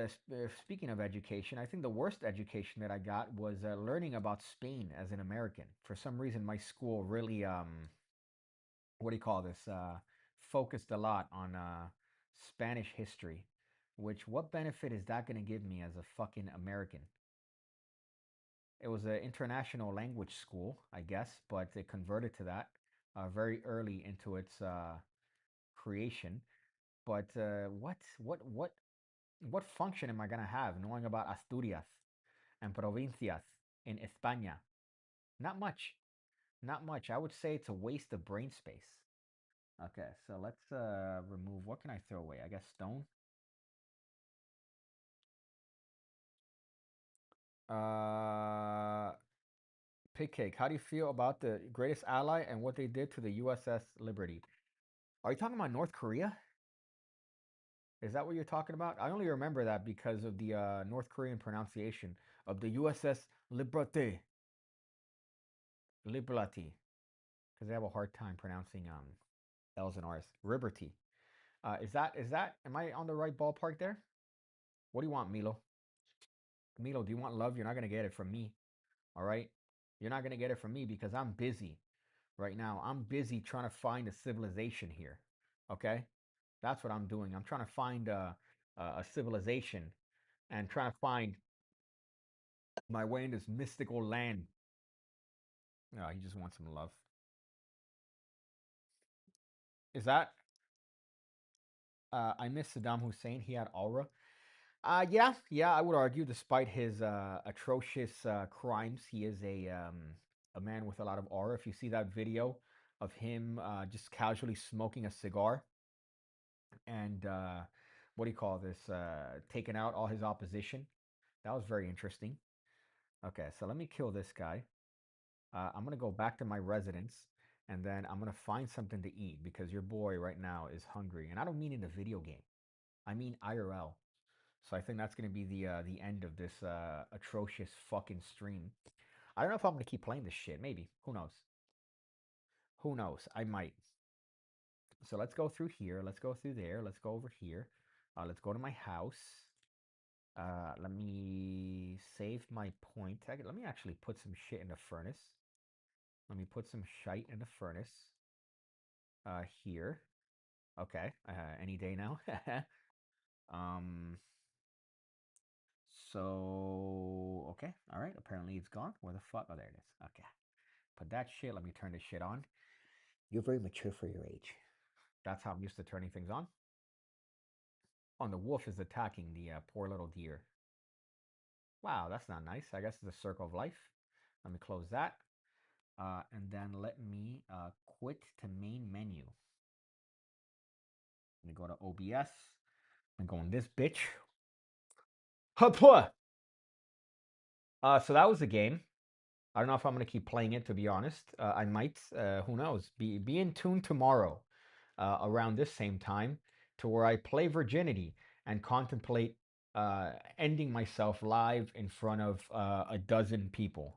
speaking of education, I think the worst education that I got was learning about Spain as an American. For some reason, my school really, what do you call this? Focused a lot on Spanish history. Which, what benefit is that going to give me as a fucking American? It was an international language school, I guess, but it converted to that very early into its creation. But what function am I gonna have knowing about Asturias and provincias in España? Not much. Not much. I would say it's a waste of brain space. Okay, so let's remove. What can I throw away? I guess stone. Uh, PigCake, how do you feel about the greatest ally and what they did to the USS Liberty? Are you talking about North Korea? Is that what you're talking about? I only remember that because of the North Korean pronunciation of the USS Liberty. Liberty. Because they have a hard time pronouncing L's and R's. Liberty. Is that am I on the right ballpark there? What do you want, Milo? Milo, do you want love? You're not gonna get it from me. All right? You're not gonna get it from me because I'm busy right now. I'm busy trying to find a civilization here. Okay? That's what I'm doing. I'm trying to find a civilization and trying to find my way in this mystical land. Oh, he just wants some love. Is that I miss Saddam Hussein? He had aura. Yeah, I would argue, despite his atrocious crimes, he is a man with a lot of aura. If you see that video of him just casually smoking a cigar and what do you call this? Taking out all his opposition. That was very interesting. Okay, so let me kill this guy. I'm gonna go back to my residence and then I'm gonna find something to eat because your boy right now is hungry. And I don't mean in the video game. I mean IRL. So I think that's gonna be the end of this atrocious fucking stream. I don't know if I'm gonna keep playing this shit. Maybe. Who knows? Who knows? I might. So let's go through here. Let's go through there. Let's go over here. Let's go to my house. Let me save my point. Let me actually put some shit in the furnace. Let me put some shite in the furnace. Here. Okay. Any day now. um. Okay. All right. Apparently it's gone. Where the fuck? Oh, there it is. Okay. Put that shit. Let me turn this shit on. You're very mature for your age. That's how I'm used to turning things on. Oh, and the wolf is attacking the poor little deer. Wow, that's not nice. I guess it's a circle of life. Let me close that. And then let me quit to main menu. Let me go to OBS. I'm going this bitch. Hupwa! So that was the game. I don't know if I'm going to keep playing it, to be honest. I might. Who knows? Be in tune tomorrow around this same time to where I play Virginity and contemplate ending myself live in front of a dozen people.